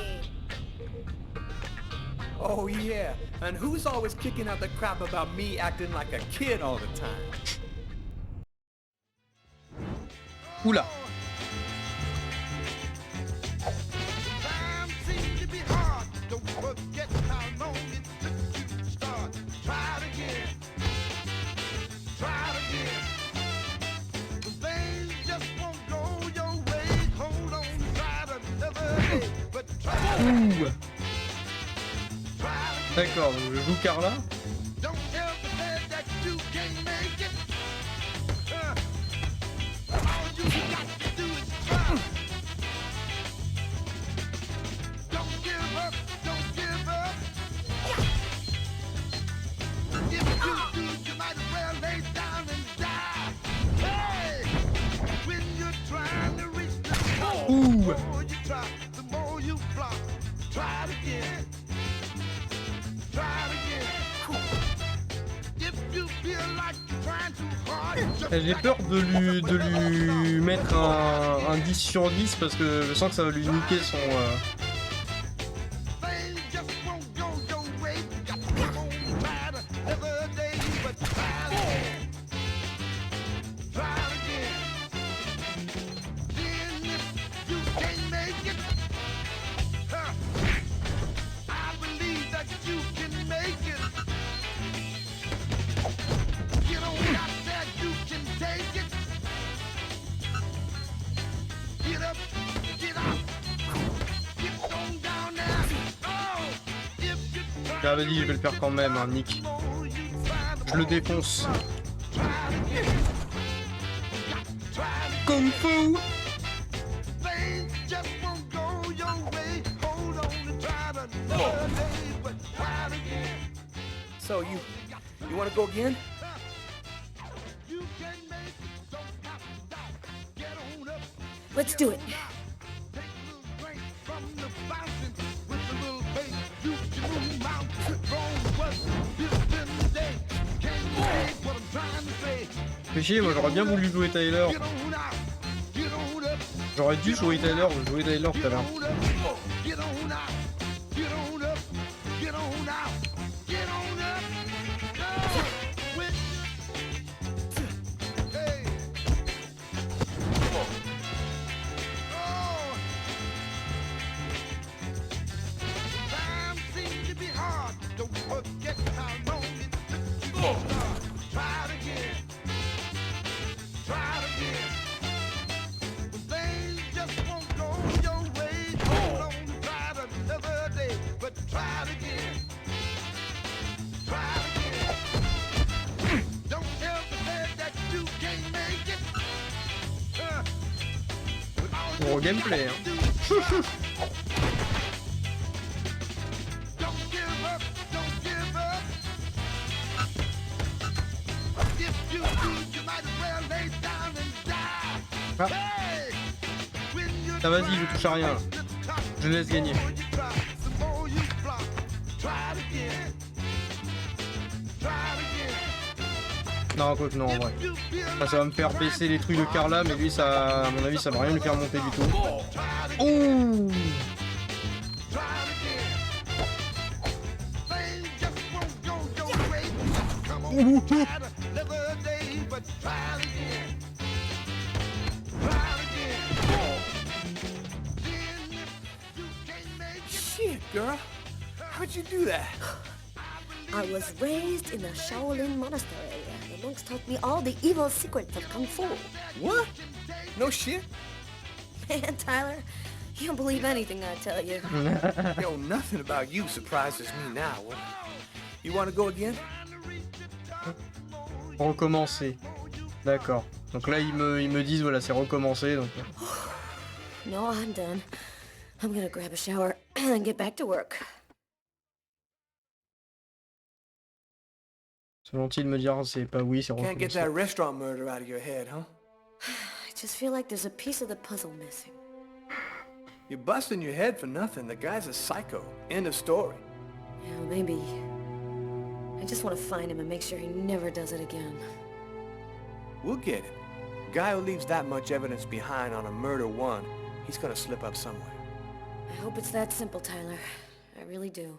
Oh yeah, and who's always kicking out the crap about me acting like a kid all the time? Oula. Ouh. D'accord, donc je joue Carla. Ouh. J'ai peur de lui mettre un 10 sur 10 parce que je sens que ça va lui niquer son... J'avais dit, je vais le faire quand même, hein, Nick. Je le défonce. Kung Fu. So you want to go again? Let's do it. Fais chier, moi j'aurais bien voulu jouer Tyler. J'aurais dû jouer Tyler tout à l'heure. Gros gameplay, hein. Ah. Ça vas-y, je touche à rien. Je laisse gagner. Non, quoi que non, en vrai. Ça va me faire baisser les trucs de Carla, mais lui, ça, à mon avis, ça va rien lui faire monter du tout. Ouh. Shit, girl. How'd you do that? I was raised in a Shaolin monastery. The monks taught me all the evil secrets of Kung Fu. What? No shit? Man, Tyler, you don't believe anything I tell you. Yo, nothing about you surprises me now. You want to go again? Recommencer. D'accord. Donc là, ils me disent, voilà, c'est recommencer. Donc... No, I'm done. I'm gonna grab a shower and get back to work. Selon-il me dire, c'est pas oui, c'est Can't get recommencer. that restaurant murder out of your head, huh? I just feel like there's a piece of the puzzle missing. You're busting your head for nothing. The guy's a psycho. End of story. Yeah, maybe. I just want to find him and make sure he never does it again. We'll get him. Guy who leaves that much evidence behind on a murder one He's gonna slip up somewhere. I hope it's that simple, Tyler. I really do.